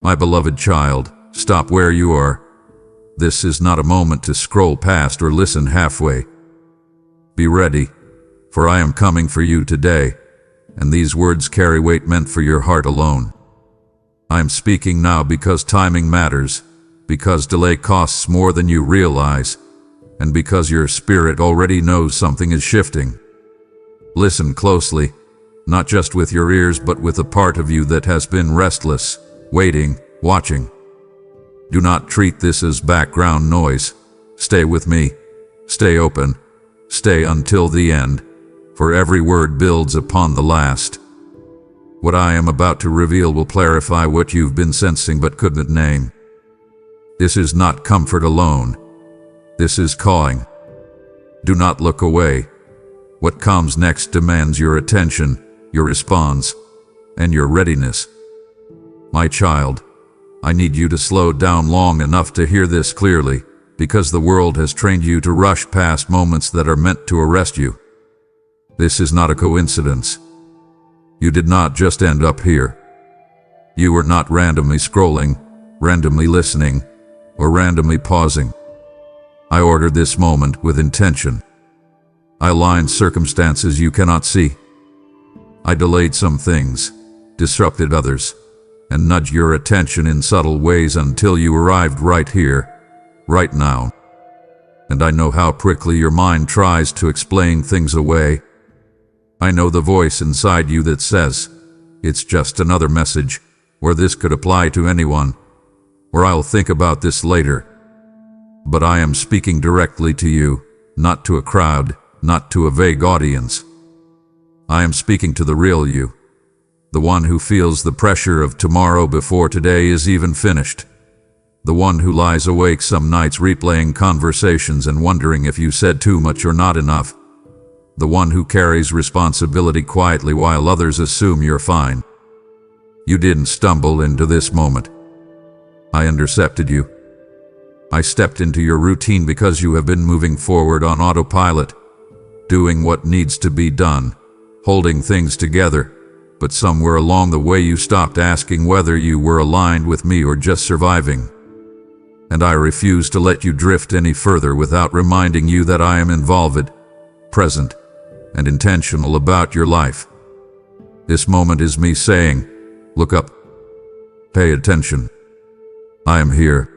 My beloved child, stop where you are. This is not a moment to scroll past or listen halfway. Be ready, for I am coming for you today, and these words carry weight meant for your heart alone. I am speaking now because timing matters, because delay costs more than you realize, and because your spirit already knows something is shifting. Listen closely, not just with your ears but with a part of you that has been restless, waiting, watching. Do not treat this as background noise. Stay with me. Stay open. Stay until the end, for every word builds upon the last. What I am about to reveal will clarify what you've been sensing but couldn't name. This is not comfort alone. This is calling. Do not look away. What comes next demands your attention, your response, and your readiness. My child, I need you to slow down long enough to hear this clearly, because the world has trained you to rush past moments that are meant to arrest you. This is not a coincidence. You did not just end up here. You were not randomly scrolling, randomly listening, or randomly pausing. I ordered this moment with intention. I aligned circumstances you cannot see. I delayed some things, disrupted others, and nudged your attention in subtle ways until you arrived right here, right now. And I know how quickly your mind tries to explain things away. I know the voice inside you that says, it's just another message, or this could apply to anyone, or I'll think about this later. But I am speaking directly to you, not to a crowd, not to a vague audience. I am speaking to the real you, the one who feels the pressure of tomorrow before today is even finished, the one who lies awake some nights replaying conversations and wondering if you said too much or not enough, the one who carries responsibility quietly while others assume you're fine. You didn't stumble into this moment. I intercepted you. I stepped into your routine because you have been moving forward on autopilot, doing what needs to be done, holding things together, but somewhere along the way you stopped asking whether you were aligned with me or just surviving. And I refuse to let you drift any further without reminding you that I am involved, present, and intentional about your life. This moment is me saying, look up. Pay attention. I am here.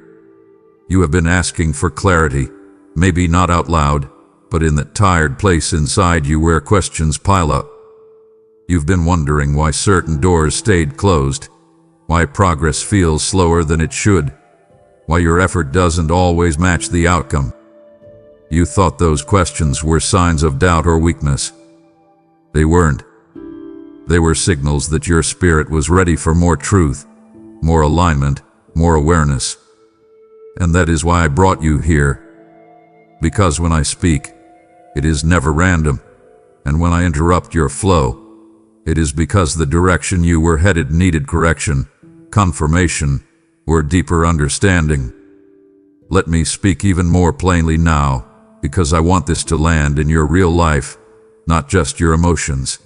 You have been asking for clarity, maybe not out loud, but in that tired place inside you where questions pile up. You've been wondering why certain doors stayed closed, why progress feels slower than it should, why your effort doesn't always match the outcome. You thought those questions were signs of doubt or weakness. They weren't. They were signals that your spirit was ready for more truth, more alignment, more awareness. And that is why I brought you here. Because when I speak, it is never random, and when I interrupt your flow, it is because the direction you were headed needed correction, confirmation, or deeper understanding. Let me speak even more plainly now, because I want this to land in your real life, not just your emotions.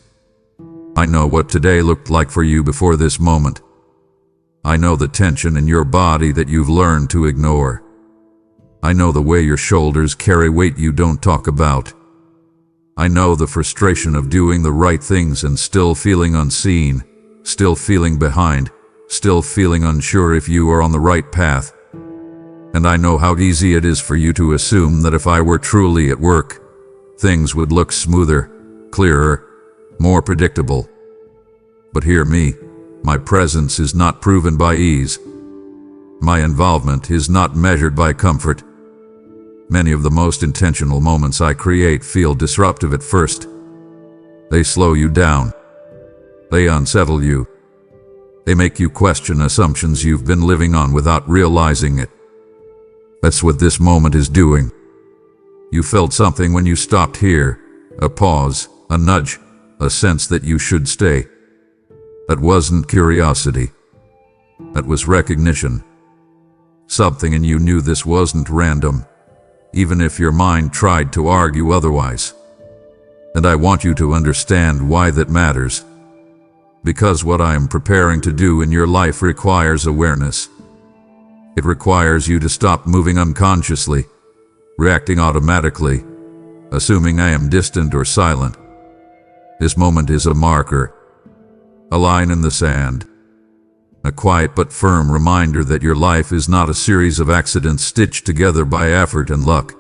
I know what today looked like for you before this moment. I know the tension in your body that you've learned to ignore. I know the way your shoulders carry weight you don't talk about. I know the frustration of doing the right things and still feeling unseen, still feeling behind, still feeling unsure if you are on the right path. And I know how easy it is for you to assume that if I were truly at work, things would look smoother, clearer, more predictable. But hear me, my presence is not proven by ease. My involvement is not measured by comfort. Many of the most intentional moments I create feel disruptive at first. They slow you down. They unsettle you. They make you question assumptions you've been living on without realizing it. That's what this moment is doing. You felt something when you stopped here, a pause, a nudge, a sense that you should stay. That wasn't curiosity. That was recognition. Something in you knew this wasn't random, even if your mind tried to argue otherwise. And I want you to understand why that matters. Because what I am preparing to do in your life requires awareness. It requires you to stop moving unconsciously, reacting automatically, assuming I am distant or silent. This moment is a marker, a line in the sand, a quiet but firm reminder that your life is not a series of accidents stitched together by effort and luck.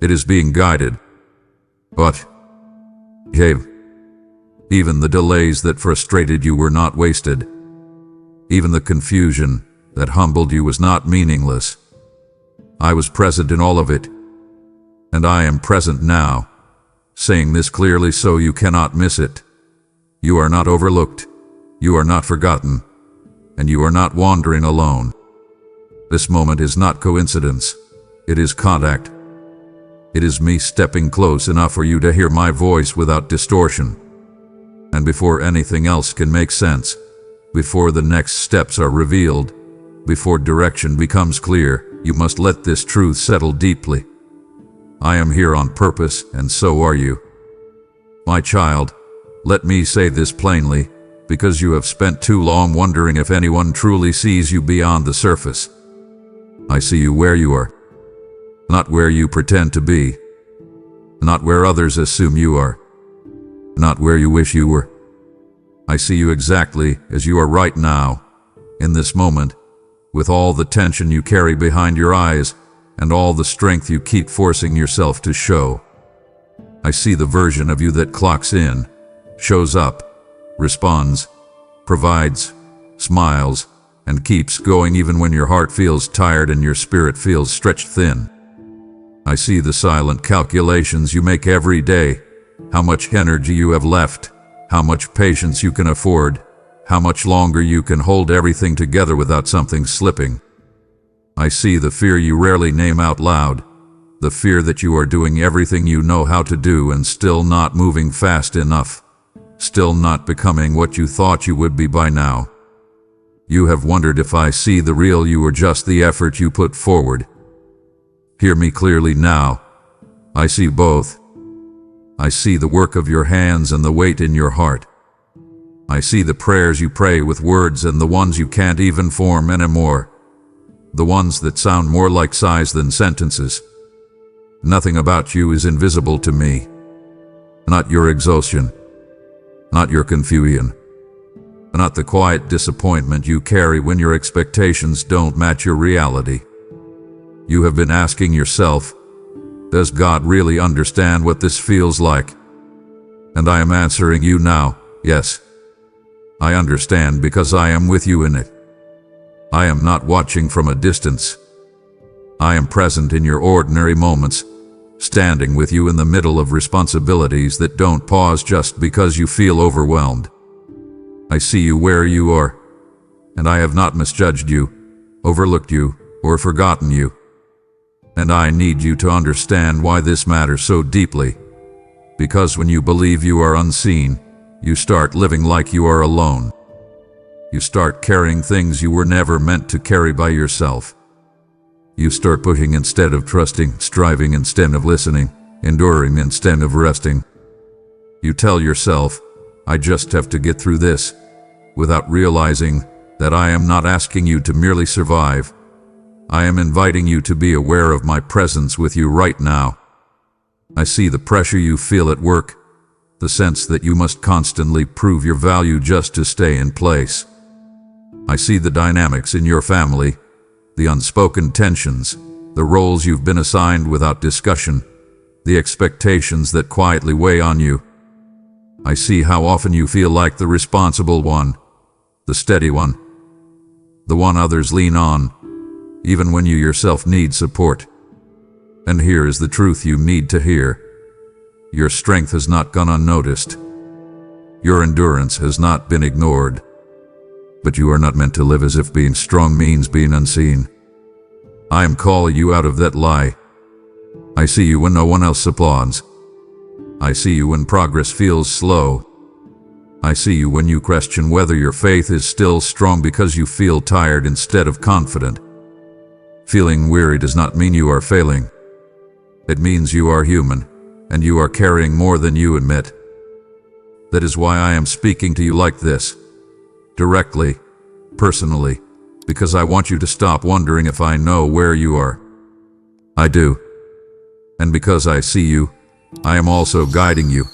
It is being guided. But, hey, even the delays that frustrated you were not wasted. Even the confusion that humbled you was not meaningless. I was present in all of it, and I am present now, saying this clearly so you cannot miss it. You are not overlooked, you are not forgotten, and you are not wandering alone. This moment is not coincidence, it is contact. It is me stepping close enough for you to hear my voice without distortion. And before anything else can make sense, before the next steps are revealed, before direction becomes clear, you must let this truth settle deeply. I am here on purpose, and so are you. My child, let me say this plainly, because you have spent too long wondering if anyone truly sees you beyond the surface. I see you where you are, not where you pretend to be, not where others assume you are, not where you wish you were. I see you exactly as you are right now, in this moment, with all the tension you carry behind your eyes and all the strength you keep forcing yourself to show. I see the version of you that clocks in, shows up, responds, provides, smiles, and keeps going even when your heart feels tired and your spirit feels stretched thin. I see the silent calculations you make every day, how much energy you have left, how much patience you can afford, how much longer you can hold everything together without something slipping. I see the fear you rarely name out loud, the fear that you are doing everything you know how to do and still not moving fast enough, still not becoming what you thought you would be by now. You have wondered if I see the real you or just the effort you put forward. Hear me clearly now. I see both. I see the work of your hands and the weight in your heart. I see the prayers you pray with words and the ones you can't even form anymore. The ones that sound more like sighs than sentences. Nothing about you is invisible to me. Not your exhaustion. Not your confusion. Not the quiet disappointment you carry when your expectations don't match your reality. You have been asking yourself, does God really understand what this feels like? And I am answering you now, yes. I understand because I am with you in it. I am not watching from a distance. I am present in your ordinary moments, standing with you in the middle of responsibilities that don't pause just because you feel overwhelmed. I see you where you are, and I have not misjudged you, overlooked you, or forgotten you. And I need you to understand why this matters so deeply. Because when you believe you are unseen, you start living like you are alone. You start carrying things you were never meant to carry by yourself. You start pushing instead of trusting, striving instead of listening, enduring instead of resting. You tell yourself, I just have to get through this, without realizing that I am not asking you to merely survive. I am inviting you to be aware of my presence with you right now. I see the pressure you feel at work, the sense that you must constantly prove your value just to stay in place. I see the dynamics in your family, the unspoken tensions, the roles you've been assigned without discussion, the expectations that quietly weigh on you. I see how often you feel like the responsible one, the steady one, the one others lean on, even when you yourself need support. And here is the truth you need to hear. Your strength has not gone unnoticed. Your endurance has not been ignored. But you are not meant to live as if being strong means being unseen. I am calling you out of that lie. I see you when no one else applauds. I see you when progress feels slow. I see you when you question whether your faith is still strong because you feel tired instead of confident. Feeling weary does not mean you are failing. It means you are human, and you are carrying more than you admit. That is why I am speaking to you like this, directly, personally, because I want you to stop wondering if I know where you are. I do. And because I see you, I am also guiding you.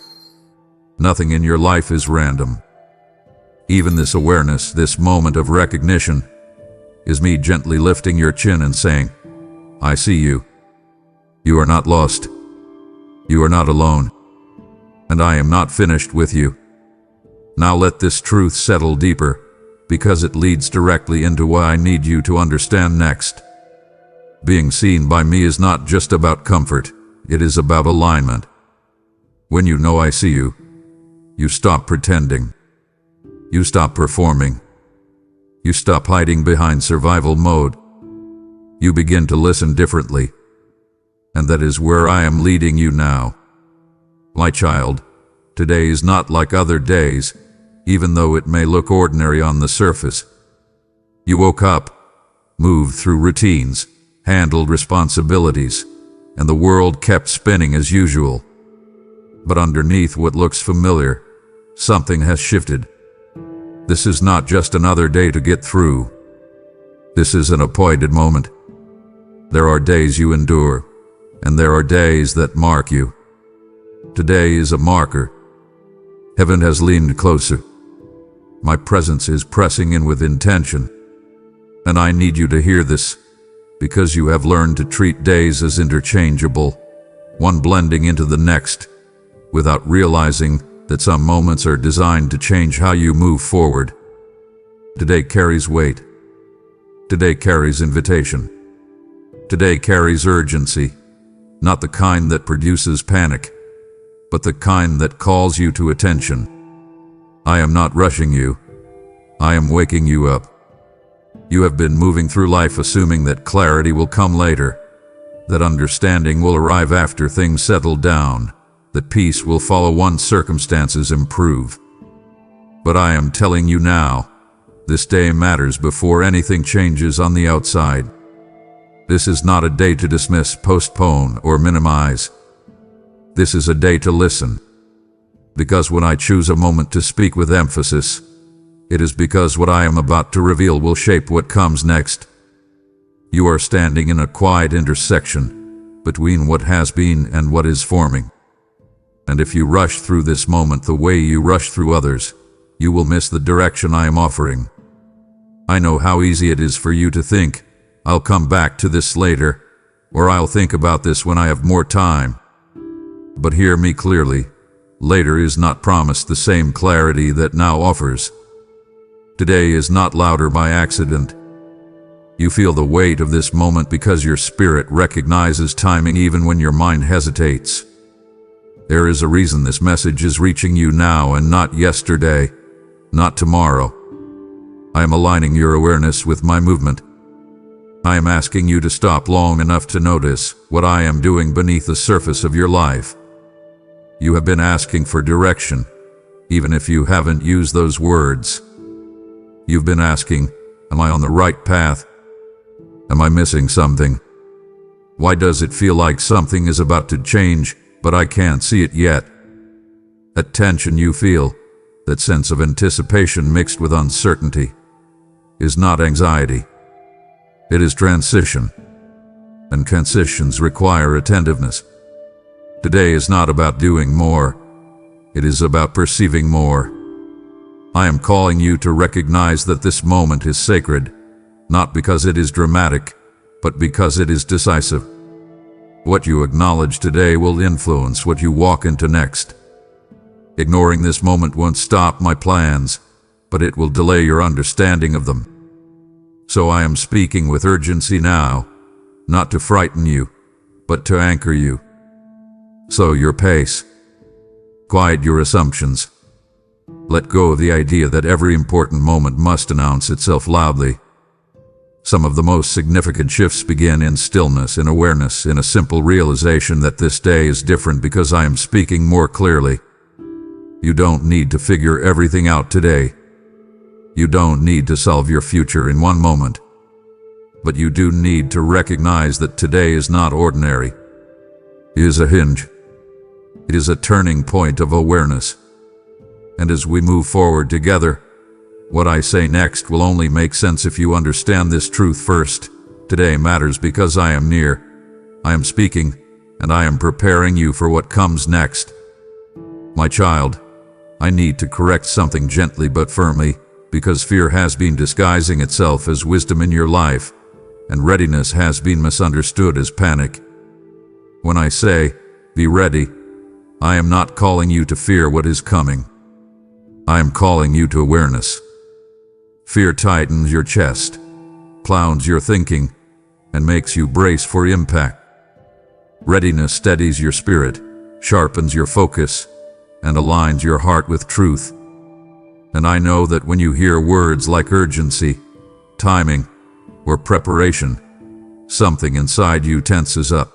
Nothing in your life is random. Even this awareness, this moment of recognition, is me gently lifting your chin and saying, I see you. You are not lost. You are not alone. And I am not finished with you. Now let this truth settle deeper, because it leads directly into what I need you to understand next. Being seen by me is not just about comfort, it is about alignment. When you know I see you, you stop pretending. You stop performing. You stop hiding behind survival mode. You begin to listen differently. And that is where I am leading you now. My child, today is not like other days, even though it may look ordinary on the surface. You woke up, moved through routines, handled responsibilities, and the world kept spinning as usual. But underneath what looks familiar, something has shifted. This is not just another day to get through. This is an appointed moment. There are days you endure, and there are days that mark you. Today is a marker. Heaven has leaned closer. My presence is pressing in with intention. And I need you to hear this, because you have learned to treat days as interchangeable, one blending into the next, without realizing that some moments are designed to change how you move forward. Today carries weight. Today carries invitation. Today carries urgency, not the kind that produces panic, but the kind that calls you to attention. I am not rushing you. I am waking you up. You have been moving through life assuming that clarity will come later, that understanding will arrive after things settle down, that peace will follow once circumstances improve. But I am telling you now, this day matters before anything changes on the outside. This is not a day to dismiss, postpone, or minimize. This is a day to listen. Because when I choose a moment to speak with emphasis, it is because what I am about to reveal will shape what comes next. You are standing in a quiet intersection between what has been and what is forming. And if you rush through this moment the way you rush through others, you will miss the direction I am offering. I know how easy it is for you to think, I'll come back to this later, or I'll think about this when I have more time. But hear me clearly, later is not promised the same clarity that now offers. Today is not louder by accident. You feel the weight of this moment because your spirit recognizes timing even when your mind hesitates. There is a reason this message is reaching you now and not yesterday, not tomorrow. I am aligning your awareness with my movement. I am asking you to stop long enough to notice what I am doing beneath the surface of your life. You have been asking for direction, even if you haven't used those words. You've been asking, am I on the right path? Am I missing something? Why does it feel like something is about to change, but I can't see it yet? That tension you feel, that sense of anticipation mixed with uncertainty, is not anxiety. It is transition, and transitions require attentiveness. Today is not about doing more. It is about perceiving more. I am calling you to recognize that this moment is sacred, not because it is dramatic, but because it is decisive. What you acknowledge today will influence what you walk into next. Ignoring this moment won't stop my plans, but it will delay your understanding of them. So I am speaking with urgency now, not to frighten you, but to anchor you. Slow your pace. Quiet your assumptions. Let go of the idea that every important moment must announce itself loudly. Some of the most significant shifts begin in stillness, in awareness, in a simple realization that this day is different because I am speaking more clearly. You don't need to figure everything out today. You don't need to solve your future in one moment. But you do need to recognize that today is not ordinary. It is a hinge. It is a turning point of awareness. And as we move forward together, what I say next will only make sense if you understand this truth first. Today matters because I am near. I am speaking, and I am preparing you for what comes next. My child, I need to correct something gently but firmly, because fear has been disguising itself as wisdom in your life, and readiness has been misunderstood as panic. When I say, be ready, I am not calling you to fear what is coming. I am calling you to awareness. Fear tightens your chest, clouds your thinking, and makes you brace for impact. Readiness steadies your spirit, sharpens your focus, and aligns your heart with truth. And I know that when you hear words like urgency, timing, or preparation, something inside you tenses up.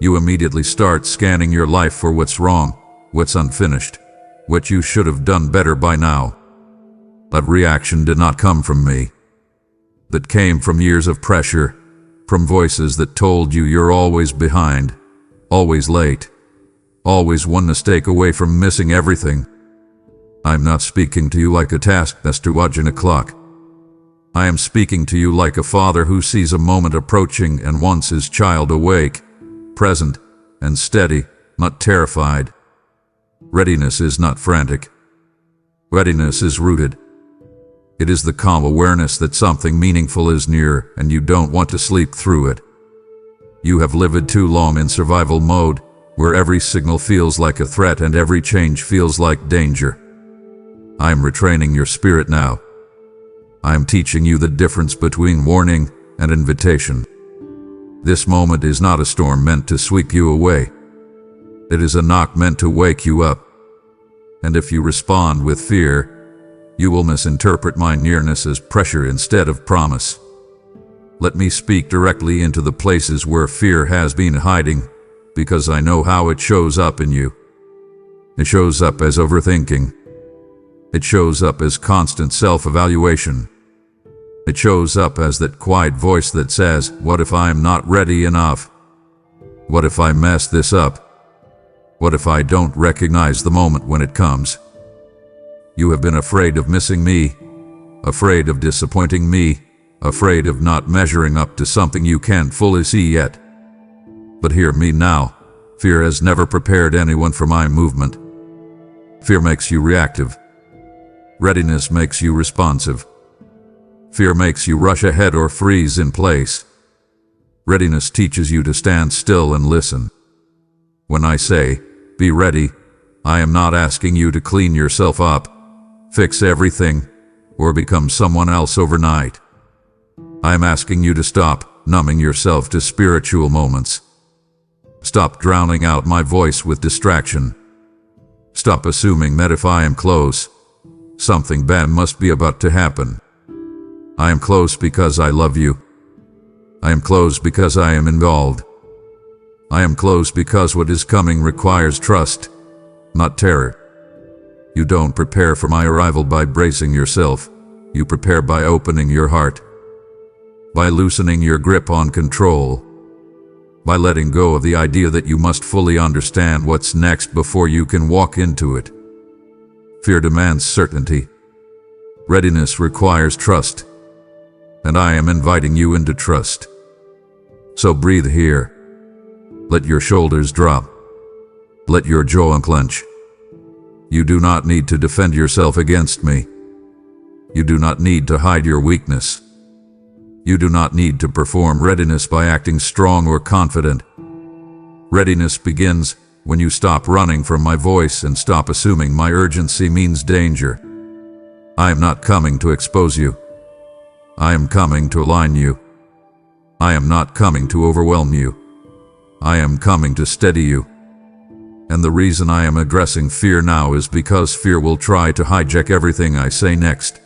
You immediately start scanning your life for what's wrong, what's unfinished, what you should have done better by now. That reaction did not come from me. That came from years of pressure, from voices that told you you're always behind, always late, always one mistake away from missing everything. I'm not speaking to you like a taskmaster watching a clock. I am speaking to you like a father who sees a moment approaching and wants his child awake, present, and steady, not terrified. Readiness is not frantic. Readiness is rooted. It is the calm awareness that something meaningful is near and you don't want to sleep through it. You have lived too long in survival mode, where every signal feels like a threat and every change feels like danger. I am retraining your spirit now. I am teaching you the difference between warning and invitation. This moment is not a storm meant to sweep you away. It is a knock meant to wake you up. And if you respond with fear, you will misinterpret my nearness as pressure instead of promise. Let me speak directly into the places where fear has been hiding, because I know how it shows up in you. It shows up as overthinking. It shows up as constant self-evaluation. It shows up as that quiet voice that says, what if I am not ready enough? What if I mess this up? What if I don't recognize the moment when it comes? You have been afraid of missing me, afraid of disappointing me, afraid of not measuring up to something you can't fully see yet. But hear me now. Fear has never prepared anyone for my movement. Fear makes you reactive. Readiness makes you responsive. Fear makes you rush ahead or freeze in place. Readiness teaches you to stand still and listen. When I say, be ready, I am not asking you to clean yourself up, fix everything, or become someone else overnight. I am asking you to stop numbing yourself to spiritual moments. Stop drowning out my voice with distraction. Stop assuming that if I am close, something bad must be about to happen. I am close because I love you. I am close because I am involved. I am close because what is coming requires trust, not terror. You don't prepare for my arrival by bracing yourself. You prepare by opening your heart, by loosening your grip on control, by letting go of the idea that you must fully understand what's next before you can walk into it. Fear demands certainty. Readiness requires trust. And I am inviting you into trust. So breathe here. Let your shoulders drop. Let your jaw unclench. You do not need to defend yourself against me. You do not need to hide your weakness. You do not need to perform readiness by acting strong or confident. Readiness begins when you stop running from my voice and stop assuming my urgency means danger. I am not coming to expose you. I am coming to align you. I am not coming to overwhelm you. I am coming to steady you. And the reason I am addressing fear now is because fear will try to hijack everything I say next.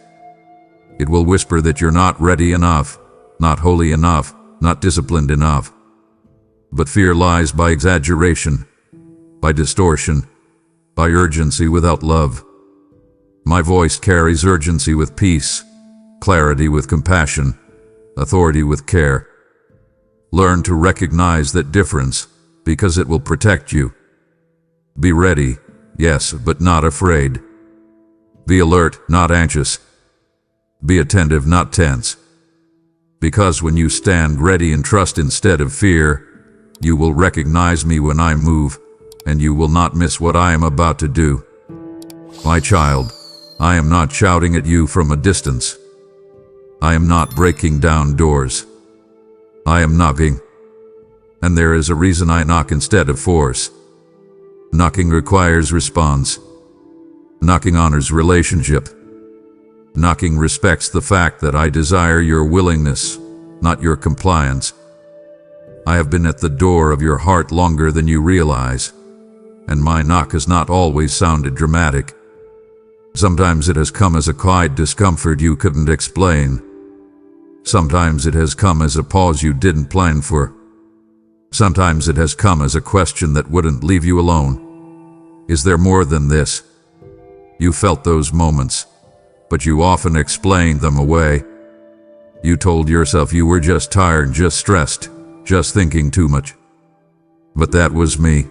It will whisper that you're not ready enough, not holy enough, not disciplined enough. But fear lies by exaggeration, by distortion, by urgency without love. My voice carries urgency with peace, clarity with compassion, authority with care. Learn to recognize that difference, because it will protect you. Be ready, yes, but not afraid. Be alert, not anxious. Be attentive, not tense. Because when you stand ready in trust instead of fear, you will recognize me when I move, and you will not miss what I am about to do. My child, I am not shouting at you from a distance. I am not breaking down doors. I am knocking. And there is a reason I knock instead of force. Knocking requires response. Knocking honors relationship. Knocking respects the fact that I desire your willingness, not your compliance. I have been at the door of your heart longer than you realize, and my knock has not always sounded dramatic. Sometimes it has come as a quiet discomfort you couldn't explain. Sometimes it has come as a pause you didn't plan for. Sometimes it has come as a question that wouldn't leave you alone. Is there more than this? You felt those moments, but you often explained them away. You told yourself you were just tired, just stressed, just thinking too much. But that was me.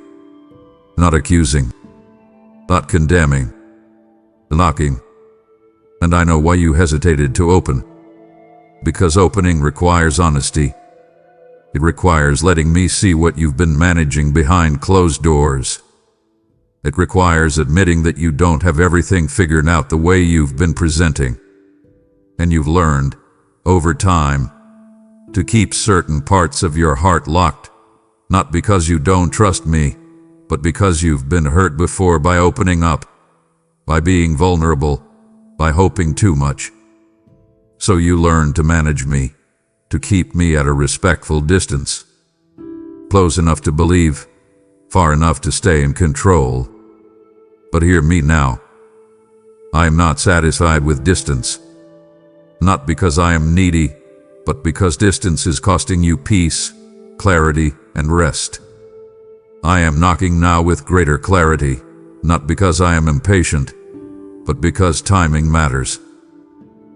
Not accusing. Not condemning. Knocking. And I know why you hesitated to open. Because opening requires honesty. It requires letting me see what you've been managing behind closed doors. It requires admitting that you don't have everything figured out the way you've been presenting. And you've learned, over time, to keep certain parts of your heart locked, not because you don't trust me, but because you've been hurt before by opening up, by being vulnerable, by hoping too much. So you learn to manage me, to keep me at a respectful distance, close enough to believe, far enough to stay in control. But hear me now. I am not satisfied with distance. Not because I am needy, but because distance is costing you peace, clarity, and rest. I am knocking now with greater clarity, not because I am impatient, but because timing matters.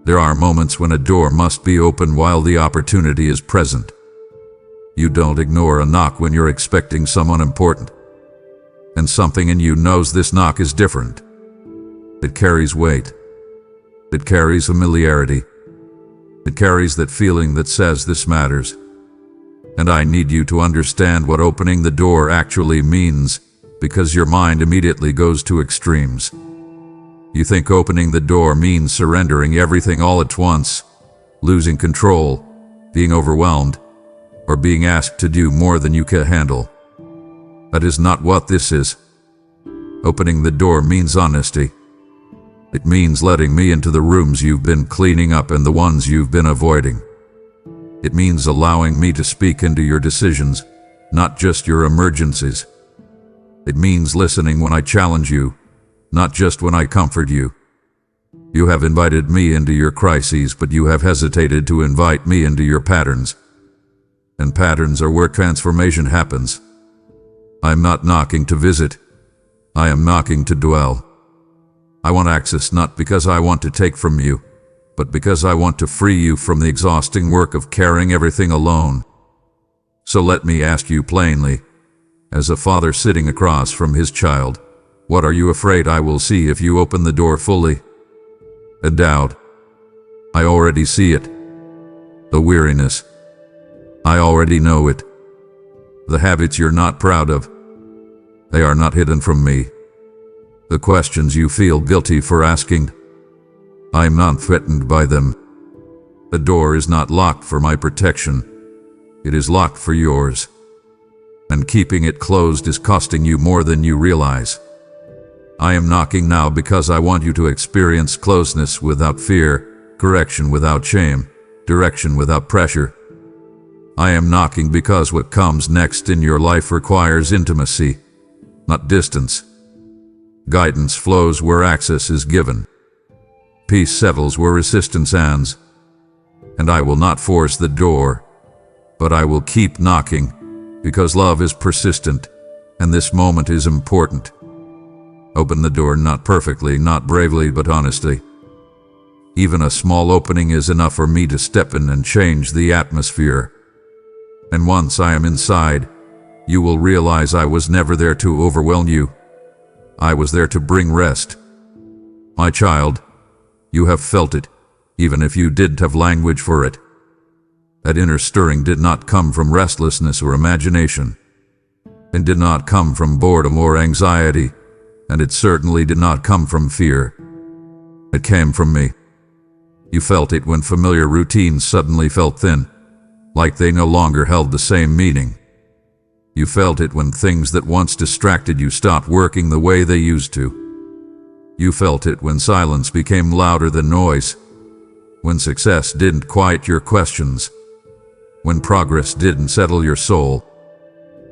There are moments when a door must be open while the opportunity is present. You don't ignore a knock when you're expecting someone important. And something in you knows this knock is different. It carries weight. It carries familiarity. It carries that feeling that says this matters. And I need you to understand what opening the door actually means, because your mind immediately goes to extremes. You think opening the door means surrendering everything all at once, losing control, being overwhelmed, or being asked to do more than you can handle. That is not what this is. Opening the door means honesty. It means letting me into the rooms you've been cleaning up and the ones you've been avoiding. It means allowing me to speak into your decisions, not just your emergencies. It means listening when I challenge you, not just when I comfort you. You have invited me into your crises, but you have hesitated to invite me into your patterns. And patterns are where transformation happens. I am not knocking to visit. I am knocking to dwell. I want access not because I want to take from you, but because I want to free you from the exhausting work of carrying everything alone. So let me ask you plainly, as a father sitting across from his child, what are you afraid I will see if you open the door fully? A doubt. I already see it. The weariness. I already know it. The habits you're not proud of. They are not hidden from me. The questions you feel guilty for asking. I am not threatened by them. The door is not locked for my protection. It is locked for yours. And keeping it closed is costing you more than you realize. I am knocking now because I want you to experience closeness without fear, correction without shame, direction without pressure. I am knocking because what comes next in your life requires intimacy, not distance. Guidance flows where access is given. Peace settles where resistance ends. And I will not force the door, but I will keep knocking, because love is persistent, and this moment is important. Open the door not perfectly, not bravely, but honestly. Even a small opening is enough for me to step in and change the atmosphere. And once I am inside, you will realize I was never there to overwhelm you. I was there to bring rest. My child, you have felt it, even if you didn't have language for it. That inner stirring did not come from restlessness or imagination. It did not come from boredom or anxiety, and it certainly did not come from fear. It came from me. You felt it when familiar routines suddenly felt thin, like they no longer held the same meaning. You felt it when things that once distracted you stopped working the way they used to. You felt it when silence became louder than noise, when success didn't quiet your questions, when progress didn't settle your soul.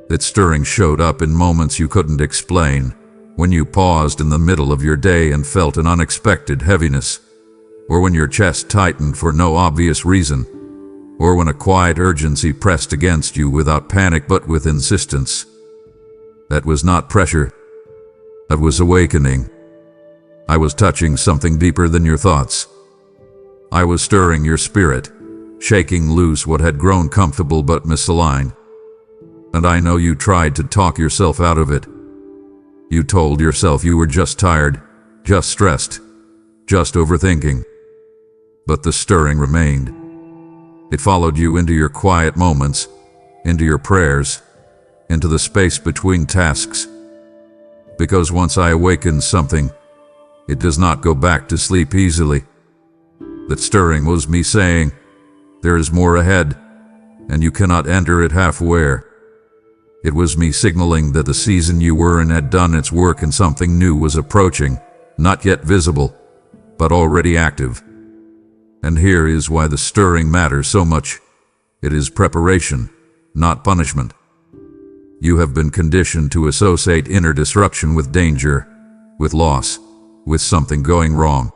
That stirring showed up in moments you couldn't explain, when you paused in the middle of your day and felt an unexpected heaviness, or when your chest tightened for no obvious reason, or when a quiet urgency pressed against you without panic but with insistence. That was not pressure. That was awakening. I was touching something deeper than your thoughts. I was stirring your spirit, shaking loose what had grown comfortable but misaligned. And I know you tried to talk yourself out of it. You told yourself you were just tired, just stressed, just overthinking. But the stirring remained. It followed you into your quiet moments, into your prayers, into the space between tasks. Because once I awaken something, it does not go back to sleep easily. That stirring was me saying, there is more ahead, and you cannot enter it halfway. It was me signaling that the season you were in had done its work and something new was approaching, not yet visible, but already active. And here is why the stirring matters so much. It is preparation, not punishment. You have been conditioned to associate inner disruption with danger, with loss, with something going wrong.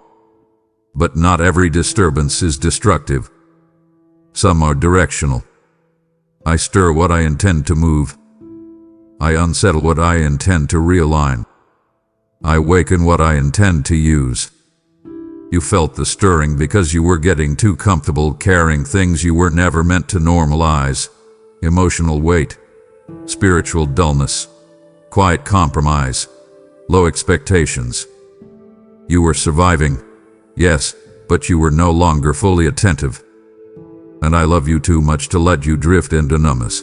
But not every disturbance is destructive. Some are directional. I stir what I intend to move. I unsettle what I intend to realign. I awaken what I intend to use. You felt the stirring because you were getting too comfortable carrying things you were never meant to normalize. Emotional weight, spiritual dullness, quiet compromise, low expectations. You were surviving, yes, but you were no longer fully attentive. And I love you too much to let you drift into numbness.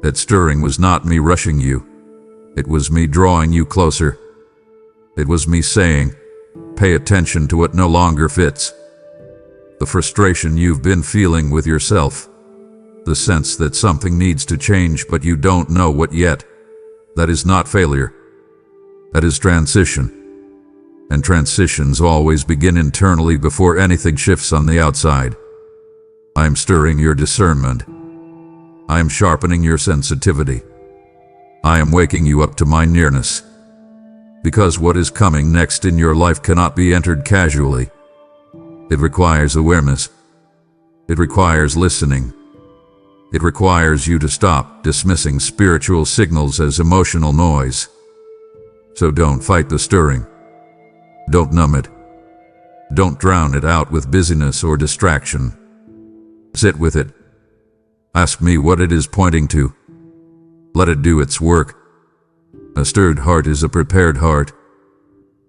That stirring was not me rushing you. It was me drawing you closer. It was me saying, pay attention to what no longer fits. The frustration you've been feeling with yourself. The sense that something needs to change but you don't know what yet. That is not failure. That is transition. And transitions always begin internally before anything shifts on the outside. I am stirring your discernment. I am sharpening your sensitivity. I am waking you up to my nearness. Because what is coming next in your life cannot be entered casually. It requires awareness. It requires listening. It requires you to stop dismissing spiritual signals as emotional noise. So don't fight the stirring. Don't numb it. Don't drown it out with busyness or distraction. Sit with it. Ask me what it is pointing to. Let it do its work. A stirred heart is a prepared heart.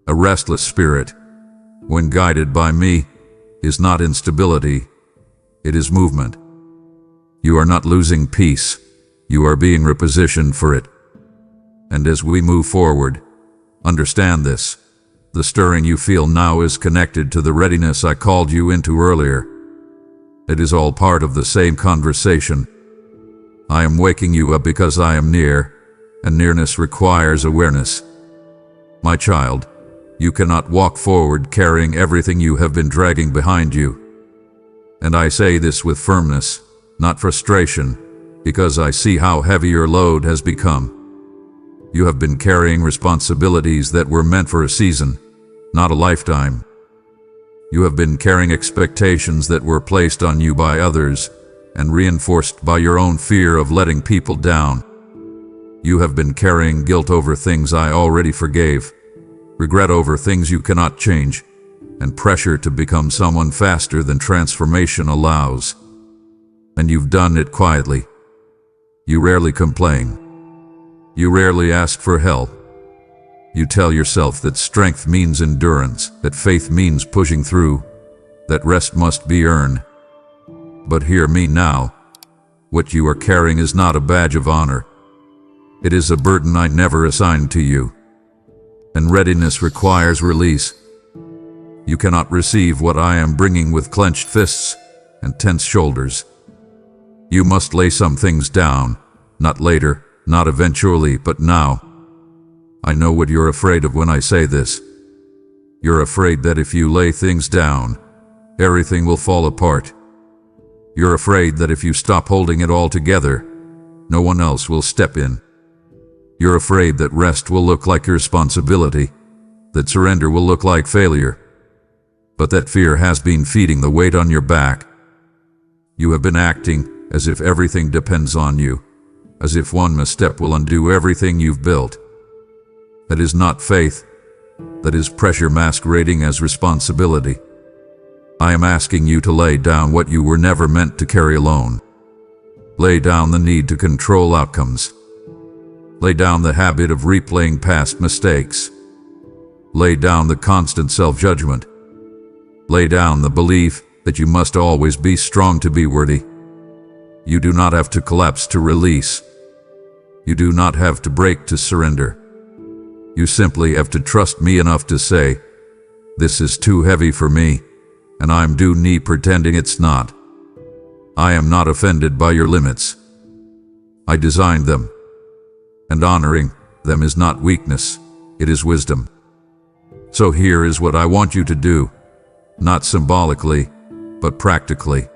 A restless spirit, when guided by me, is not instability. It is movement. You are not losing peace. You are being repositioned for it. And as we move forward, understand this. The stirring you feel now is connected to the readiness I called you into earlier. It is all part of the same conversation. I am waking you up because I am near, and nearness requires awareness. My child, you cannot walk forward carrying everything you have been dragging behind you. And I say this with firmness, not frustration, because I see how heavy your load has become. You have been carrying responsibilities that were meant for a season, not a lifetime. You have been carrying expectations that were placed on you by others and reinforced by your own fear of letting people down. You have been carrying guilt over things I already forgave, regret over things you cannot change, and pressure to become someone faster than transformation allows. And you've done it quietly. You rarely complain. You rarely ask for help. You tell yourself that strength means endurance, that faith means pushing through, that rest must be earned. But hear me now. What you are carrying is not a badge of honor. It is a burden I never assigned to you. And readiness requires release. You cannot receive what I am bringing with clenched fists and tense shoulders. You must lay some things down, not later, not eventually, but now. I know what you're afraid of when I say this. You're afraid that if you lay things down, everything will fall apart. You're afraid that if you stop holding it all together, no one else will step in. You're afraid that rest will look like irresponsibility, that surrender will look like failure. But that fear has been feeding the weight on your back. You have been acting as if everything depends on you, as if one misstep will undo everything you've built. That is not faith. That is pressure masquerading as responsibility. I am asking you to lay down what you were never meant to carry alone. Lay down the need to control outcomes. Lay down the habit of replaying past mistakes. Lay down the constant self-judgment. Lay down the belief that you must always be strong to be worthy. You do not have to collapse to release. You do not have to break to surrender. You simply have to trust me enough to say, "This is too heavy for me, and I'm too knee pretending it's not." I am not offended by your limits. I designed them, and honoring them is not weakness, it is wisdom. So here is what I want you to do, not symbolically, but practically.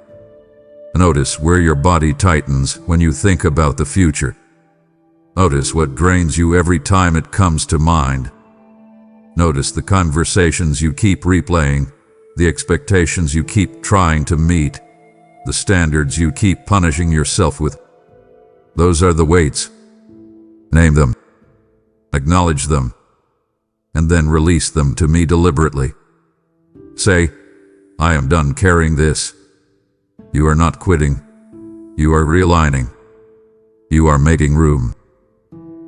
Notice where your body tightens when you think about the future. Notice what drains you every time it comes to mind. Notice the conversations you keep replaying, the expectations you keep trying to meet, the standards you keep punishing yourself with. Those are the weights. Name them, acknowledge them, and then release them to me deliberately. Say, "I am done carrying this." You are not quitting. You are realigning. You are making room.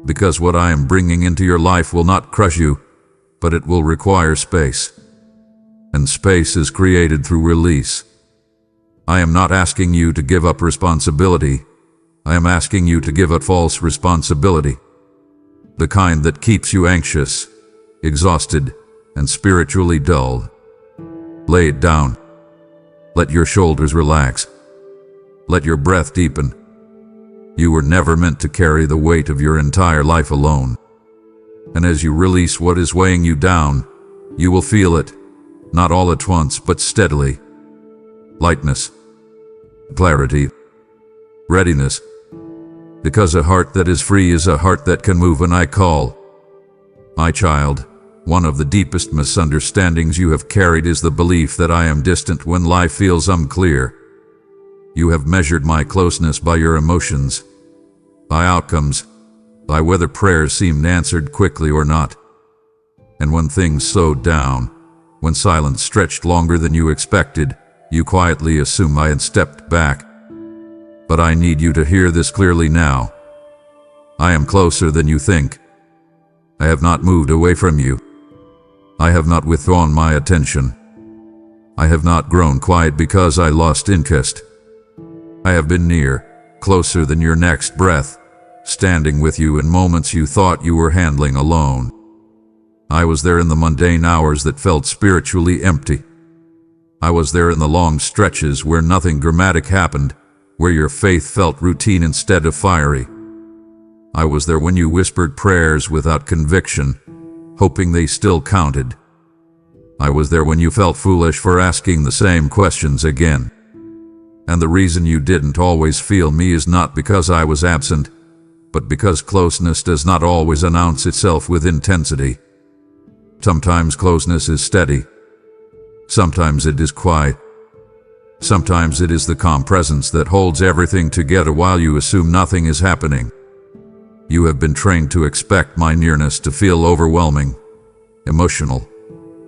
Because what I am bringing into your life will not crush you, but it will require space. And space is created through release. I am not asking you to give up responsibility. I am asking you to give up false responsibility. The kind that keeps you anxious, exhausted, and spiritually dull. Lay it down. Let your shoulders relax. Let your breath deepen. You were never meant to carry the weight of your entire life alone. And as you release what is weighing you down, you will feel it, not all at once, but steadily. Lightness, clarity, readiness. Because a heart that is free is a heart that can move, and I call. My child, one of the deepest misunderstandings you have carried is the belief that I am distant when life feels unclear. You have measured my closeness by your emotions, by outcomes, by whether prayers seemed answered quickly or not. And when things slowed down, when silence stretched longer than you expected, you quietly assumed I had stepped back. But I need you to hear this clearly now. I am closer than you think. I have not moved away from you. I have not withdrawn my attention. I have not grown quiet because I lost interest. I have been near, closer than your next breath, standing with you in moments you thought you were handling alone. I was there in the mundane hours that felt spiritually empty. I was there in the long stretches where nothing dramatic happened, where your faith felt routine instead of fiery. I was there when you whispered prayers without conviction, hoping they still counted. I was there when you felt foolish for asking the same questions again. And the reason you didn't always feel me is not because I was absent, but because closeness does not always announce itself with intensity. Sometimes closeness is steady. Sometimes it is quiet. Sometimes it is the calm presence that holds everything together while you assume nothing is happening. You have been trained to expect my nearness to feel overwhelming, emotional,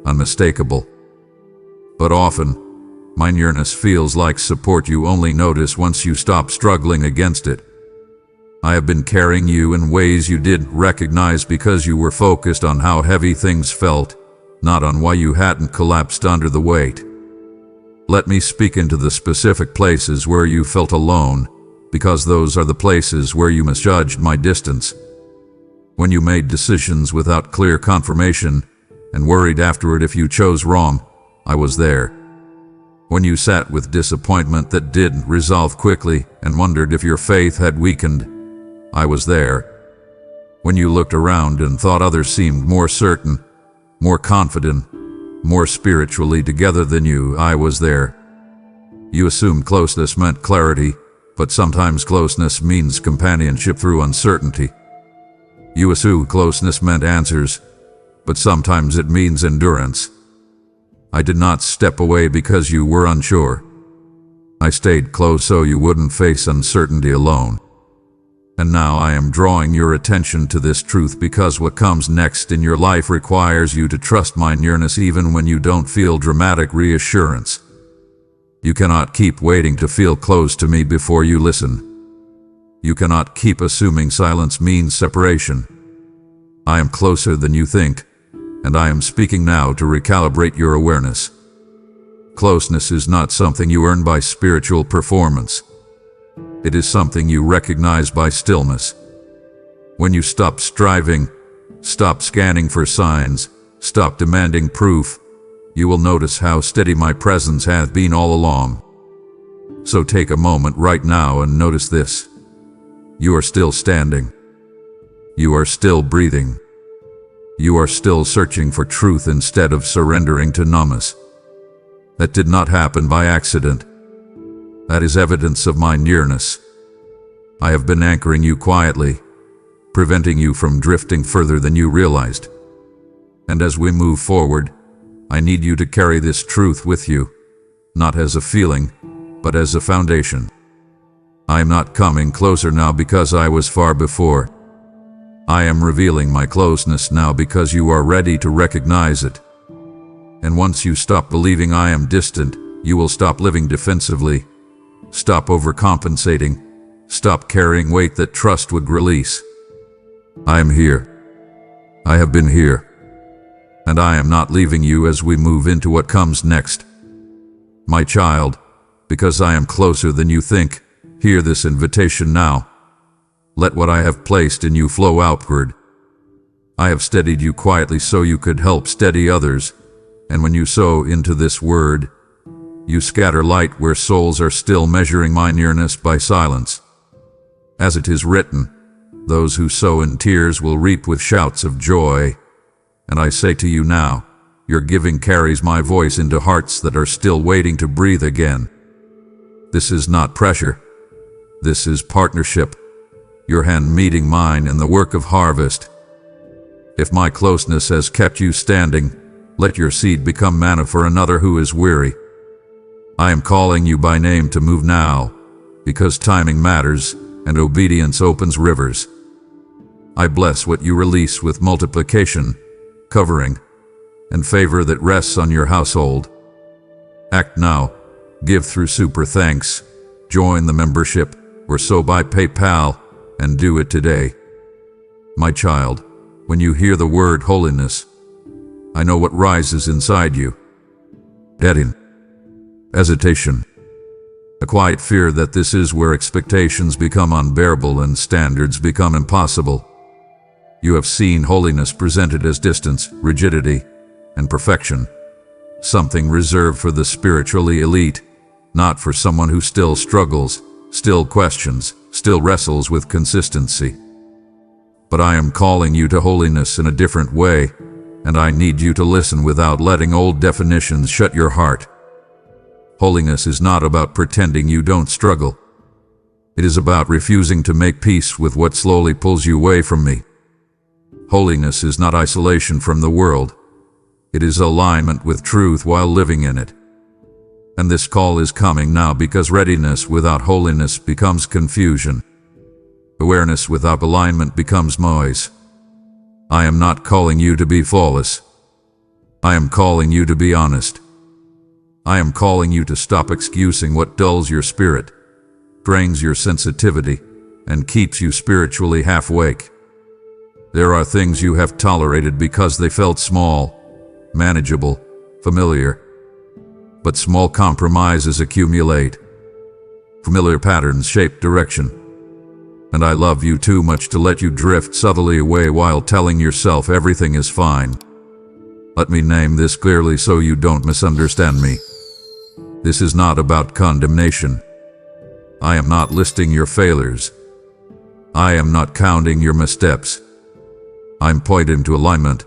unmistakable. But often, my nearness feels like support you only notice once you stop struggling against it. I have been carrying you in ways you didn't recognize because you were focused on how heavy things felt, not on why you hadn't collapsed under the weight. Let me speak into the specific places where you felt alone, because those are the places where you misjudged my distance. When you made decisions without clear confirmation and worried afterward if you chose wrong, I was there. When you sat with disappointment that didn't resolve quickly and wondered if your faith had weakened, I was there. When you looked around and thought others seemed more certain, more confident, more spiritually together than you, I was there. You assumed closeness meant clarity, but sometimes closeness means companionship through uncertainty. You assumed closeness meant answers, but sometimes it means endurance. I did not step away because you were unsure. I stayed close so you wouldn't face uncertainty alone. And now I am drawing your attention to this truth because what comes next in your life requires you to trust my nearness even when you don't feel dramatic reassurance. You cannot keep waiting to feel close to me before you listen. You cannot keep assuming silence means separation. I am closer than you think, and I am speaking now to recalibrate your awareness. Closeness is not something you earn by spiritual performance. It is something you recognize by stillness. When you stop striving, stop scanning for signs, stop demanding proof, you will notice how steady my presence has been all along. So take a moment right now and notice this. You are still standing. You are still breathing. You are still searching for truth instead of surrendering to numbness. That did not happen by accident. That is evidence of my nearness. I have been anchoring you quietly, preventing you from drifting further than you realized. And as we move forward, I need you to carry this truth with you, not as a feeling, but as a foundation. I am not coming closer now because I was far before. I am revealing my closeness now because you are ready to recognize it. And once you stop believing I am distant, you will stop living defensively. Stop overcompensating. Stop carrying weight that trust would release. I am here. I have been here. And I am not leaving you as we move into what comes next. My child, because I am closer than you think, hear this invitation now. Let what I have placed in you flow outward. I have steadied you quietly so you could help steady others, and when you sow into this word, you scatter light where souls are still measuring my nearness by silence. As it is written, those who sow in tears will reap with shouts of joy. And I say to you now, your giving carries my voice into hearts that are still waiting to breathe again. This is not pressure. This is partnership. Your hand meeting mine in the work of harvest. If my closeness has kept you standing, let your seed become manna for another who is weary. I am calling you by name to move now, because timing matters and obedience opens rivers. I bless what you release with multiplication, covering, and favor that rests on your household. Act now, give through Super Thanks, join the membership, or sow by PayPal, and do it today. My child, when you hear the word holiness, I know what rises inside you. Doubt, hesitation, a quiet fear that this is where expectations become unbearable and standards become impossible. You have seen holiness presented as distance, rigidity, and perfection, something reserved for the spiritually elite, not for someone who still struggles, still questions, still wrestles with consistency. But I am calling you to holiness in a different way, and I need you to listen without letting old definitions shut your heart. Holiness is not about pretending you don't struggle. It is about refusing to make peace with what slowly pulls you away from me. Holiness is not isolation from the world. It is alignment with truth while living in it. And this call is coming now because readiness without holiness becomes confusion. Awareness without alignment becomes noise. I am not calling you to be flawless. I am calling you to be honest. I am calling you to stop excusing what dulls your spirit, drains your sensitivity, and keeps you spiritually half-awake. There are things you have tolerated because they felt small, manageable, familiar. But small compromises accumulate. Familiar patterns shape direction. And I love you too much to let you drift subtly away while telling yourself everything is fine. Let me name this clearly so you don't misunderstand me. This is not about condemnation. I am not listing your failures. I am not counting your missteps. I'm pointing to alignment.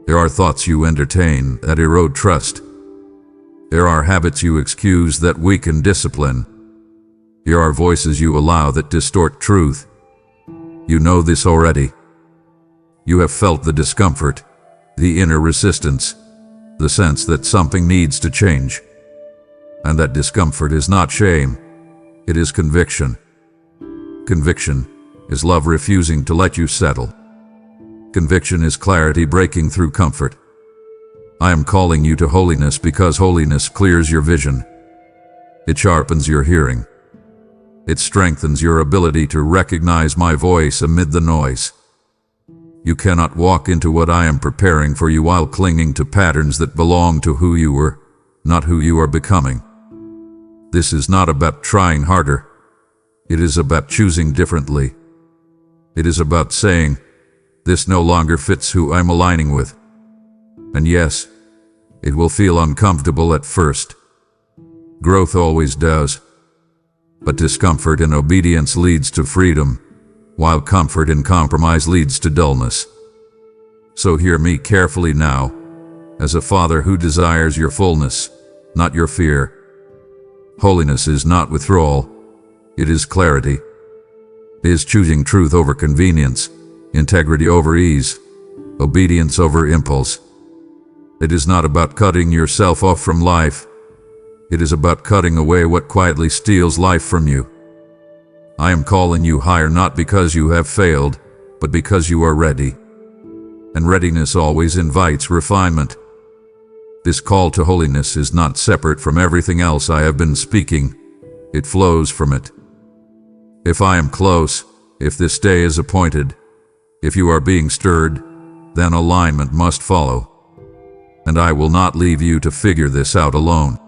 There are thoughts you entertain that erode trust. There are habits you excuse that weaken discipline. There are voices you allow that distort truth. You know this already. You have felt the discomfort, the inner resistance, the sense that something needs to change. And that discomfort is not shame. It is conviction. Conviction is love refusing to let you settle. Conviction is clarity breaking through comfort. I am calling you to holiness because holiness clears your vision. It sharpens your hearing. It strengthens your ability to recognize my voice amid the noise. You cannot walk into what I am preparing for you while clinging to patterns that belong to who you were, not who you are becoming. This is not about trying harder. It is about choosing differently. It is about saying, this no longer fits who I'm aligning with. And yes, it will feel uncomfortable at first. Growth always does. But discomfort in obedience leads to freedom, while comfort in compromise leads to dullness. So hear me carefully now, as a father who desires your fullness, not your fear. Holiness is not withdrawal. It is clarity. It is choosing truth over convenience, integrity over ease, obedience over impulse. It is not about cutting yourself off from life. It is about cutting away what quietly steals life from you. I am calling you higher not because you have failed, but because you are ready. And readiness always invites refinement. This call to holiness is not separate from everything else I have been speaking. It flows from it. If I am close, if this day is appointed, if you are being stirred, then alignment must follow. And I will not leave you to figure this out alone.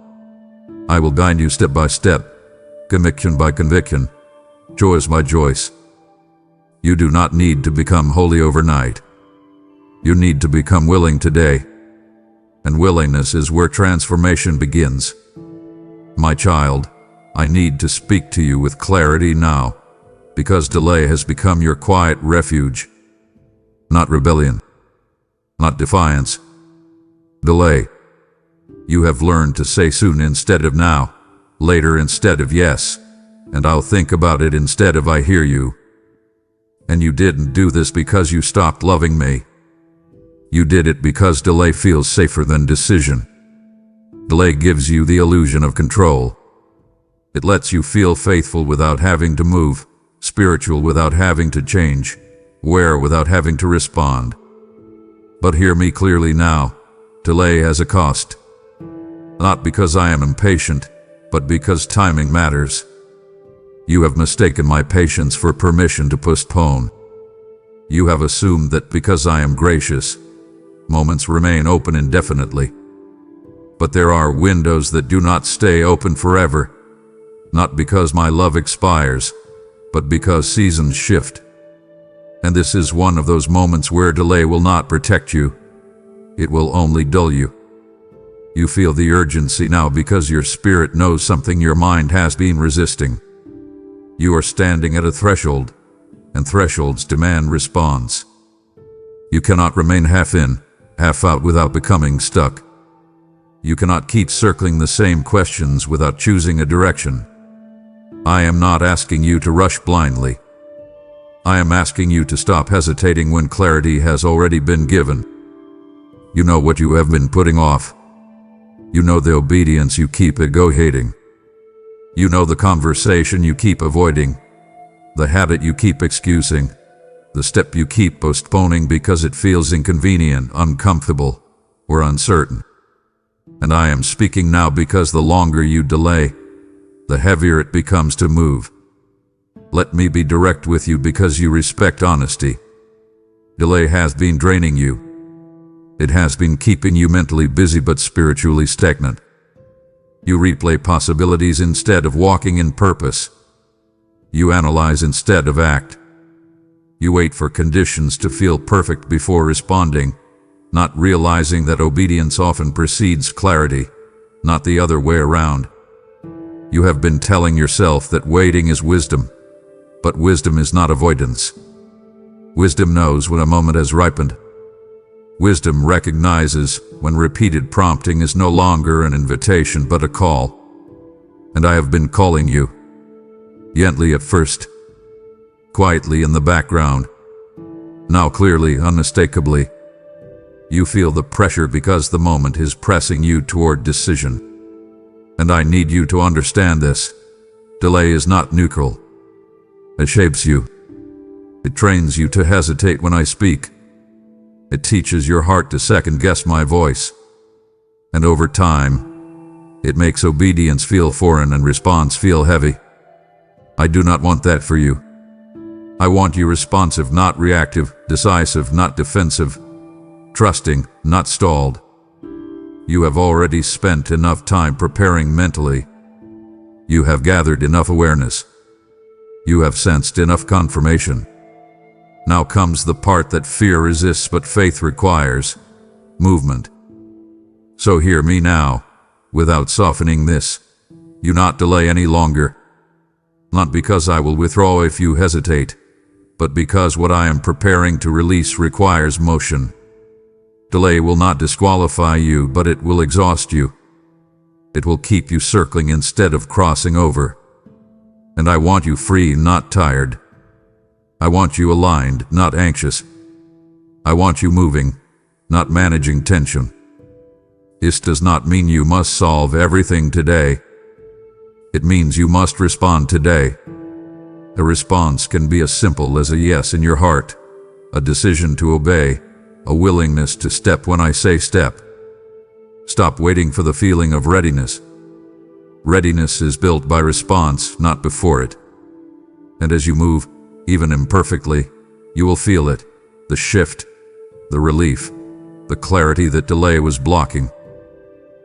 I will guide you step by step, conviction by conviction, choice by choice. You do not need to become holy overnight. You need to become willing today. And willingness is where transformation begins. My child, I need to speak to you with clarity now, because delay has become your quiet refuge. Not rebellion, not defiance. Delay. You have learned to say soon instead of now, later instead of yes, and I'll think about it instead of I hear you. And you didn't do this because you stopped loving me. You did it because delay feels safer than decision. Delay gives you the illusion of control. It lets you feel faithful without having to move, spiritual without having to change, aware without having to respond. But hear me clearly now. Delay has a cost. Not because I am impatient, but because timing matters. You have mistaken my patience for permission to postpone. You have assumed that because I am gracious, moments remain open indefinitely. But there are windows that do not stay open forever, not because my love expires, but because seasons shift. And this is one of those moments where delay will not protect you. It will only dull you. You feel the urgency now because your spirit knows something your mind has been resisting. You are standing at a threshold, and thresholds demand response. You cannot remain half in, half out without becoming stuck. You cannot keep circling the same questions without choosing a direction. I am not asking you to rush blindly. I am asking you to stop hesitating when clarity has already been given. You know what you have been putting off. You know the obedience you keep ego-hating. You know the conversation you keep avoiding, the habit you keep excusing, the step you keep postponing because it feels inconvenient, uncomfortable, or uncertain. And I am speaking now because the longer you delay, the heavier it becomes to move. Let me be direct with you because you respect honesty. Delay has been draining you. It has been keeping you mentally busy but spiritually stagnant. You replay possibilities instead of walking in purpose. You analyze instead of act. You wait for conditions to feel perfect before responding, not realizing that obedience often precedes clarity, not the other way around. You have been telling yourself that waiting is wisdom, but wisdom is not avoidance. Wisdom knows when a moment has ripened. Wisdom recognizes when repeated prompting is no longer an invitation but a call. And I have been calling you. Gently at first, quietly in the background. Now clearly, unmistakably. You feel the pressure because the moment is pressing you toward decision. And I need you to understand this. Delay is not neutral. It shapes you. It trains you to hesitate when I speak. It teaches your heart to second-guess my voice. And over time, it makes obedience feel foreign and response feel heavy. I do not want that for you. I want you responsive, not reactive, decisive, not defensive, trusting, not stalled. You have already spent enough time preparing mentally. You have gathered enough awareness. You have sensed enough confirmation. Now comes the part that fear resists but faith requires: movement. So hear me now, without softening this. You not delay any longer. Not because I will withdraw if you hesitate, but because what I am preparing to release requires motion. Delay will not disqualify you, but it will exhaust you. It will keep you circling instead of crossing over. And I want you free, not tired. I want you aligned, not anxious. I want you moving, not managing tension. This does not mean you must solve everything today. It means you must respond today. A response can be as simple as a yes in your heart, a decision to obey, a willingness to step when I say step. Stop waiting for the feeling of readiness. Readiness is built by response, not before it. And as you move, even imperfectly, you will feel it, the shift, the relief, the clarity that delay was blocking.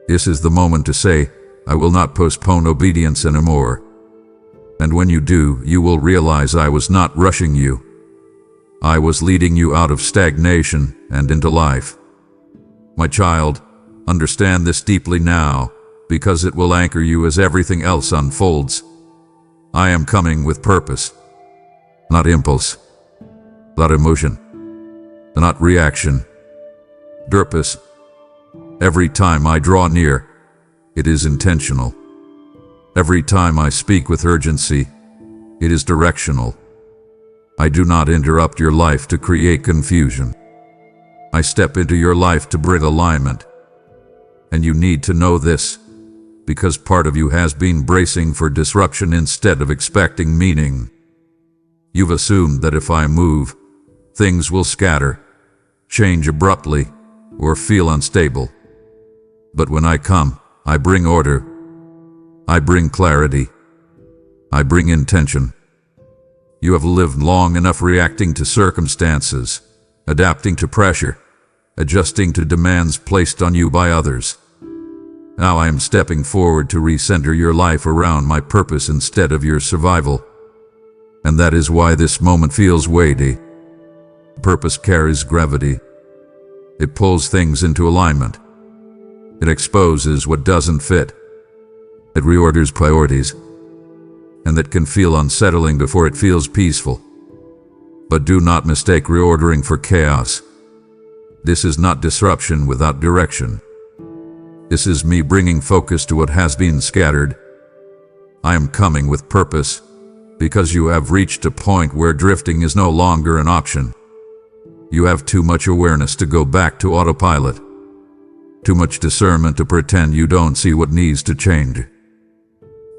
This is the moment to say, I will not postpone obedience anymore. And when you do, you will realize I was not rushing you. I was leading you out of stagnation and into life. My child, understand this deeply now, because it will anchor you as everything else unfolds. I am coming with purpose. Not impulse, not emotion, not reaction. Purpose. Every time I draw near, it is intentional. Every time I speak with urgency, it is directional. I do not interrupt your life to create confusion. I step into your life to bring alignment. And you need to know this, because part of you has been bracing for disruption instead of expecting meaning. You've assumed that if I move, things will scatter, change abruptly, or feel unstable. But when I come, I bring order. I bring clarity. I bring intention. You have lived long enough reacting to circumstances, adapting to pressure, adjusting to demands placed on you by others. Now I am stepping forward to recenter your life around my purpose instead of your survival. And that is why this moment feels weighty. Purpose carries gravity. It pulls things into alignment. It exposes what doesn't fit. It reorders priorities. And that can feel unsettling before it feels peaceful. But do not mistake reordering for chaos. This is not disruption without direction. This is me bringing focus to what has been scattered. I am coming with purpose, because you have reached a point where drifting is no longer an option. You have too much awareness to go back to autopilot. Too much discernment to pretend you don't see what needs to change.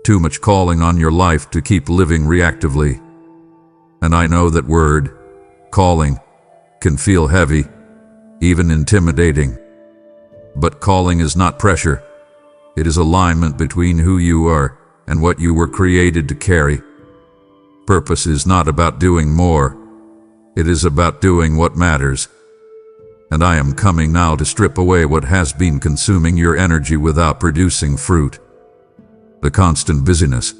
Too much calling on your life to keep living reactively. And I know that word, calling, can feel heavy, even intimidating. But calling is not pressure. It is alignment between who you are and what you were created to carry. Purpose is not about doing more. It is about doing what matters. And I am coming now to strip away what has been consuming your energy without producing fruit. The constant busyness,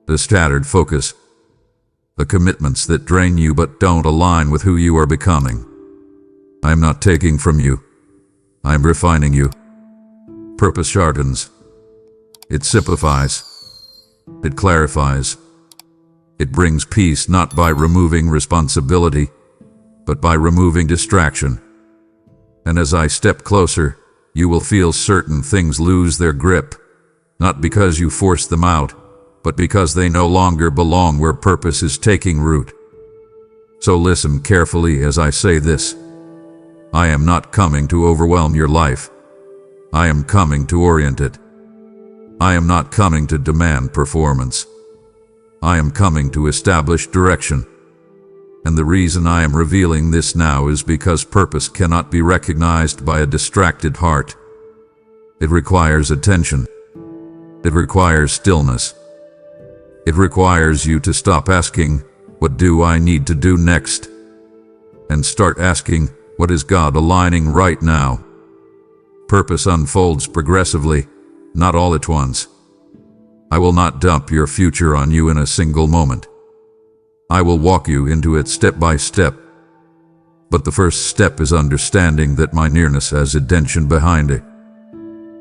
the scattered focus, the commitments that drain you but don't align with who you are becoming. I am not taking from you. I am refining you. Purpose sharpens. It simplifies. It clarifies. It brings peace not by removing responsibility, but by removing distraction. And as I step closer, you will feel certain things lose their grip, not because you force them out, but because they no longer belong where purpose is taking root. So listen carefully as I say this. I am not coming to overwhelm your life. I am coming to orient it. I am not coming to demand performance. I am coming to establish direction. And the reason I am revealing this now is because purpose cannot be recognized by a distracted heart. It requires attention. It requires stillness. It requires you to stop asking, "What do I need to do next?" and start asking, "What is God aligning right now?" Purpose unfolds progressively, not all at once. I will not dump your future on you in a single moment. I will walk you into it step by step. But the first step is understanding that my nearness has intention behind it.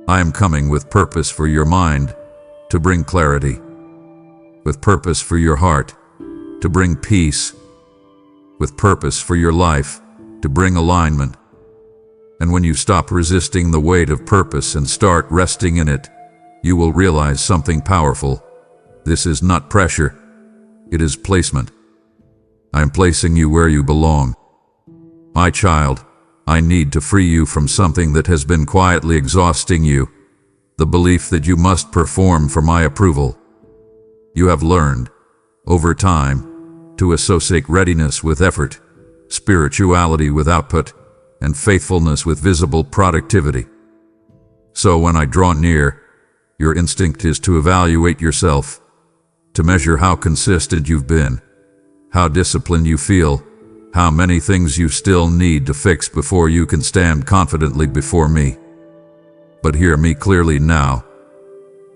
I am coming with purpose for your mind, to bring clarity. With purpose for your heart, to bring peace. With purpose for your life, to bring alignment. And when you stop resisting the weight of purpose and start resting in it, you will realize something powerful. This is not pressure. It is placement. I am placing you where you belong. My child, I need to free you from something that has been quietly exhausting you, the belief that you must perform for my approval. You have learned, over time, to associate readiness with effort, spirituality with output, and faithfulness with visible productivity. So when I draw near, your instinct is to evaluate yourself, to measure how consistent you've been, how disciplined you feel, how many things you still need to fix before you can stand confidently before me. But hear me clearly now.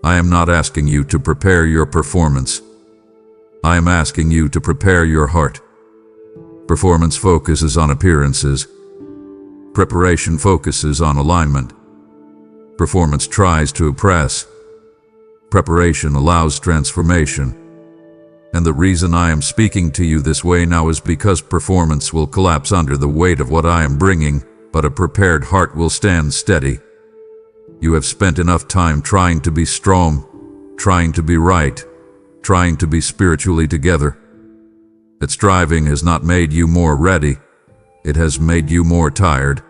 I am not asking you to prepare your performance. I am asking you to prepare your heart. Performance focuses on appearances. Preparation focuses on alignment. Performance tries to oppress. Preparation allows transformation. And the reason I am speaking to you this way now is because performance will collapse under the weight of what I am bringing, but a prepared heart will stand steady. You have spent enough time trying to be strong, trying to be right, trying to be spiritually together. That striving has not made you more ready. It has made you more tired.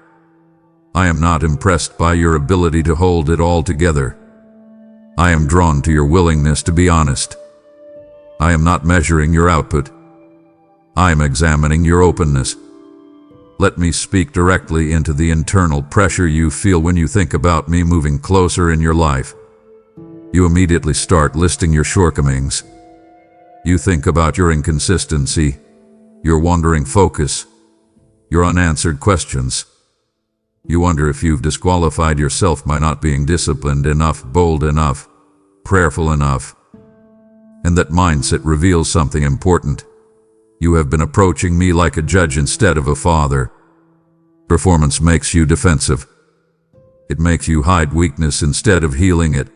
I am not impressed by your ability to hold it all together. I am drawn to your willingness to be honest. I am not measuring your output. I am examining your openness. Let me speak directly into the internal pressure you feel when you think about me moving closer in your life. You immediately start listing your shortcomings. You think about your inconsistency, your wandering focus, your unanswered questions. You wonder if you've disqualified yourself by not being disciplined enough, bold enough, prayerful enough. And that mindset reveals something important. You have been approaching me like a judge instead of a father. Performance makes you defensive. It makes you hide weakness instead of healing it.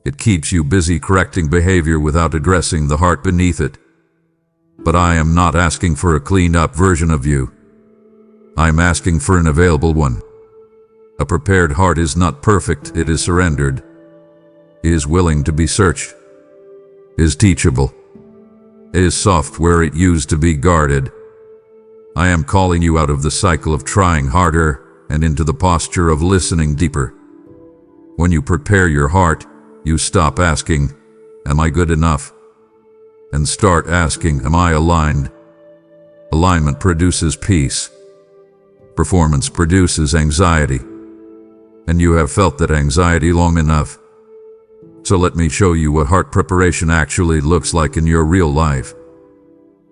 It keeps you busy correcting behavior without addressing the heart beneath it. But I am not asking for a cleaned-up version of you. I am asking for an available one. A prepared heart is not perfect, it is surrendered. It is willing to be searched. It is teachable. It is soft where it used to be guarded. I am calling you out of the cycle of trying harder and into the posture of listening deeper. When you prepare your heart, you stop asking, "Am I good enough?" and start asking, "Am I aligned?" Alignment produces peace. Performance produces anxiety. And you have felt that anxiety long enough. So let me show you what heart preparation actually looks like in your real life.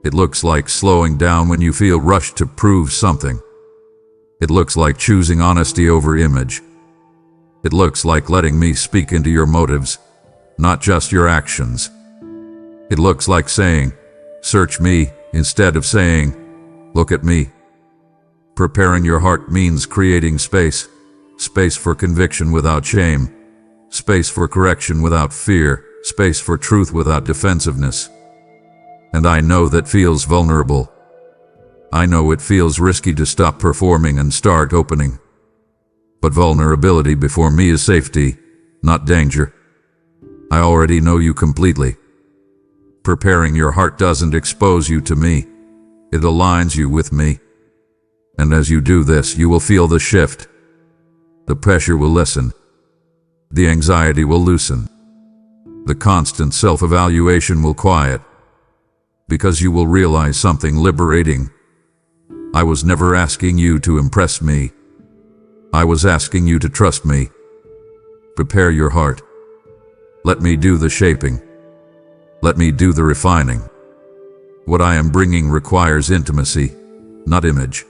It looks like slowing down when you feel rushed to prove something. It looks like choosing honesty over image. It looks like letting me speak into your motives, not just your actions. It looks like saying, "Search me," instead of saying, "Look at me." Preparing your heart means creating space. Space for conviction without shame. Space for correction without fear. Space for truth without defensiveness. And I know that feels vulnerable. I know it feels risky to stop performing and start opening. But vulnerability before me is safety, not danger. I already know you completely. Preparing your heart doesn't expose you to me. It aligns you with me. And as you do this, you will feel the shift. The pressure will lessen. The anxiety will loosen. The constant self-evaluation will quiet. Because you will realize something liberating. I was never asking you to impress me. I was asking you to trust me. Prepare your heart. Let me do the shaping. Let me do the refining. What I am bringing requires intimacy, not image.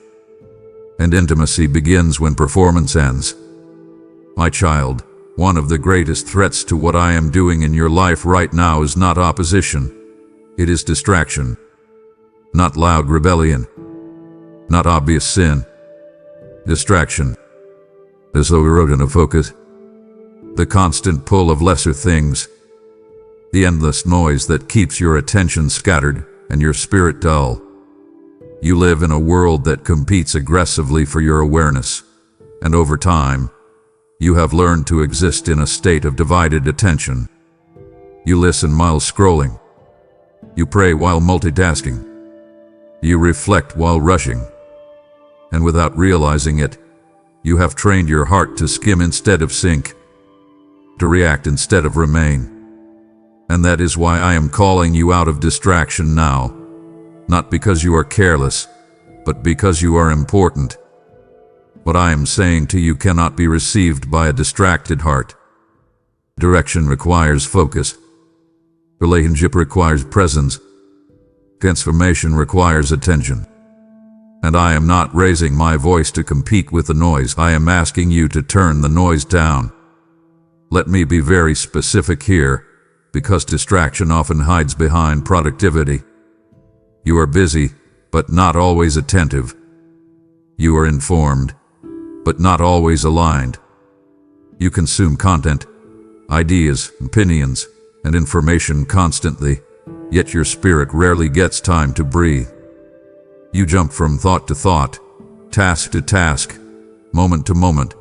And intimacy begins when performance ends. My child, one of the greatest threats to what I am doing in your life right now is not opposition. It is distraction. Not loud rebellion. Not obvious sin. Distraction. The slow erosion of focus. The constant pull of lesser things. The endless noise that keeps your attention scattered and your spirit dull. You live in a world that competes aggressively for your awareness, and over time, you have learned to exist in a state of divided attention. You listen while scrolling. You pray while multitasking. You reflect while rushing. And without realizing it, you have trained your heart to skim instead of sink, to react instead of remain. And that is why I am calling you out of distraction now, not because you are careless, but because you are important. What I am saying to you cannot be received by a distracted heart. Direction requires focus. Relationship requires presence. Transformation requires attention. And I am not raising my voice to compete with the noise. I am asking you to turn the noise down. Let me be very specific here, because distraction often hides behind productivity. You are busy, but not always attentive. You are informed, but not always aligned. You consume content, ideas, opinions, and information constantly, yet your spirit rarely gets time to breathe. You jump from thought to thought, task to task, moment to moment,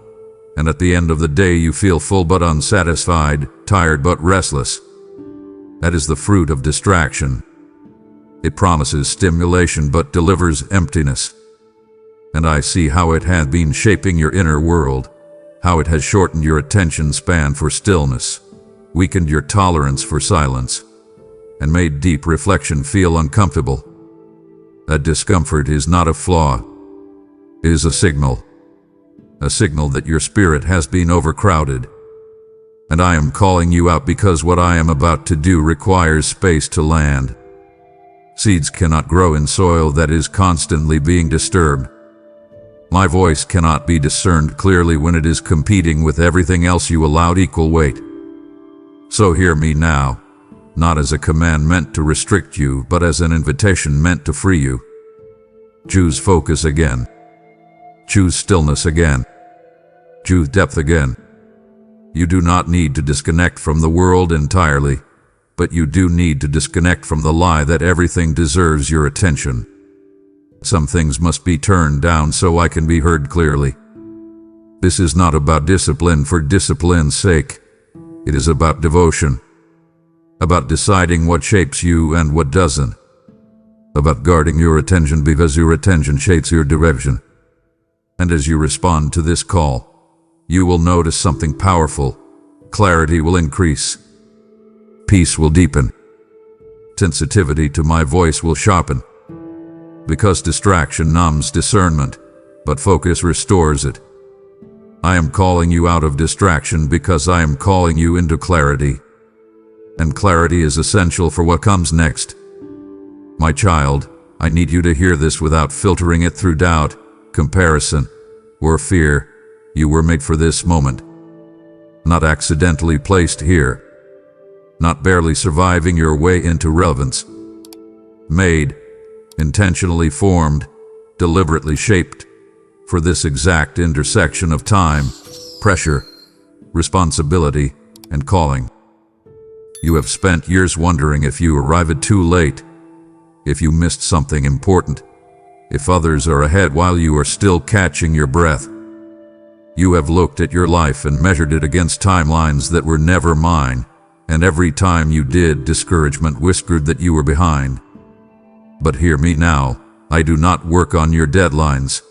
and at the end of the day you feel full but unsatisfied, tired but restless. That is the fruit of distraction. It promises stimulation but delivers emptiness. And I see how it has been shaping your inner world, how it has shortened your attention span for stillness, weakened your tolerance for silence, and made deep reflection feel uncomfortable. That discomfort is not a flaw. It is a signal that your spirit has been overcrowded. And I am calling you out because what I am about to do requires space to land. Seeds cannot grow in soil that is constantly being disturbed. My voice cannot be discerned clearly when it is competing with everything else you allowed equal weight. So hear me now, not as a command meant to restrict you, but as an invitation meant to free you. Choose focus again. Choose stillness again. Choose depth again. You do not need to disconnect from the world entirely, but you do need to disconnect from the lie that everything deserves your attention. Some things must be turned down so I can be heard clearly. This is not about discipline for discipline's sake. It is about devotion. About deciding what shapes you and what doesn't. About guarding your attention because your attention shapes your direction. And as you respond to this call, you will notice something powerful. Clarity will increase. Peace will deepen. Sensitivity to my voice will sharpen. Because distraction numbs discernment, but focus restores it. I am calling you out of distraction because I am calling you into clarity, and clarity is essential for what comes next. My child, I need you to hear this without filtering it through doubt, comparison, or fear. You were made for this moment. Not accidentally placed here. Not barely surviving your way into relevance. Made, intentionally formed, deliberately shaped, for this exact intersection of time, pressure, responsibility, and calling. You have spent years wondering if you arrived too late, if you missed something important, if others are ahead while you are still catching your breath. You have looked at your life and measured it against timelines that were never mine, and every time you did, discouragement whispered that you were behind. But hear me now, I do not work on your deadlines.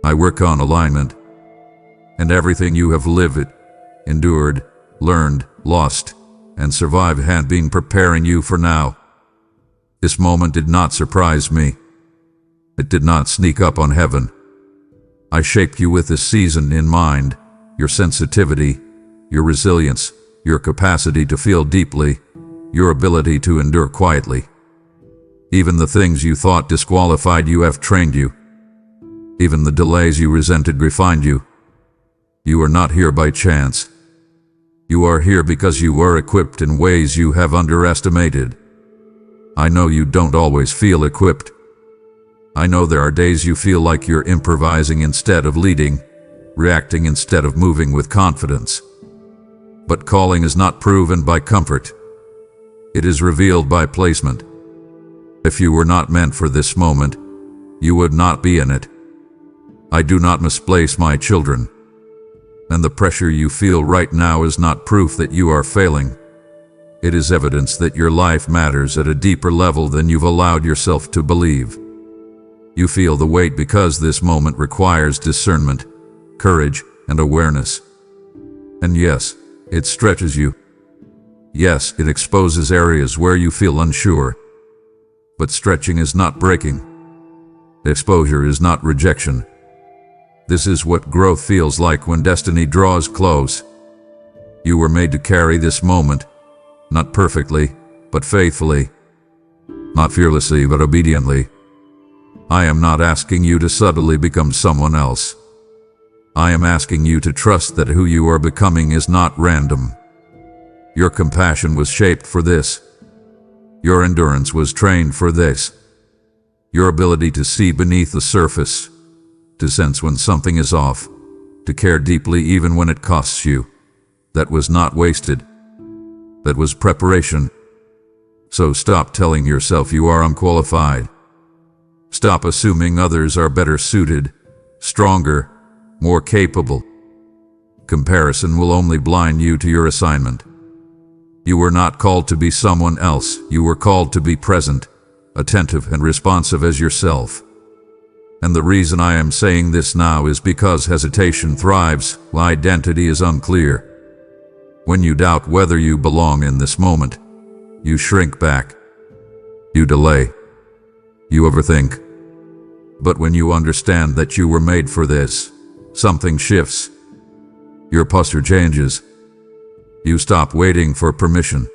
I work on alignment. And everything you have lived, endured, learned, lost, and survived had been preparing you for now. This moment did not surprise me. It did not sneak up on heaven. I shaped you with this season in mind, your sensitivity, your resilience, your capacity to feel deeply, your ability to endure quietly. Even the things you thought disqualified you have trained you. Even the delays you resented refined you. You are not here by chance. You are here because you are equipped in ways you have underestimated. I know you don't always feel equipped. I know there are days you feel like you're improvising instead of leading, reacting instead of moving with confidence. But calling is not proven by comfort. It is revealed by placement. If you were not meant for this moment, you would not be in it. I do not misplace my children. And the pressure you feel right now is not proof that you are failing. It is evidence that your life matters at a deeper level than you've allowed yourself to believe. You feel the weight because this moment requires discernment, courage, and awareness. And yes, it stretches you. Yes, it exposes areas where you feel unsure. But stretching is not breaking. Exposure is not rejection. This is what growth feels like when destiny draws close. You were made to carry this moment, not perfectly, but faithfully. Not fearlessly, but obediently. I am not asking you to subtly become someone else. I am asking you to trust that who you are becoming is not random. Your compassion was shaped for this. Your endurance was trained for this. Your ability to see beneath the surface, to sense when something is off, to care deeply even when it costs you, that was not wasted. That was preparation. So stop telling yourself you are unqualified. Stop assuming others are better suited, stronger, more capable. Comparison will only blind you to your assignment. You were not called to be someone else. You were called to be present, attentive, and responsive as yourself. And the reason I am saying this now is because hesitation thrives while identity is unclear. When you doubt whether you belong in this moment, you shrink back. You delay. You overthink. But when you understand that you were made for this, something shifts. Your posture changes. You stop waiting for permission.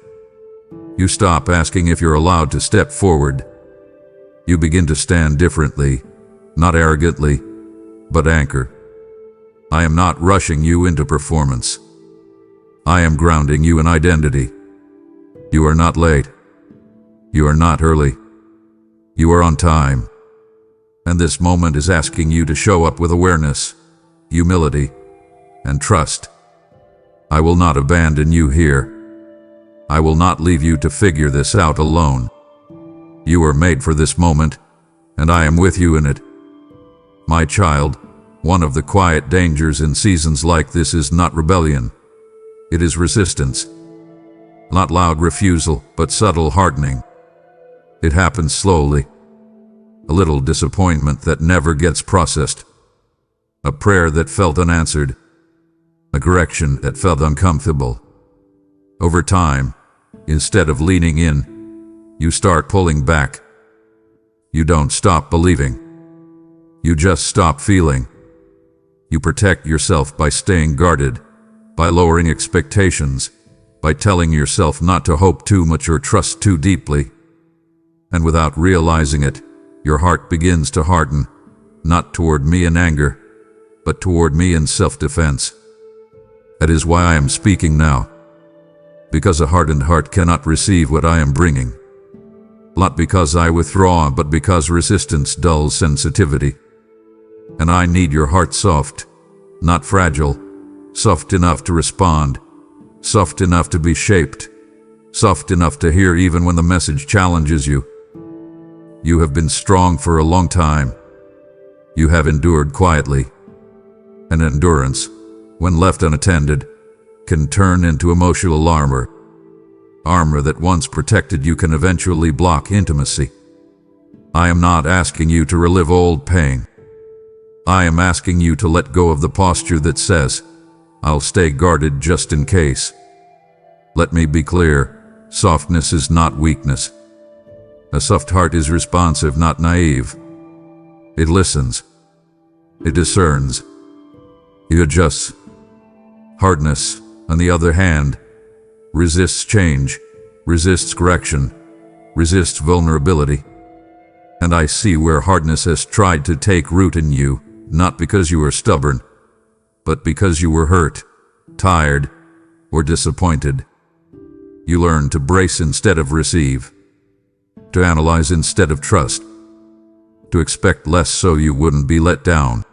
You stop asking if you're allowed to step forward. You begin to stand differently, not arrogantly, but anchor. I am not rushing you into performance. I am grounding you in identity. You are not late. You are not early. You are on time. And this moment is asking you to show up with awareness, humility, and trust. I will not abandon you here. I will not leave you to figure this out alone. You are made for this moment, and I am with you in it. My child, one of the quiet dangers in seasons like this is not rebellion. It is resistance. Not loud refusal, but subtle hardening. It happens slowly. A little disappointment that never gets processed. A prayer that felt unanswered. A correction that felt uncomfortable. Over time, instead of leaning in, you start pulling back. You don't stop believing. You just stop feeling. You protect yourself by staying guarded, by lowering expectations, by telling yourself not to hope too much or trust too deeply. And without realizing it, your heart begins to harden, not toward me in anger, but toward me in self-defense. That is why I am speaking now, because a hardened heart cannot receive what I am bringing. Not because I withdraw, but because resistance dulls sensitivity. And I need your heart soft, not fragile, soft enough to respond, soft enough to be shaped, soft enough to hear even when the message challenges you. You have been strong for a long time. You have endured quietly. And endurance, when left unattended, can turn into emotional armor. Armor that once protected you can eventually block intimacy. I am not asking you to relive old pain. I am asking you to let go of the posture that says, I'll stay guarded just in case. Let me be clear, softness is not weakness. A soft heart is responsive, not naive. It listens. It discerns. It adjusts. Hardness, on the other hand, resists change, resists correction, resists vulnerability. And I see where hardness has tried to take root in you, not because you were stubborn, but because you were hurt, tired, or disappointed. You learned to brace instead of receive, to analyze instead of trust, to expect less so you wouldn't be let down.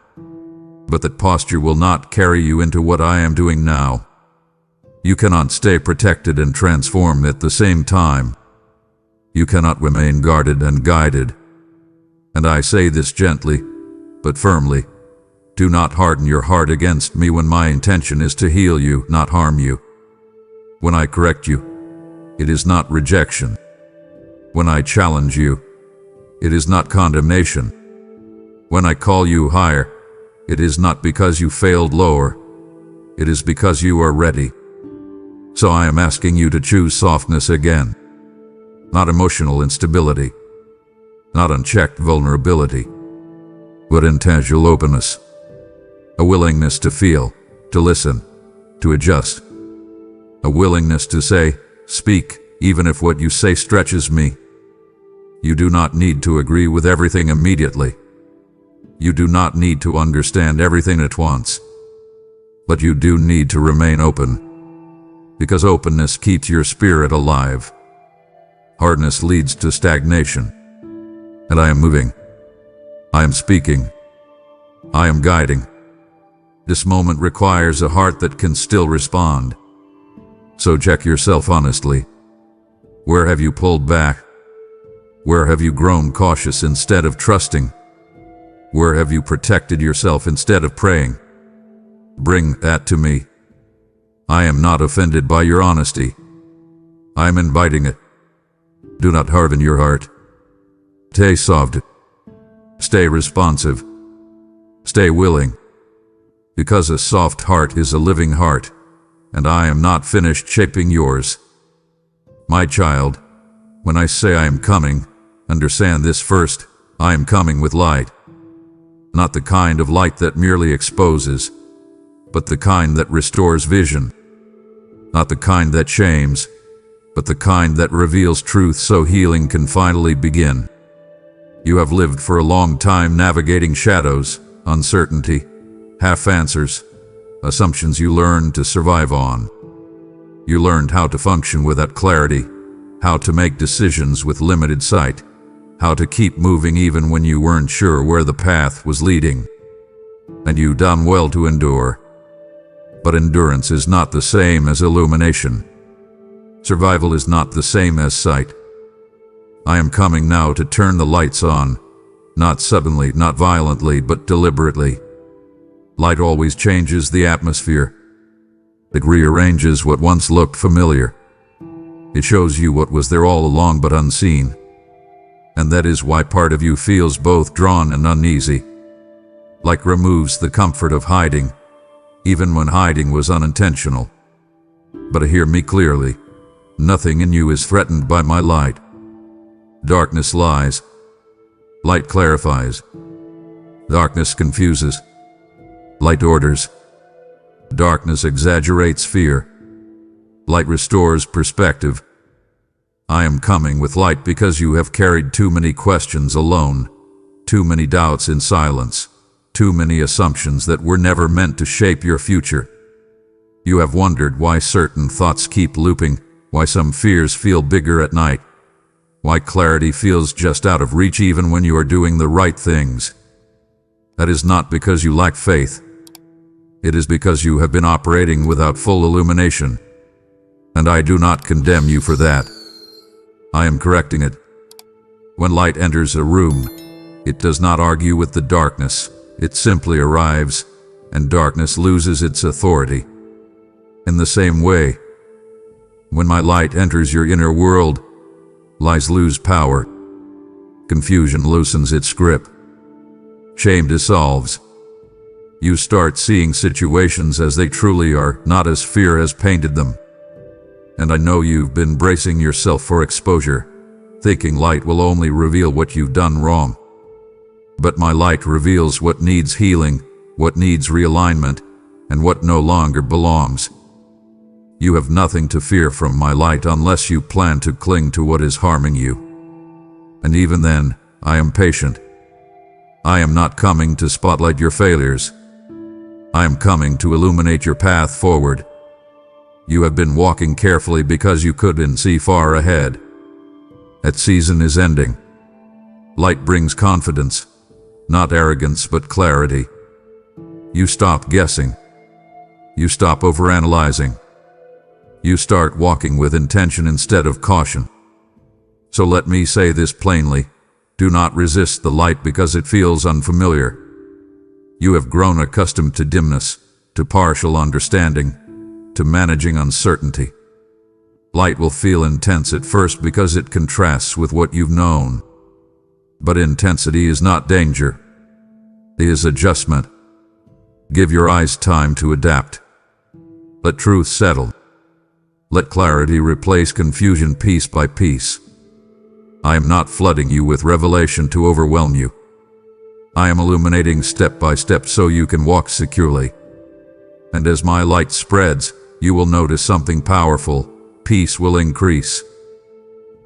But that posture will not carry you into what I am doing now. You cannot stay protected and transform at the same time. You cannot remain guarded and guided. And I say this gently, but firmly. Do not harden your heart against me when my intention is to heal you, not harm you. When I correct you, it is not rejection. When I challenge you, it is not condemnation. When I call you higher, it is not because you failed lower. It is because you are ready. So I am asking you to choose softness again. Not emotional instability. Not unchecked vulnerability. But intentional openness. A willingness to feel, to listen, to adjust. A willingness to say, speak, even if what you say stretches me. You do not need to agree with everything immediately. You do not need to understand everything at once. But you do need to remain open. Because openness keeps your spirit alive. Hardness leads to stagnation. And I am moving. I am speaking. I am guiding. This moment requires a heart that can still respond. So check yourself honestly. Where have you pulled back? Where have you grown cautious instead of trusting? Where have you protected yourself instead of praying? Bring that to me. I am not offended by your honesty. I am inviting it. Do not harden your heart. Stay soft. Stay responsive. Stay willing. Because a soft heart is a living heart, and I am not finished shaping yours. My child, when I say I am coming, understand this first, I am coming with light. Not the kind of light that merely exposes, but the kind that restores vision. Not the kind that shames, but the kind that reveals truth so healing can finally begin. You have lived for a long time navigating shadows, uncertainty, half-answers, assumptions you learned to survive on. You learned how to function without clarity, how to make decisions with limited sight, how to keep moving even when you weren't sure where the path was leading. And you done well to endure. But endurance is not the same as illumination. Survival is not the same as sight. I am coming now to turn the lights on, not suddenly, not violently, but deliberately. Light always changes the atmosphere. It rearranges what once looked familiar. It shows you what was there all along but unseen. And that is why part of you feels both drawn and uneasy. Like removes the comfort of hiding, even when hiding was unintentional. But hear me clearly. Nothing in you is threatened by my light. Darkness lies. Light clarifies. Darkness confuses. Light orders. Darkness exaggerates fear. Light restores perspective. I am coming with light because you have carried too many questions alone, too many doubts in silence, too many assumptions that were never meant to shape your future. You have wondered why certain thoughts keep looping, why some fears feel bigger at night, why clarity feels just out of reach even when you are doing the right things. That is not because you lack faith. It is because you have been operating without full illumination. And I do not condemn you for that. I am correcting it. When light enters a room, it does not argue with the darkness. It simply arrives, and darkness loses its authority. In the same way, when my light enters your inner world, lies lose power. Confusion loosens its grip. Shame dissolves. You start seeing situations as they truly are, not as fear has painted them. And I know you've been bracing yourself for exposure, thinking light will only reveal what you've done wrong. But my light reveals what needs healing, what needs realignment, and what no longer belongs. You have nothing to fear from my light unless you plan to cling to what is harming you. And even then, I am patient. I am not coming to spotlight your failures. I am coming to illuminate your path forward. You have been walking carefully because you couldn't see far ahead. That season is ending. Light brings confidence, not arrogance but clarity. You stop guessing. You stop overanalyzing. You start walking with intention instead of caution. So let me say this plainly. Do not resist the light because it feels unfamiliar. You have grown accustomed to dimness, to partial understanding, to managing uncertainty. Light will feel intense at first because it contrasts with what you've known. But intensity is not danger. It is adjustment. Give your eyes time to adapt. Let truth settle. Let clarity replace confusion piece by piece. I am not flooding you with revelation to overwhelm you. I am illuminating step by step so you can walk securely. And as my light spreads, you will notice something powerful. Peace will increase.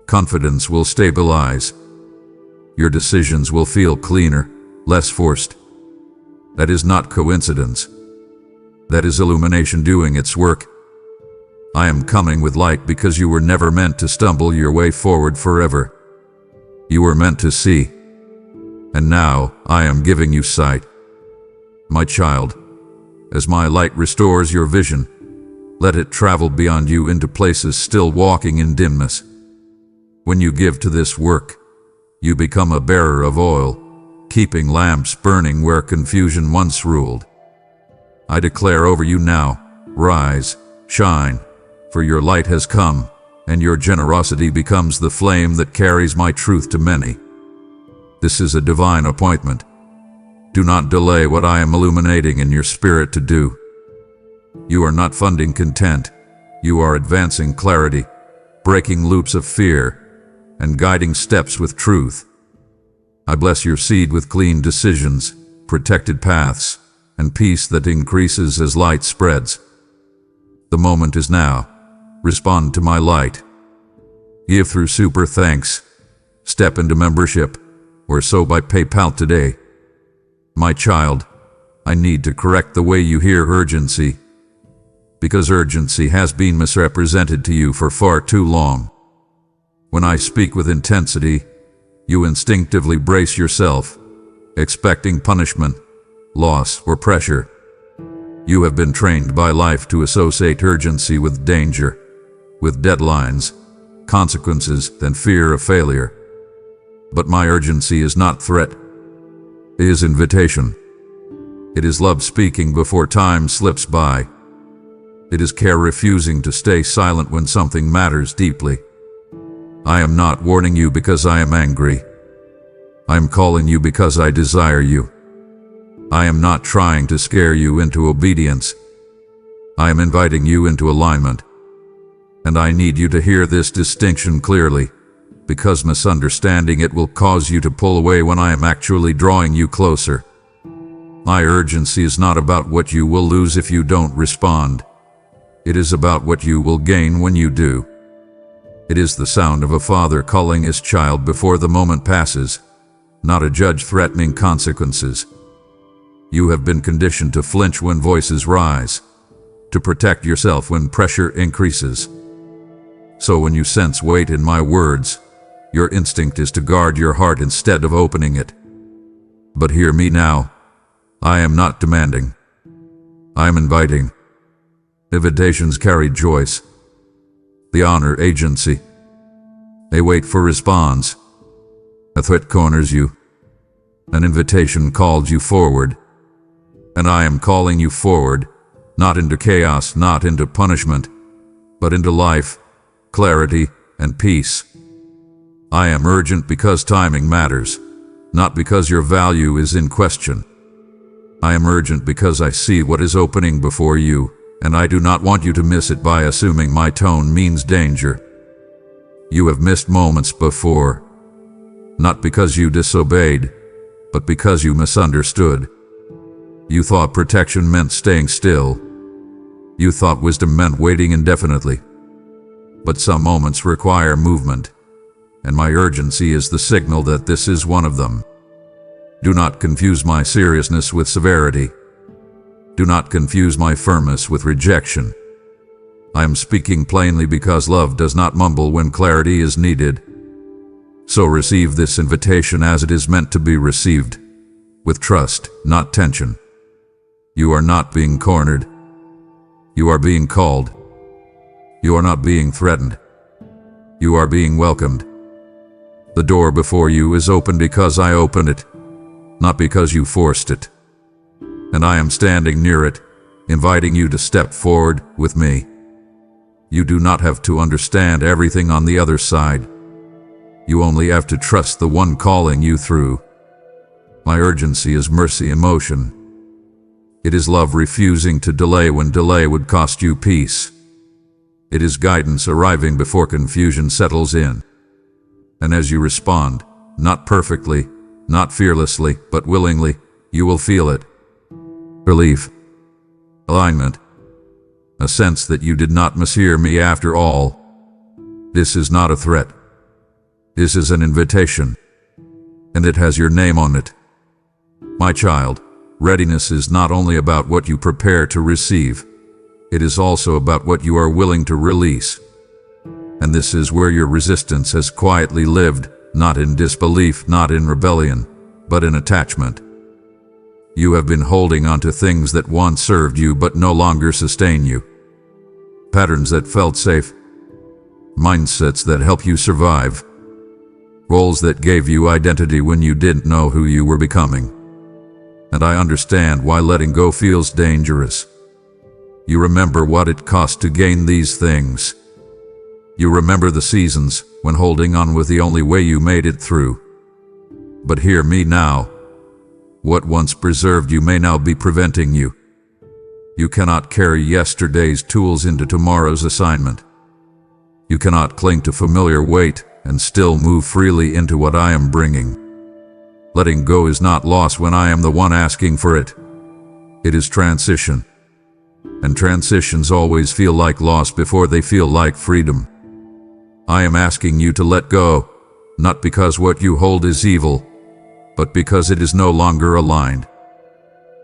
Confidence will stabilize. Your decisions will feel cleaner, less forced. That is not coincidence. That is illumination doing its work. I am coming with light because you were never meant to stumble your way forward forever. You were meant to see. And now, I am giving you sight. My child, as my light restores your vision, let it travel beyond you into places still walking in dimness. When you give to this work, you become a bearer of oil, keeping lamps burning where confusion once ruled. I declare over you now, rise, shine, for your light has come, and your generosity becomes the flame that carries my truth to many. This is a divine appointment. Do not delay what I am illuminating in your spirit to do. You are not funding content. You are advancing clarity, breaking loops of fear, and guiding steps with truth. I bless your seed with clean decisions, protected paths, and peace that increases as light spreads. The moment is now. Respond to my light. Give through super thanks. Step into membership, or sow by PayPal today. My child, I need to correct the way you hear urgency, because urgency has been misrepresented to you for far too long. When I speak with intensity, you instinctively brace yourself, expecting punishment, loss, or pressure. You have been trained by life to associate urgency with danger, with deadlines, consequences, and fear of failure. But my urgency is not threat. It is invitation. It is love speaking before time slips by. It is care refusing to stay silent when something matters deeply. I am not warning you because I am angry. I am calling you because I desire you. I am not trying to scare you into obedience. I am inviting you into alignment. And I need you to hear this distinction clearly, because misunderstanding it will cause you to pull away when I am actually drawing you closer. My urgency is not about what you will lose if you don't respond. It is about what you will gain when you do. It is the sound of a father calling his child before the moment passes, not a judge threatening consequences. You have been conditioned to flinch when voices rise, to protect yourself when pressure increases. So when you sense weight in my words, your instinct is to guard your heart instead of opening it. But hear me now. I am not demanding. I am inviting. Invitations carry choice. They honor agency. They wait for response. A threat corners you. An invitation calls you forward. And I am calling you forward, not into chaos, not into punishment, but into life, clarity, and peace. I am urgent because timing matters, not because your value is in question. I am urgent because I see what is opening before you, and I do not want you to miss it by assuming my tone means danger. You have missed moments before, not because you disobeyed, but because you misunderstood. You thought protection meant staying still. You thought wisdom meant waiting indefinitely. But some moments require movement, and my urgency is the signal that this is one of them. Do not confuse my seriousness with severity. Do not confuse my firmness with rejection. I am speaking plainly because love does not mumble when clarity is needed. So receive this invitation as it is meant to be received, with trust, not tension. You are not being cornered. You are being called. You are not being threatened. You are being welcomed. The door before you is open because I opened it, not because you forced it. And I am standing near it, inviting you to step forward with me. You do not have to understand everything on the other side. You only have to trust the one calling you through. My urgency is mercy in motion. It is love refusing to delay when delay would cost you peace. It is guidance arriving before confusion settles in. And as you respond, not perfectly, not fearlessly, but willingly, you will feel it. Relief. Alignment. A sense that you did not mishear me after all. This is not a threat. This is an invitation. And it has your name on it. My child, readiness is not only about what you prepare to receive. It is also about what you are willing to release. And this is where your resistance has quietly lived, not in disbelief, not in rebellion, but in attachment. You have been holding on to things that once served you but no longer sustain you. Patterns that felt safe. Mindsets that help you survive. Roles that gave you identity when you didn't know who you were becoming. And I understand why letting go feels dangerous. You remember what it cost to gain these things. You remember the seasons when holding on was the only way you made it through. But hear me now. What once preserved you may now be preventing you. You cannot carry yesterday's tools into tomorrow's assignment. You cannot cling to familiar weight and still move freely into what I am bringing. Letting go is not loss when I am the one asking for it. It is transition. And transitions always feel like loss before they feel like freedom. I am asking you to let go, not because what you hold is evil, but because it is no longer aligned.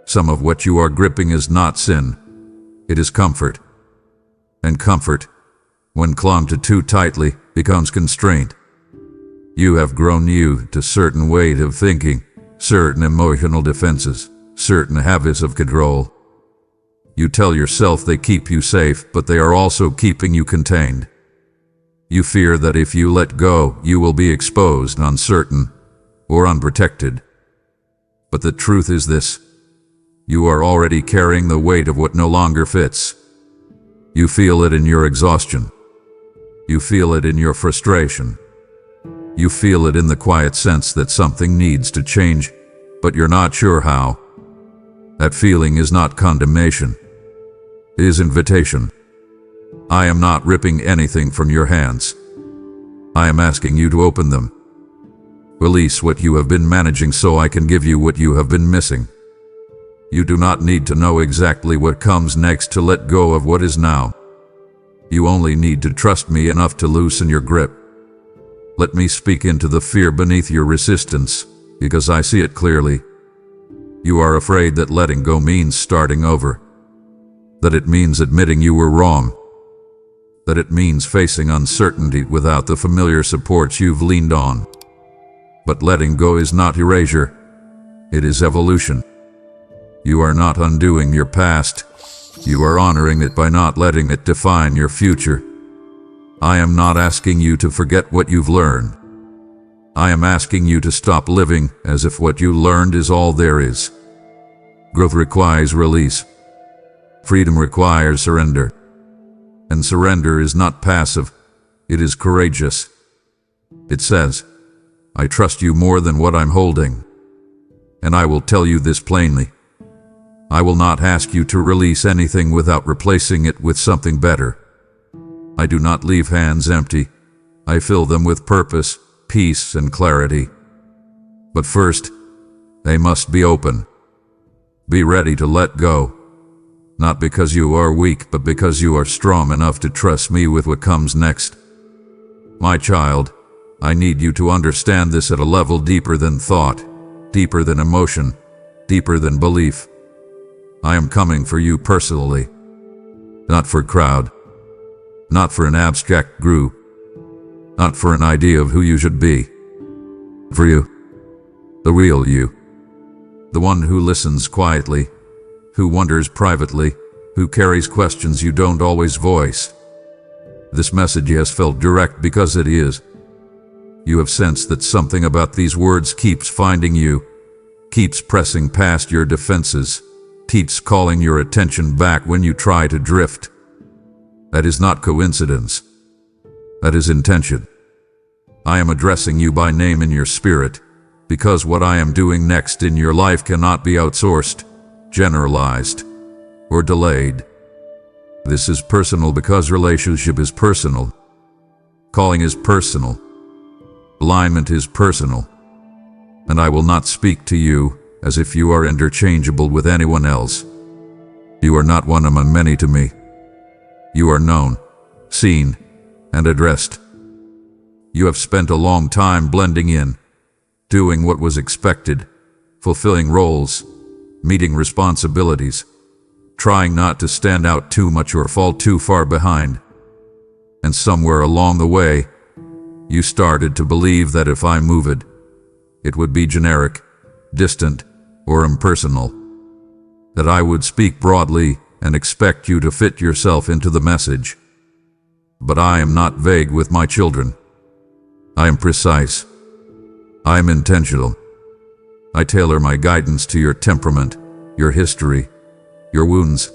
Some of what you are gripping is not sin. It is comfort. And comfort, when clung to too tightly, becomes constraint. You have grown used to certain weight of thinking, certain emotional defenses, certain habits of control. You tell yourself they keep you safe, but they are also keeping you contained. You fear that if you let go, you will be exposed, uncertain, or unprotected. But the truth is this: you are already carrying the weight of what no longer fits. You feel it in your exhaustion. You feel it in your frustration. You feel it in the quiet sense that something needs to change, but you're not sure how. That feeling is not condemnation. It is invitation. I am not ripping anything from your hands. I am asking you to open them. Release what you have been managing so I can give you what you have been missing. You do not need to know exactly what comes next to let go of what is now. You only need to trust me enough to loosen your grip. Let me speak into the fear beneath your resistance, because I see it clearly. You are afraid that letting go means starting over, that it means admitting you were wrong, that it means facing uncertainty without the familiar supports you've leaned on. But letting go is not erasure, it is evolution. You are not undoing your past, you are honoring it by not letting it define your future. I am not asking you to forget what you've learned. I am asking you to stop living as if what you learned is all there is. Growth requires release. Freedom requires surrender. And surrender is not passive, it is courageous. It says, I trust you more than what I'm holding. And I will tell you this plainly. I will not ask you to release anything without replacing it with something better. I do not leave hands empty. I fill them with purpose, peace, and clarity. But first, they must be open. Be ready to let go. Not because you are weak, but because you are strong enough to trust me with what comes next. My child, I need you to understand this at a level deeper than thought, deeper than emotion, deeper than belief. I am coming for you personally, not for a crowd, not for an abstract group, not for an idea of who you should be. For you, the real you, the one who listens quietly, who wonders privately, who carries questions you don't always voice. This message has felt direct because it is. You have sensed that something about these words keeps finding you, keeps pressing past your defenses, keeps calling your attention back when you try to drift. That is not coincidence. That is intention. I am addressing you by name in your spirit, because what I am doing next in your life cannot be outsourced, generalized, or delayed. This is personal because relationship is personal. Calling is personal. Alignment is personal. And I will not speak to you as if you are interchangeable with anyone else. You are not one among many to me. You are known, seen, and addressed. You have spent a long time blending in, doing what was expected, fulfilling roles, meeting responsibilities, trying not to stand out too much or fall too far behind. And somewhere along the way, you started to believe that if I moved, it would be generic, distant, or impersonal. That I would speak broadly and expect you to fit yourself into the message. But I am not vague with my children. I am precise. I am intentional. I tailor my guidance to your temperament, your history, your wounds,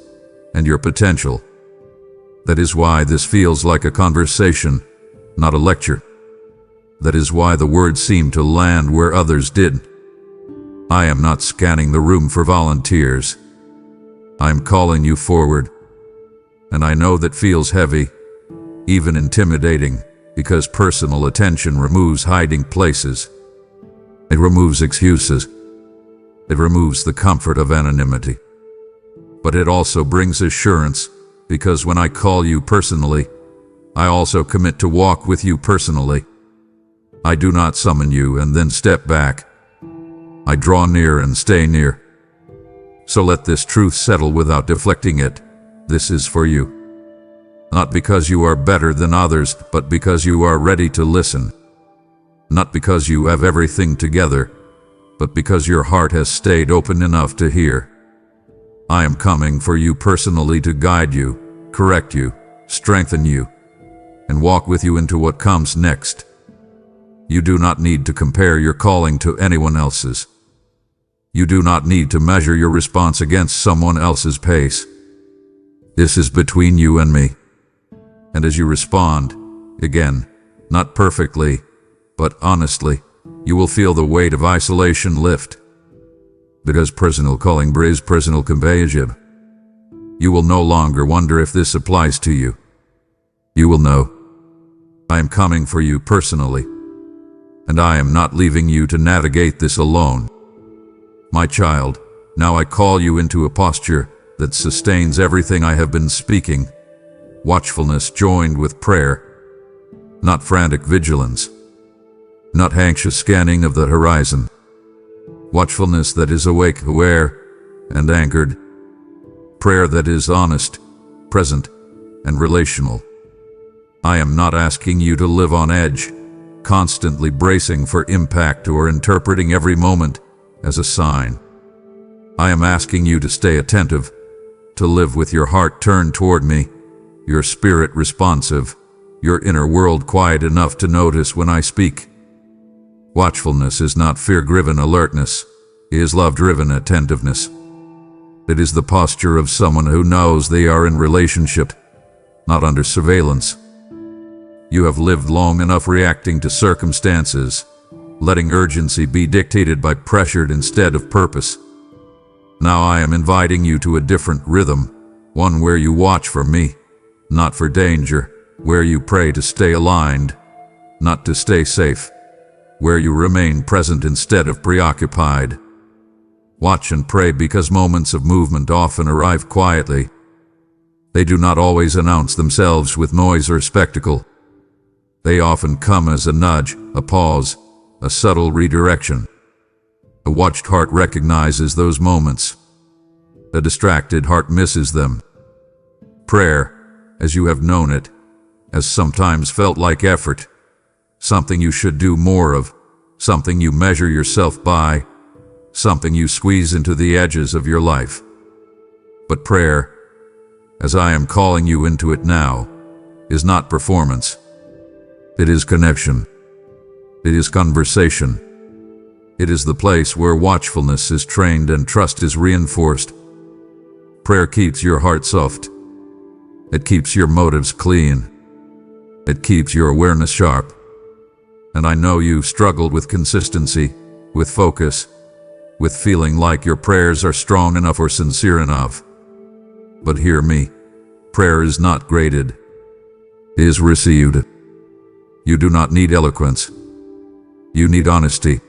and your potential. That is why this feels like a conversation, not a lecture. That is why the words seem to land where others did. I am not scanning the room for volunteers. I am calling you forward. And I know that feels heavy, even intimidating, because personal attention removes hiding places. It removes excuses. It removes the comfort of anonymity. But it also brings assurance, because when I call you personally, I also commit to walk with you personally. I do not summon you and then step back. I draw near and stay near. So let this truth settle without deflecting it. This is for you. Not because you are better than others, but because you are ready to listen. Not because you have everything together, but because your heart has stayed open enough to hear. I am coming for you personally to guide you, correct you, strengthen you, and walk with you into what comes next. You do not need to compare your calling to anyone else's. You do not need to measure your response against someone else's pace. This is between you and me. And as you respond, again, not perfectly, but honestly, you will feel the weight of isolation lift. Because personal calling brings personal companionship. You will no longer wonder if this applies to you. You will know. I am coming for you personally. And I am not leaving you to navigate this alone. My child, now I call you into a posture that sustains everything I have been speaking. Watchfulness joined with prayer, not frantic vigilance, not anxious scanning of the horizon. Watchfulness that is awake, aware, and anchored. Prayer that is honest, present, and relational. I am not asking you to live on edge, constantly bracing for impact or interpreting every moment as a sign. I am asking you to stay attentive, to live with your heart turned toward me, your spirit responsive, your inner world quiet enough to notice when I speak. Watchfulness is not fear-driven alertness, it is love-driven attentiveness. It is the posture of someone who knows they are in relationship, not under surveillance. You have lived long enough reacting to circumstances, letting urgency be dictated by pressure instead of purpose. Now I am inviting you to a different rhythm, one where you watch for me, not for danger, where you pray to stay aligned, not to stay safe, where you remain present instead of preoccupied. Watch and pray because moments of movement often arrive quietly. They do not always announce themselves with noise or spectacle. They often come as a nudge, a pause, a subtle redirection. A watched heart recognizes those moments. A distracted heart misses them. Prayer, as you have known it, has sometimes felt like effort, something you should do more of, something you measure yourself by, something you squeeze into the edges of your life. But prayer, as I am calling you into it now, is not performance. It is connection. It is conversation. It is the place where watchfulness is trained and trust is reinforced. Prayer keeps your heart soft. It keeps your motives clean. It keeps your awareness sharp. And I know you've struggled with consistency, with focus, with feeling like your prayers are strong enough or sincere enough. But hear me, prayer is not graded. It is received. You do not need eloquence. You need honesty.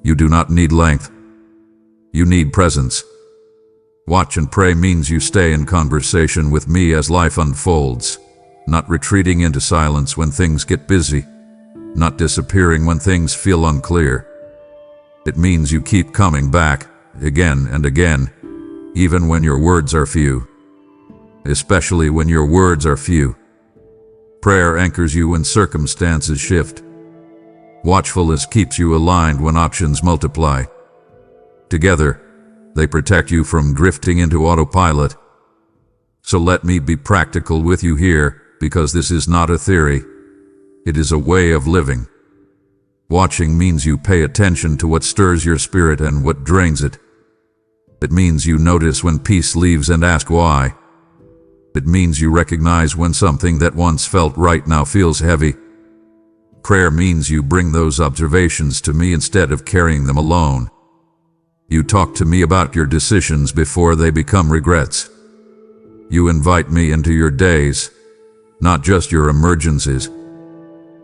You do not need length. You need presence. Watch and pray means you stay in conversation with me as life unfolds, not retreating into silence when things get busy, not disappearing when things feel unclear. It means you keep coming back, again and again, even when your words are few. Especially when your words are few. Prayer anchors you when circumstances shift. Watchfulness keeps you aligned when options multiply. Together, they protect you from drifting into autopilot. So let me be practical with you here, because this is not a theory. It is a way of living. Watching means you pay attention to what stirs your spirit and what drains it. It means you notice when peace leaves and ask why. It means you recognize when something that once felt right now feels heavy. Prayer means you bring those observations to me instead of carrying them alone. You talk to me about your decisions before they become regrets. You invite me into your days, not just your emergencies.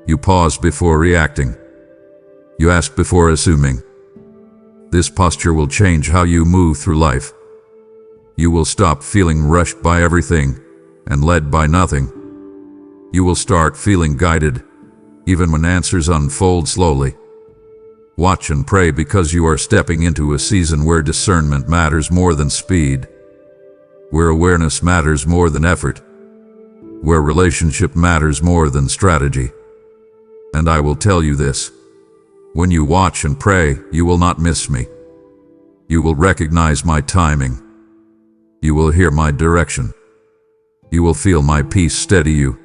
You pause before reacting. You ask before assuming. This posture will change how you move through life. You will stop feeling rushed by everything and led by nothing. You will start feeling guided, even when answers unfold slowly. Watch and pray because you are stepping into a season where discernment matters more than speed, where awareness matters more than effort, where relationship matters more than strategy. And I will tell you this: when you watch and pray, you will not miss me. You will recognize my timing. You will hear my direction. You will feel my peace steady you.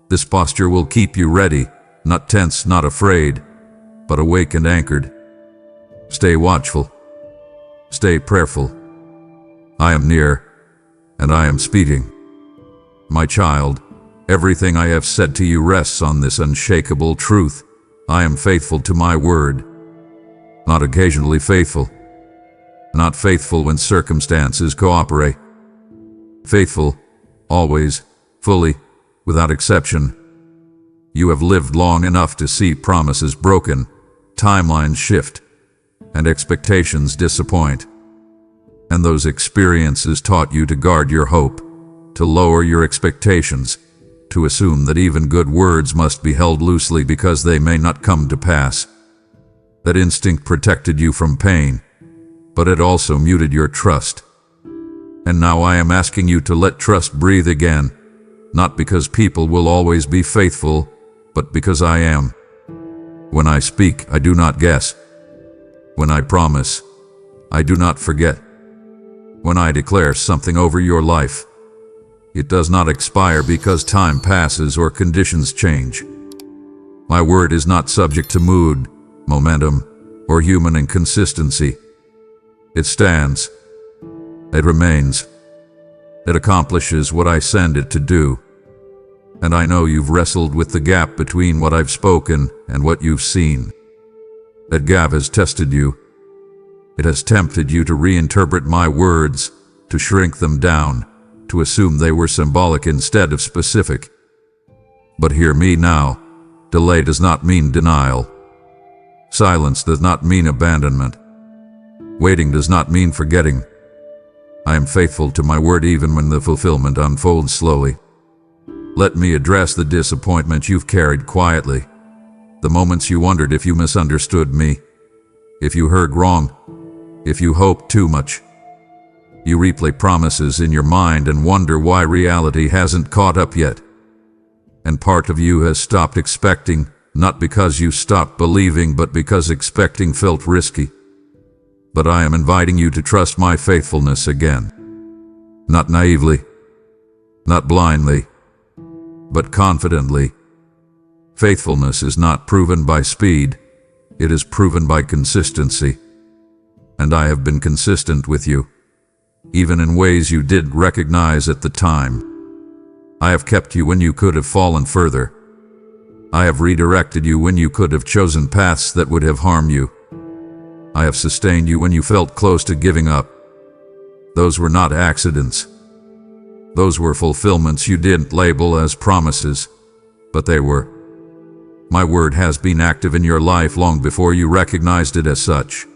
This posture will keep you ready, not tense, not afraid, but awake and anchored. Stay watchful. Stay prayerful. I am near, and I am speaking. My child, everything I have said to you rests on this unshakable truth. I am faithful to my word. Not occasionally faithful. Not faithful when circumstances cooperate. Faithful, always, fully, without exception. You have lived long enough to see promises broken, timelines shift, and expectations disappoint. And those experiences taught you to guard your hope, to lower your expectations, to assume that even good words must be held loosely because they may not come to pass. That instinct protected you from pain, but it also muted your trust. And now I am asking you to let trust breathe again, not because people will always be faithful, but because I am. When I speak, I do not guess. When I promise, I do not forget. When I declare something over your life, it does not expire because time passes or conditions change. My word is not subject to mood, momentum, or human inconsistency. It stands. It remains. It accomplishes what I send it to do. And I know you've wrestled with the gap between what I've spoken and what you've seen. That gap has tested you. It has tempted you to reinterpret my words, to shrink them down, to assume they were symbolic instead of specific. But hear me now. Delay does not mean denial. Silence does not mean abandonment. Waiting does not mean forgetting. I am faithful to my word even when the fulfillment unfolds slowly. Let me address the disappointment you've carried quietly. The moments you wondered if you misunderstood me, if you heard wrong, if you hoped too much. You replay promises in your mind and wonder why reality hasn't caught up yet. And part of you has stopped expecting, not because you stopped believing, but because expecting felt risky. But I am inviting you to trust my faithfulness again. Not naively, not blindly, but confidently. Faithfulness is not proven by speed, it is proven by consistency. And I have been consistent with you, even in ways you didn't recognize at the time. I have kept you when you could have fallen further. I have redirected you when you could have chosen paths that would have harmed you. I have sustained you when you felt close to giving up. Those were not accidents. Those were fulfillments you didn't label as promises, but they were. My word has been active in your life long before you recognized it as such.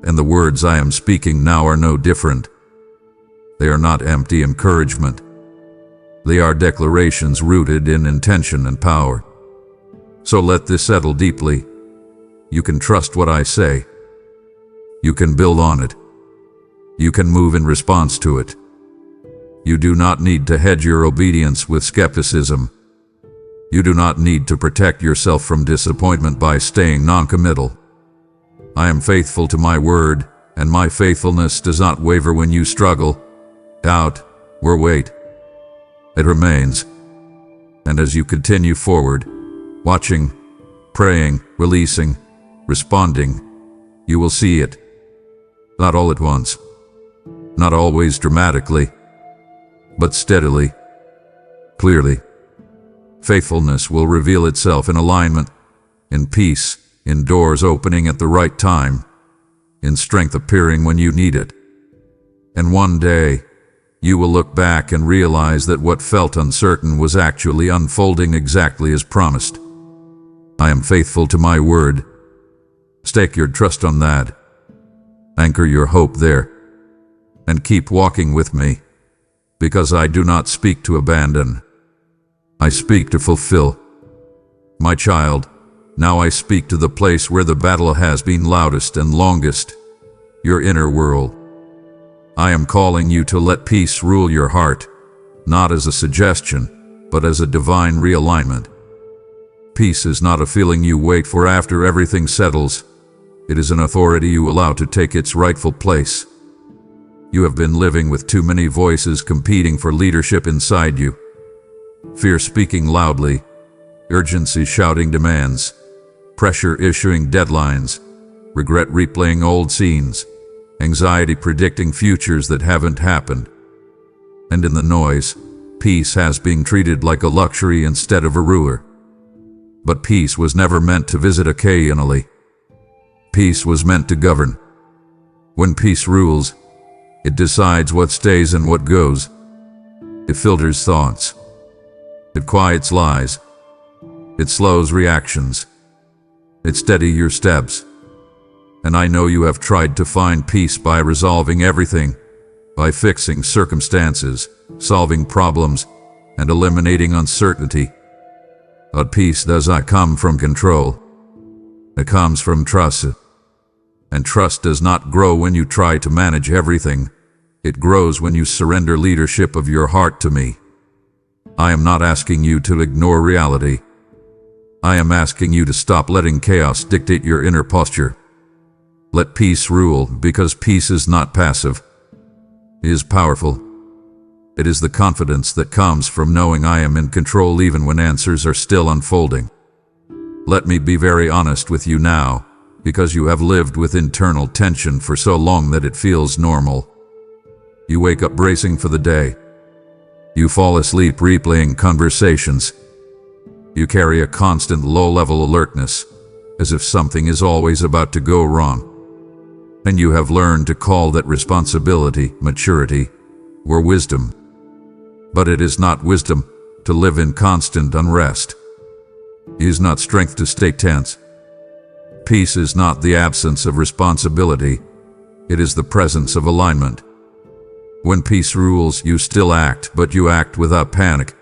And the words I am speaking now are no different. They are not empty encouragement. They are declarations rooted in intention and power. So let this settle deeply. You can trust what I say. You can build on it. You can move in response to it. You do not need to hedge your obedience with skepticism. You do not need to protect yourself from disappointment by staying non-committal. I am faithful to my word, and my faithfulness does not waver when you struggle, doubt, or wait. It remains. And as you continue forward, watching, praying, releasing, responding, you will see it. Not all at once, not always dramatically, but steadily, clearly. Faithfulness will reveal itself in alignment, in peace, in doors opening at the right time, in strength appearing when you need it. And one day, you will look back and realize that what felt uncertain was actually unfolding exactly as promised. I am faithful to my word. Stake your trust on that. Anchor your hope there. And keep walking with me, because I do not speak to abandon. I speak to fulfill. My child, now I speak to the place where the battle has been loudest and longest, your inner world. I am calling you to let peace rule your heart, not as a suggestion, but as a divine realignment. Peace is not a feeling you wait for after everything settles. It is an authority you allow to take its rightful place. You have been living with too many voices competing for leadership inside you. Fear speaking loudly, urgency shouting demands, pressure issuing deadlines, regret replaying old scenes, anxiety predicting futures that haven't happened. And in the noise, peace has been treated like a luxury instead of a ruler. But peace was never meant to visit occasionally. Peace was meant to govern. When peace rules, it decides what stays and what goes. It filters thoughts. It quiets lies. It slows reactions. It steadies your steps. And I know you have tried to find peace by resolving everything, by fixing circumstances, solving problems, and eliminating uncertainty. But peace does not come from control. It comes from trust. And trust does not grow when you try to manage everything. It grows when you surrender leadership of your heart to me. I am not asking you to ignore reality. I am asking you to stop letting chaos dictate your inner posture. Let peace rule, because peace is not passive. It is powerful. It is the confidence that comes from knowing I am in control even when answers are still unfolding. Let me be very honest with you now, because you have lived with internal tension for so long that it feels normal. You wake up bracing for the day. You fall asleep replaying conversations. You carry a constant low-level alertness, as if something is always about to go wrong. And you have learned to call that responsibility, maturity, or wisdom. But it is not wisdom to live in constant unrest. It is not strength to stay tense. Peace is not the absence of responsibility. It is the presence of alignment. When peace rules, you still act, but you act without panic.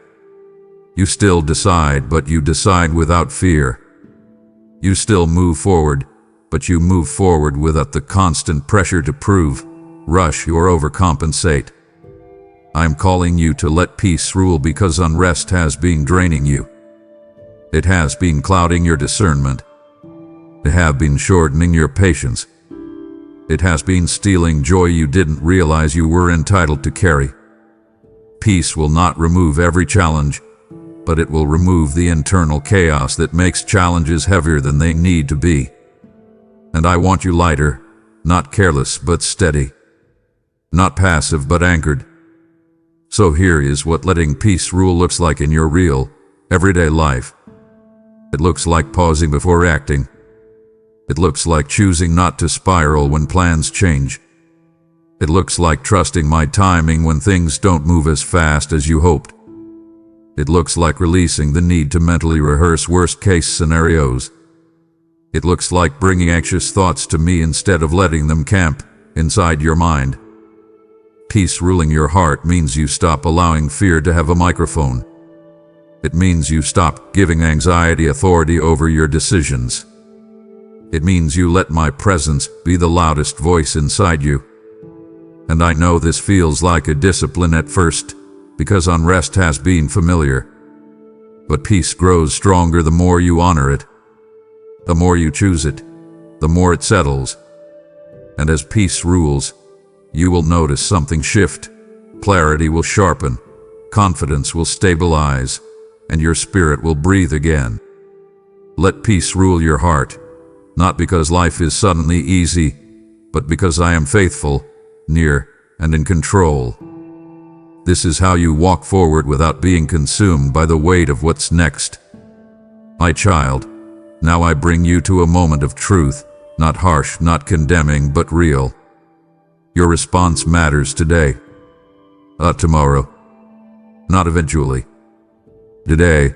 You still decide, but you decide without fear. You still move forward, but you move forward without the constant pressure to prove, rush, or overcompensate. I am calling you to let peace rule because unrest has been draining you. It has been clouding your discernment. It has been shortening your patience. It has been stealing joy you didn't realize you were entitled to carry. Peace will not remove every challenge, but it will remove the internal chaos that makes challenges heavier than they need to be. And I want you lighter, not careless but steady, not passive but anchored. So here is what letting peace rule looks like in your real, everyday life. It looks like pausing before acting. It looks like choosing not to spiral when plans change. It looks like trusting my timing when things don't move as fast as you hoped. It looks like releasing the need to mentally rehearse worst-case scenarios. It looks like bringing anxious thoughts to me instead of letting them camp inside your mind. Peace ruling your heart means you stop allowing fear to have a microphone. It means you stop giving anxiety authority over your decisions. It means you let my presence be the loudest voice inside you. And I know this feels like a discipline at first, because unrest has been familiar. But peace grows stronger the more you honor it. The more you choose it, the more it settles. And as peace rules, you will notice something shift. Clarity will sharpen, confidence will stabilize, and your spirit will breathe again. Let peace rule your heart. Not because life is suddenly easy, but because I am faithful, near, and in control. This is how you walk forward without being consumed by the weight of what's next. My child, now I bring you to a moment of truth, not harsh, not condemning, but real. Your response matters today. Not tomorrow. Not eventually. Today.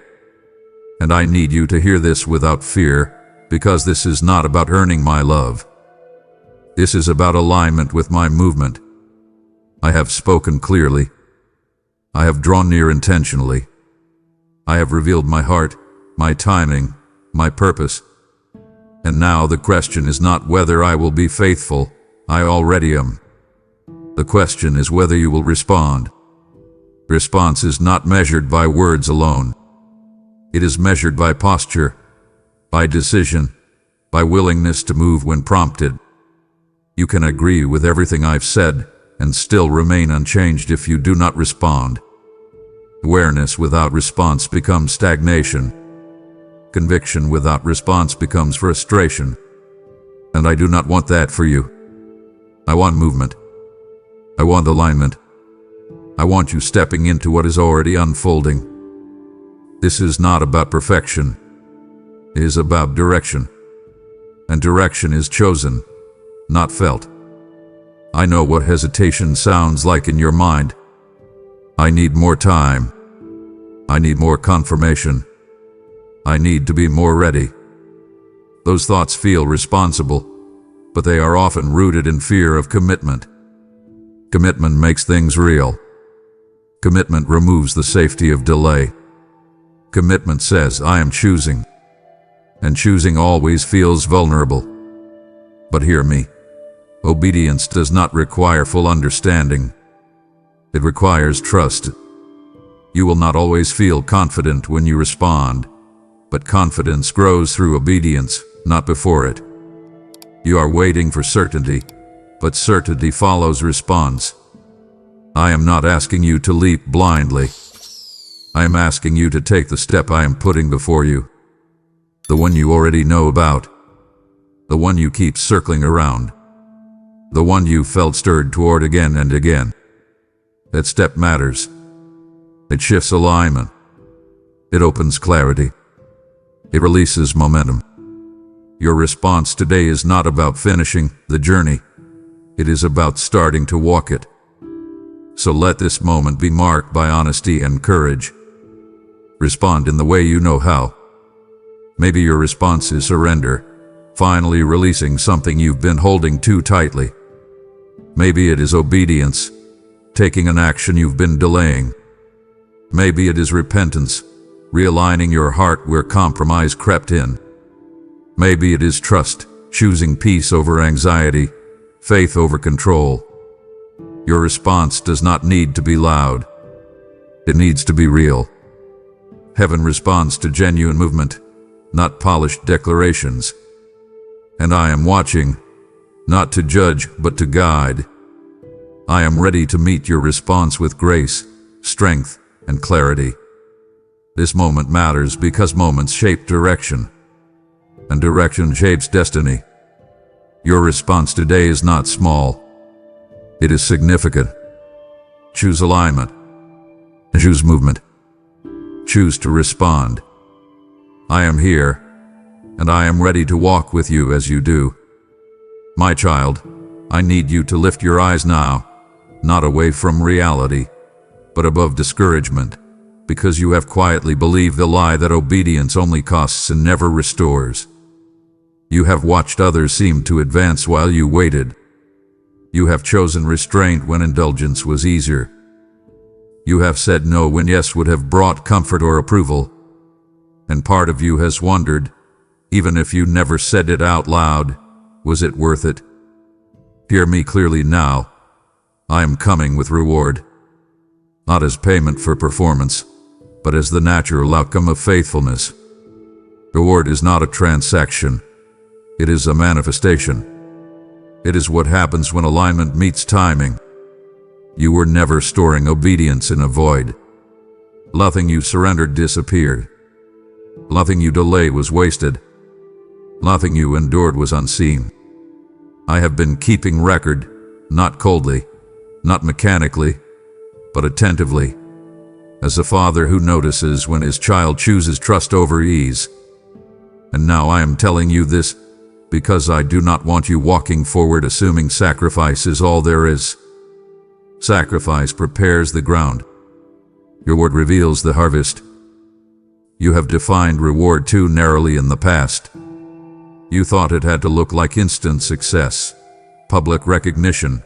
And I need you to hear this without fear, because this is not about earning my love. This is about alignment with my movement. I have spoken clearly. I have drawn near intentionally. I have revealed my heart, my timing, my purpose. And now the question is not whether I will be faithful. I already am. The question is whether you will respond. Response is not measured by words alone. It is measured by posture, by decision, by willingness to move when prompted. You can agree with everything I've said and still remain unchanged if you do not respond. Awareness without response becomes stagnation. Conviction without response becomes frustration. And I do not want that for you. I want movement. I want alignment. I want you stepping into what is already unfolding. This is not about perfection. It is about direction. And direction is chosen, not felt. I know what hesitation sounds like in your mind. I need more time. I need more confirmation. I need to be more ready. Those thoughts feel responsible, but they are often rooted in fear of commitment. Commitment makes things real. Commitment removes the safety of delay. Commitment says, I am choosing. And choosing always feels vulnerable. But hear me. Obedience does not require full understanding. It requires trust. You will not always feel confident when you respond, but confidence grows through obedience, not before it. You are waiting for certainty, but certainty follows response. I am not asking you to leap blindly. I am asking you to take the step I am putting before you. The one you already know about. The one you keep circling around. The one you felt stirred toward again and again. That step matters. It shifts alignment. It opens clarity. It releases momentum. Your response today is not about finishing the journey. It is about starting to walk it. So let this moment be marked by honesty and courage. Respond in the way you know how. Maybe your response is surrender, finally releasing something you've been holding too tightly. Maybe it is obedience, taking an action you've been delaying. Maybe it is repentance, realigning your heart where compromise crept in. Maybe it is trust, choosing peace over anxiety, faith over control. Your response does not need to be loud. It needs to be real. Heaven responds to genuine movement, not polished declarations. And I am watching, not to judge, but to guide. I am ready to meet your response with grace, strength, and clarity. This moment matters because moments shape direction, and direction shapes destiny. Your response today is not small. It is significant. Choose alignment. Choose movement. Choose to respond. I am here, and I am ready to walk with you as you do. My child, I need you to lift your eyes now, not away from reality, but above discouragement, because you have quietly believed the lie that obedience only costs and never restores. You have watched others seem to advance while you waited. You have chosen restraint when indulgence was easier. You have said no when yes would have brought comfort or approval. And part of you has wondered, even if you never said it out loud, was it worth it? Hear me clearly now. I am coming with reward. Not as payment for performance, but as the natural outcome of faithfulness. Reward is not a transaction. It is a manifestation. It is what happens when alignment meets timing. You were never storing obedience in a void. Nothing you surrendered disappeared. Nothing you delayed was wasted. Nothing you endured was unseen. I have been keeping record, not coldly, not mechanically, but attentively, as a father who notices when his child chooses trust over ease. And now I am telling you this because I do not want you walking forward assuming sacrifice is all there is. Sacrifice prepares the ground. Your word reveals the harvest. You have defined reward too narrowly in the past. You thought it had to look like instant success, public recognition,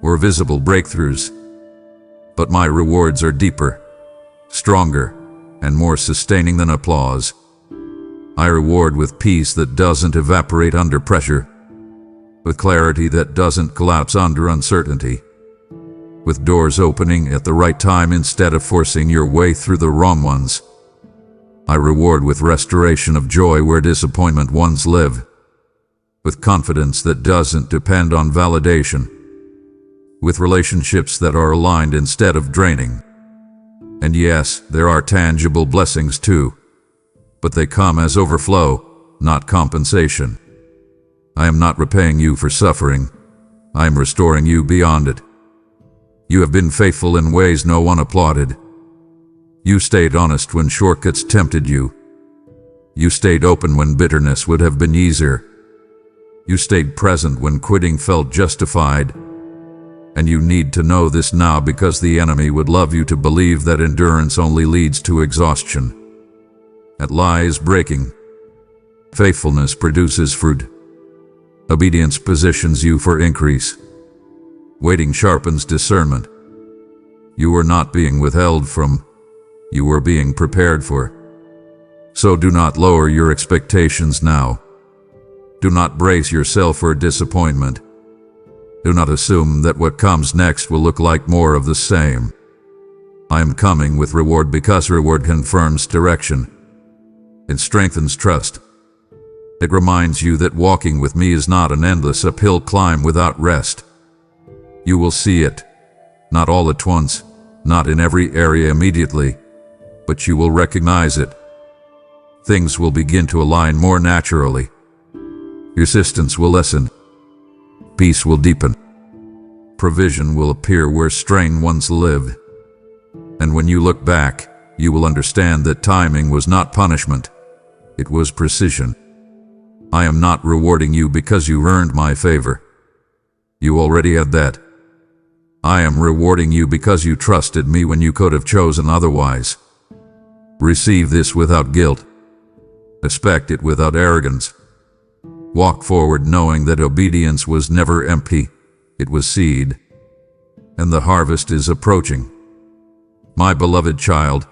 or visible breakthroughs. But my rewards are deeper, stronger, and more sustaining than applause. I reward with peace that doesn't evaporate under pressure, with clarity that doesn't collapse under uncertainty, with doors opening at the right time instead of forcing your way through the wrong ones. I reward with restoration of joy where disappointment once lived, with confidence that doesn't depend on validation, with relationships that are aligned instead of draining. And yes, there are tangible blessings too, but they come as overflow, not compensation. I am not repaying you for suffering. I am restoring you beyond it. You have been faithful in ways no one applauded. You stayed honest when shortcuts tempted you. You stayed open when bitterness would have been easier. You stayed present when quitting felt justified. And you need to know this now because the enemy would love you to believe that endurance only leads to exhaustion. That lie is breaking. Faithfulness produces fruit. Obedience positions you for increase. Waiting sharpens discernment. You were not being withheld from, you were being prepared for. So do not lower your expectations now. Do not brace yourself for disappointment. Do not assume that what comes next will look like more of the same. I am coming with reward because reward confirms direction. It strengthens trust. It reminds you that walking with me is not an endless uphill climb without rest. You will see it, not all at once, not in every area immediately, but you will recognize it. Things will begin to align more naturally. Resistance will lessen. Peace will deepen. Provision will appear where strain once lived. And when you look back, you will understand that timing was not punishment. It was precision. I am not rewarding you because you earned my favor. You already had that. I am rewarding you because you trusted me when you could have chosen otherwise. Receive this without guilt. Expect it without arrogance. Walk forward knowing that obedience was never empty. It was seed. And the harvest is approaching. My beloved child,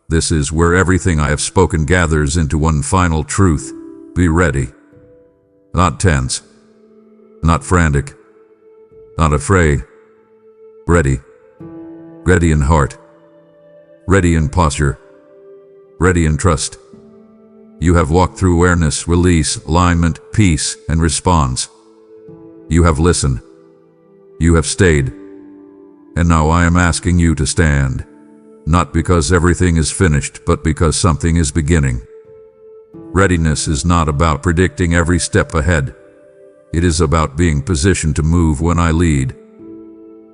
this is where everything I have spoken gathers into one final truth. Be ready. Not tense. Not frantic. Not afraid. Ready. Ready in heart. Ready in posture. Ready in trust. You have walked through awareness, release, alignment, peace, and response. You have listened. You have stayed. And now I am asking you to stand. Not because everything is finished, but because something is beginning. Readiness is not about predicting every step ahead. It is about being positioned to move when I lead.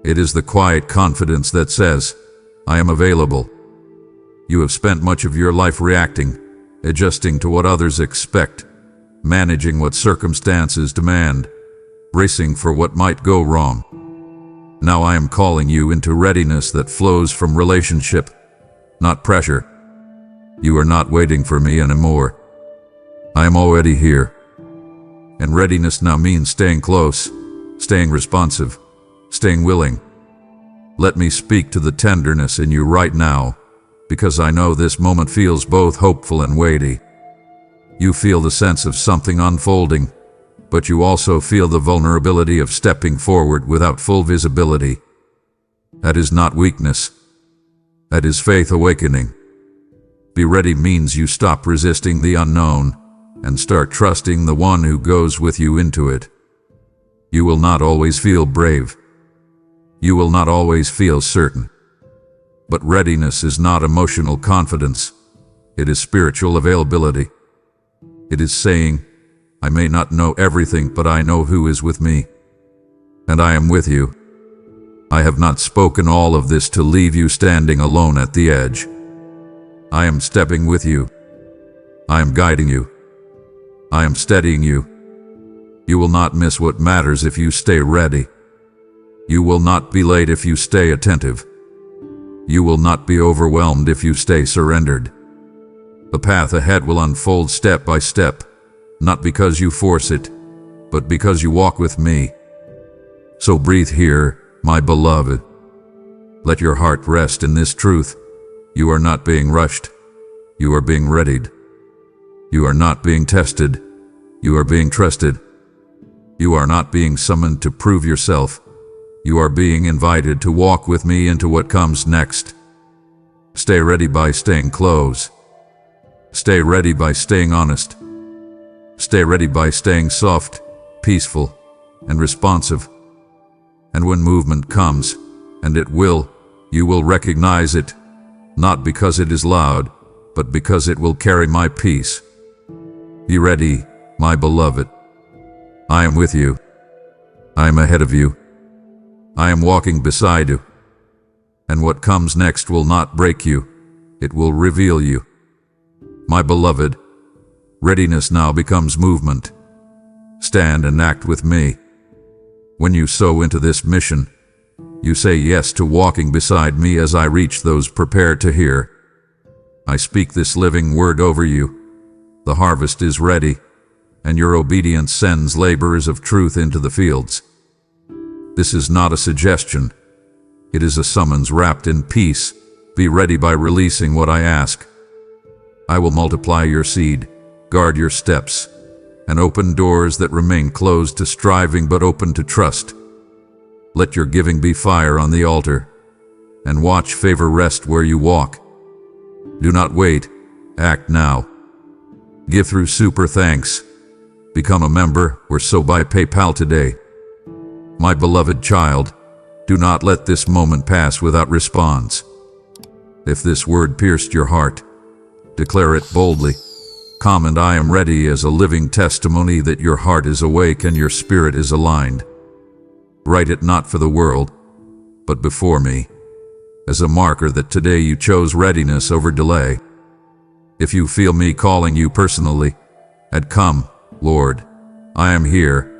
It is the quiet confidence that says, I am available. You have spent much of your life reacting, adjusting to what others expect, managing what circumstances demand, bracing for what might go wrong. Now I am calling you into readiness that flows from relationship, not pressure. You are not waiting for me anymore. I am already here. And readiness now means staying close, staying responsive, staying willing. Let me speak to the tenderness in you right now, because I know this moment feels both hopeful and weighty. You feel the sense of something unfolding, but you also feel the vulnerability of stepping forward without full visibility. That is not weakness. That is faith awakening. Be ready means you stop resisting the unknown and start trusting the one who goes with you into it. You will not always feel brave. You will not always feel certain. But readiness is not emotional confidence. It is spiritual availability. It is saying, I may not know everything, but I know who is with me. And I am with you. I have not spoken all of this to leave you standing alone at the edge. I am stepping with you. I am guiding you. I am steadying you. You will not miss what matters if you stay ready. You will not be late if you stay attentive. You will not be overwhelmed if you stay surrendered. The path ahead will unfold step by step, not because you force it, but because you walk with me. So breathe here, my beloved. Let your heart rest in this truth. You are not being rushed. You are being readied. You are not being tested. You are being trusted. You are not being summoned to prove yourself. You are being invited to walk with me into what comes next. Stay ready by staying close. Stay ready by staying honest. Stay ready by staying soft, peaceful, and responsive. And when movement comes, and it will, you will recognize it, not because it is loud, but because it will carry my peace. Be ready, my beloved. I am with you. I am ahead of you. I am walking beside you. And what comes next will not break you. It will reveal you. My beloved, readiness now becomes movement. Stand and act with me. When you sow into this mission, you say yes to walking beside me as I reach those prepared to hear. I speak this living word over you. The harvest is ready, and your obedience sends laborers of truth into the fields. This is not a suggestion. It is a summons wrapped in peace. Be ready by releasing what I ask. I will multiply your seed, guard your steps, and open doors that remain closed to striving but open to trust. Let your giving be fire on the altar, and watch favor rest where you walk. Do not wait, act now. Give through super thanks. Become a member or so by PayPal today. My beloved child, do not let this moment pass without response. If this word pierced your heart, declare it boldly. Comment, "I am ready," as a living testimony that your heart is awake and your spirit is aligned. Write it not for the world, but before me, as a marker that today you chose readiness over delay. If you feel me calling you personally, add, "Come, Lord, I am here,"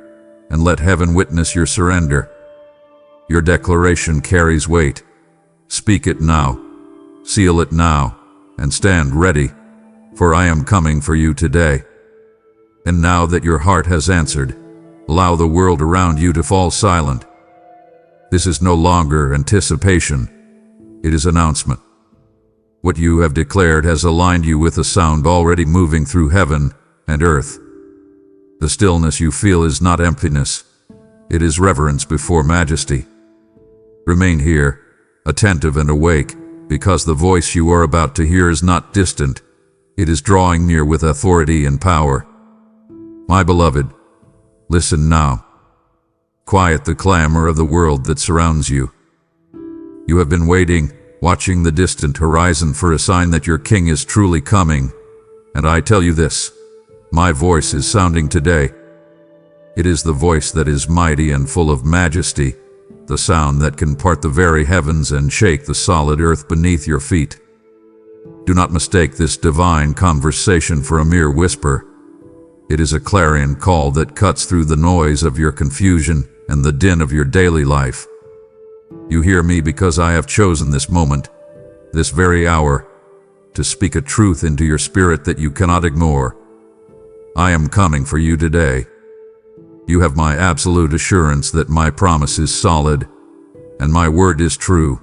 and let heaven witness your surrender. Your declaration carries weight. Speak it now, seal it now, and stand ready, for I am coming for you today. And now that your heart has answered, allow the world around you to fall silent. This is no longer anticipation, it is announcement. What you have declared has aligned you with a sound already moving through heaven and earth. The stillness you feel is not emptiness, it is reverence before majesty. Remain here, attentive and awake, because the voice you are about to hear is not distant, it is drawing near with authority and power. My beloved, listen now. Quiet the clamor of the world that surrounds you. You have been waiting, watching the distant horizon for a sign that your king is truly coming, and I tell you this, my voice is sounding today. It is the voice that is mighty and full of majesty, the sound that can part the very heavens and shake the solid earth beneath your feet. Do not mistake this divine conversation for a mere whisper. It is a clarion call that cuts through the noise of your confusion and the din of your daily life. You hear me because I have chosen this moment, this very hour, to speak a truth into your spirit that you cannot ignore. I am coming for you today. You have my absolute assurance that my promise is solid, and my word is true.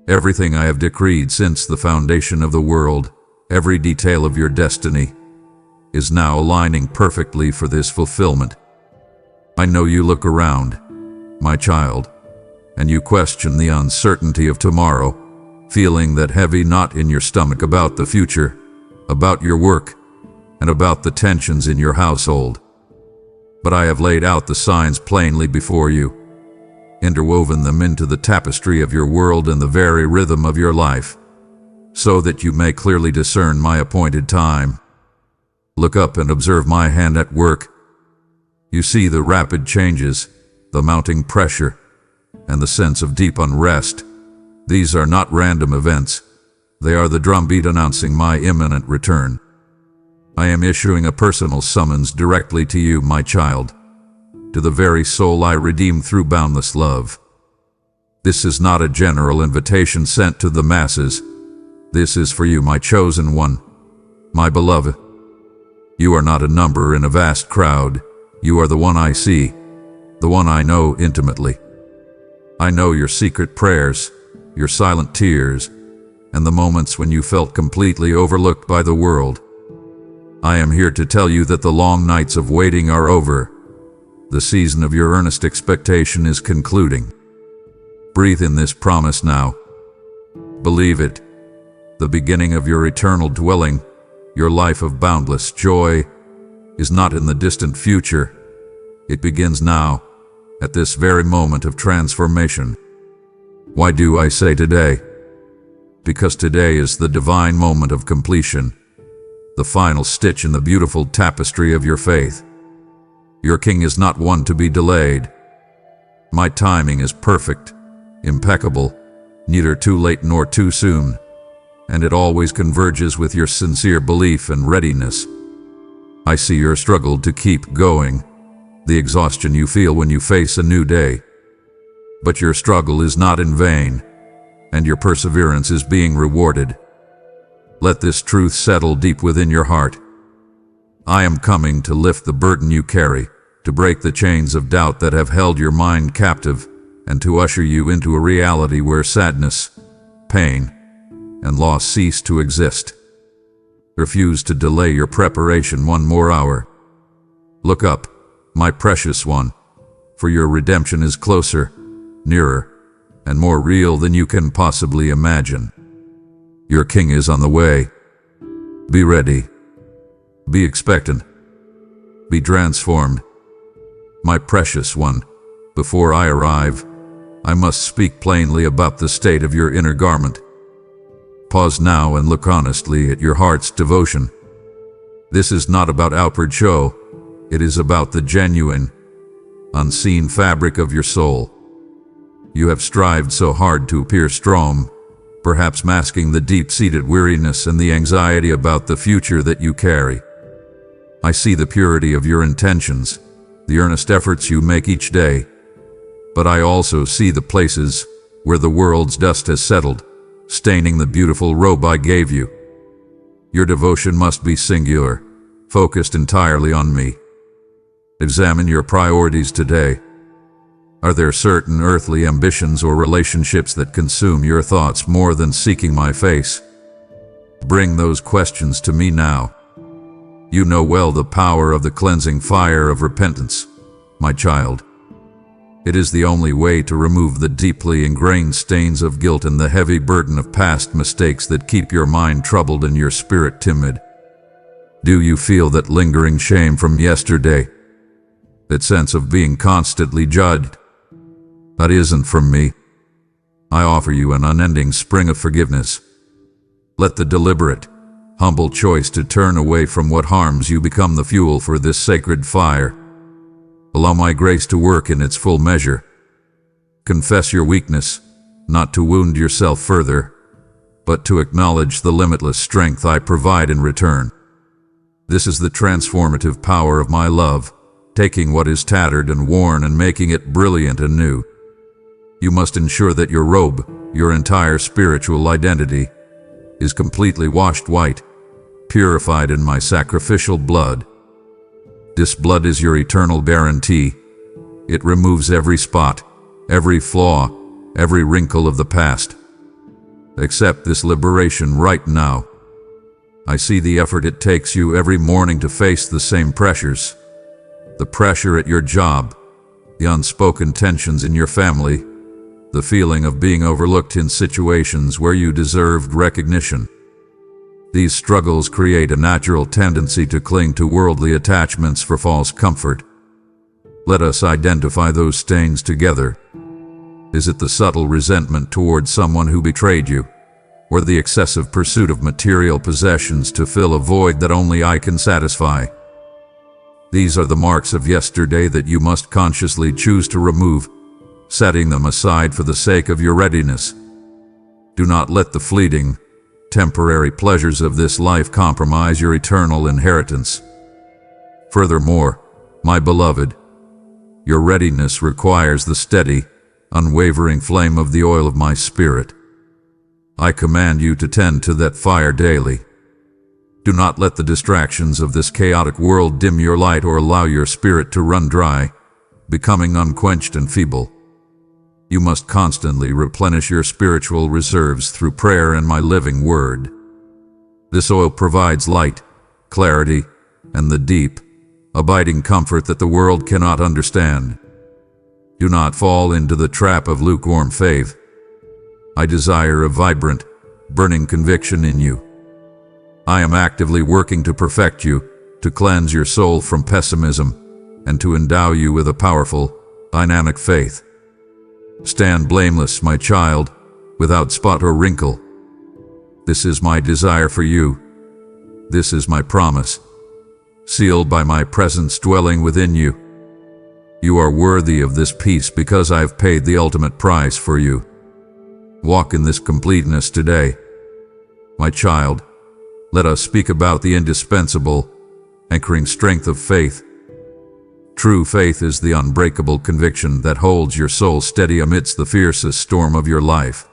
Everything I have decreed since the foundation of the world, every detail of your destiny, is now aligning perfectly for this fulfillment. I know you look around, my child, and you question the uncertainty of tomorrow, feeling that heavy knot in your stomach about the future, about your work, and about the tensions in your household. But I have laid out the signs plainly before you, interwoven them into the tapestry of your world and the very rhythm of your life, so that you may clearly discern my appointed time. Look up and observe my hand at work. You see the rapid changes, the mounting pressure, and the sense of deep unrest. These are not random events. They are the drumbeat announcing my imminent return. I am issuing a personal summons directly to you, my child, to the very soul I redeemed through boundless love. This is not a general invitation sent to the masses. This is for you, my chosen one, my beloved. You are not a number in a vast crowd. You are the one I see, the one I know intimately. I know your secret prayers, your silent tears, and the moments when you felt completely overlooked by the world. I am here to tell you that the long nights of waiting are over. The season of your earnest expectation is concluding. Breathe in this promise now. Believe it. The beginning of your eternal dwelling, your life of boundless joy, is not in the distant future. It begins now, at this very moment of transformation. Why do I say today? Because today is the divine moment of completion, the final stitch in the beautiful tapestry of your faith. Your king is not one to be delayed. My timing is perfect, impeccable, neither too late nor too soon, and it always converges with your sincere belief and readiness. I see your struggle to keep going, the exhaustion you feel when you face a new day. But your struggle is not in vain, and your perseverance is being rewarded. Let this truth settle deep within your heart. I am coming to lift the burden you carry, to break the chains of doubt that have held your mind captive, and to usher you into a reality where sadness, pain, and loss cease to exist. Refuse to delay your preparation one more hour. Look up, my precious one, for your redemption is closer, nearer, and more real than you can possibly imagine. Your king is on the way. Be ready. Be expectant. Be transformed. My precious one, before I arrive, I must speak plainly about the state of your inner garment. Pause now and look honestly at your heart's devotion. This is not about outward show. It is about the genuine, unseen fabric of your soul. You have strived so hard to appear strong, perhaps masking the deep-seated weariness and the anxiety about the future that you carry. I see the purity of your intentions, the earnest efforts you make each day, but I also see the places where the world's dust has settled, staining the beautiful robe I gave you. Your devotion must be singular, focused entirely on me. Examine your priorities today. Are there certain earthly ambitions or relationships that consume your thoughts more than seeking my face? Bring those questions to me now. You know well the power of the cleansing fire of repentance, my child. It is the only way to remove the deeply ingrained stains of guilt and the heavy burden of past mistakes that keep your mind troubled and your spirit timid. Do you feel that lingering shame from yesterday? That sense of being constantly judged? That isn't from me. I offer you an unending spring of forgiveness. Let the deliberate, humble choice to turn away from what harms you become the fuel for this sacred fire. Allow my grace to work in its full measure. Confess your weakness, not to wound yourself further, but to acknowledge the limitless strength I provide in return. This is the transformative power of my love, taking what is tattered and worn and making it brilliant and new. You must ensure that your robe, your entire spiritual identity, is completely washed white, purified in my sacrificial blood. This blood is your eternal guarantee. It removes every spot, every flaw, every wrinkle of the past. Accept this liberation right now. I see the effort it takes you every morning to face the same pressures. The pressure at your job, the unspoken tensions in your family, the feeling of being overlooked in situations where you deserved recognition. These struggles create a natural tendency to cling to worldly attachments for false comfort. Let us identify those stains together. Is it the subtle resentment toward someone who betrayed you, or the excessive pursuit of material possessions to fill a void that only I can satisfy? These are the marks of yesterday that you must consciously choose to remove, setting them aside for the sake of your readiness. Do not let the fleeting, temporary pleasures of this life compromise your eternal inheritance. Furthermore, my beloved, your readiness requires the steady, unwavering flame of the oil of my Spirit. I command you to tend to that fire daily. Do not let the distractions of this chaotic world dim your light or allow your spirit to run dry, becoming unquenched and feeble. You must constantly replenish your spiritual reserves through prayer and my living word. This oil provides light, clarity, and the deep, abiding comfort that the world cannot understand. Do not fall into the trap of lukewarm faith. I desire a vibrant, burning conviction in you. I am actively working to perfect you, to cleanse your soul from pessimism, and to endow you with a powerful, dynamic faith. Stand blameless, my child, without spot or wrinkle. This is my desire for you. This is my promise, sealed by my presence dwelling within you. You are worthy of this peace because I have paid the ultimate price for you. Walk in this completeness today. My child, let us speak about the indispensable, anchoring strength of faith. True faith is the unbreakable conviction that holds your soul steady amidst the fiercest storm of your life.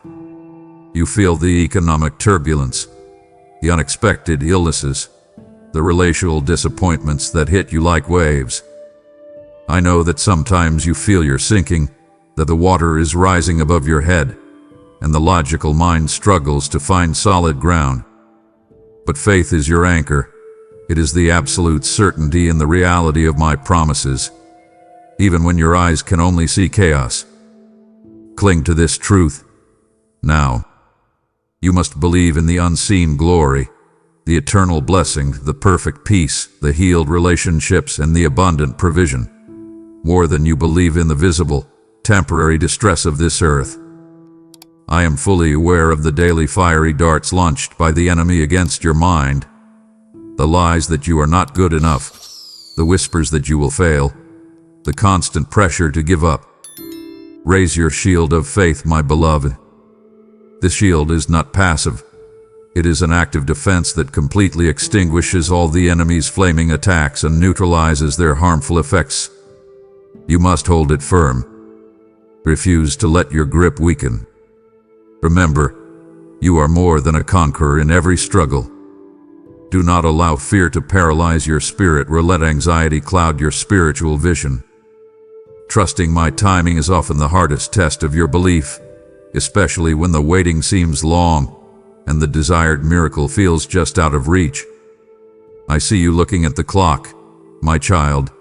You feel the economic turbulence, the unexpected illnesses, the relational disappointments that hit you like waves. I know that sometimes you feel you're sinking, that the water is rising above your head, and the logical mind struggles to find solid ground. But faith is your anchor. It is the absolute certainty in the reality of my promises, even when your eyes can only see chaos. Cling to this truth. Now, you must believe in the unseen glory, the eternal blessing, the perfect peace, the healed relationships, and the abundant provision, more than you believe in the visible, temporary distress of this earth. I am fully aware of the daily fiery darts launched by the enemy against your mind, the lies that you are not good enough, the whispers that you will fail, the constant pressure to give up. Raise your shield of faith, my beloved. This shield is not passive. It is an active defense that completely extinguishes all the enemy's flaming attacks and neutralizes their harmful effects. You must hold it firm. Refuse to let your grip weaken. Remember, you are more than a conqueror in every struggle. Do not allow fear to paralyze your spirit or let anxiety cloud your spiritual vision. Trusting my timing is often the hardest test of your belief, especially when the waiting seems long and the desired miracle feels just out of reach. I see you looking at the clock, my child,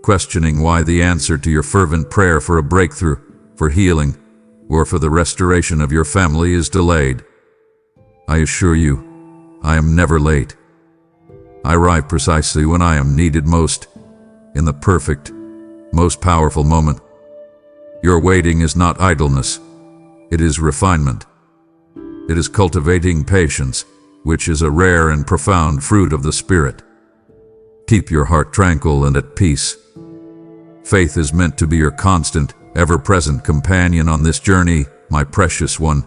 questioning why the answer to your fervent prayer for a breakthrough, for healing, or for the restoration of your family is delayed. I assure you, I am never late. I arrive precisely when I am needed most, in the perfect, most powerful moment. Your waiting is not idleness. It is refinement. It is cultivating patience, which is a rare and profound fruit of the Spirit. Keep your heart tranquil and at peace. Faith is meant to be your constant, ever-present companion on this journey, my precious one,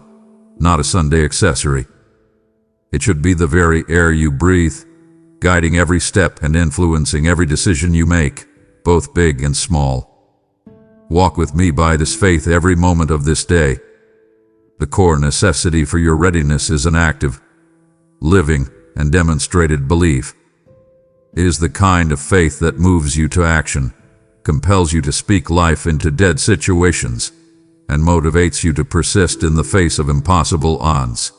not a Sunday accessory. It should be the very air you breathe, guiding every step and influencing every decision you make, both big and small. Walk with me by this faith every moment of this day. The core necessity for your readiness is an active, living, and demonstrated belief. It is the kind of faith that moves you to action, compels you to speak life into dead situations, and motivates you to persist in the face of impossible odds.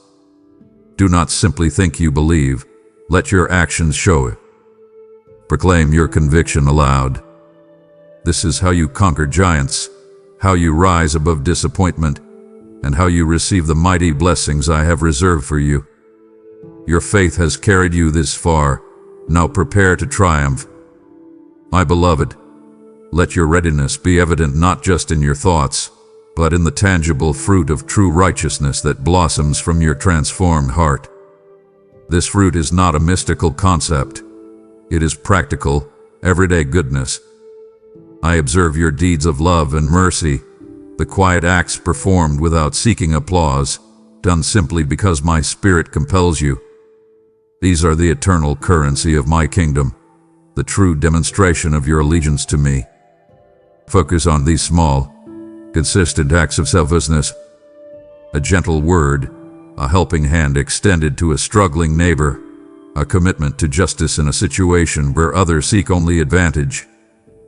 Do not simply think you believe, let your actions show it. Proclaim your conviction aloud. This is how you conquer giants, how you rise above disappointment, and how you receive the mighty blessings I have reserved for you. Your faith has carried you this far. Now prepare to triumph. My beloved, let your readiness be evident not just in your thoughts, but in the tangible fruit of true righteousness that blossoms from your transformed heart. This fruit is not a mystical concept. It is practical, everyday goodness. I observe your deeds of love and mercy, the quiet acts performed without seeking applause, done simply because my Spirit compels you. These are the eternal currency of my kingdom, the true demonstration of your allegiance to me. Focus on these small, consistent acts of selflessness. A gentle word, a helping hand extended to a struggling neighbor, a commitment to justice in a situation where others seek only advantage.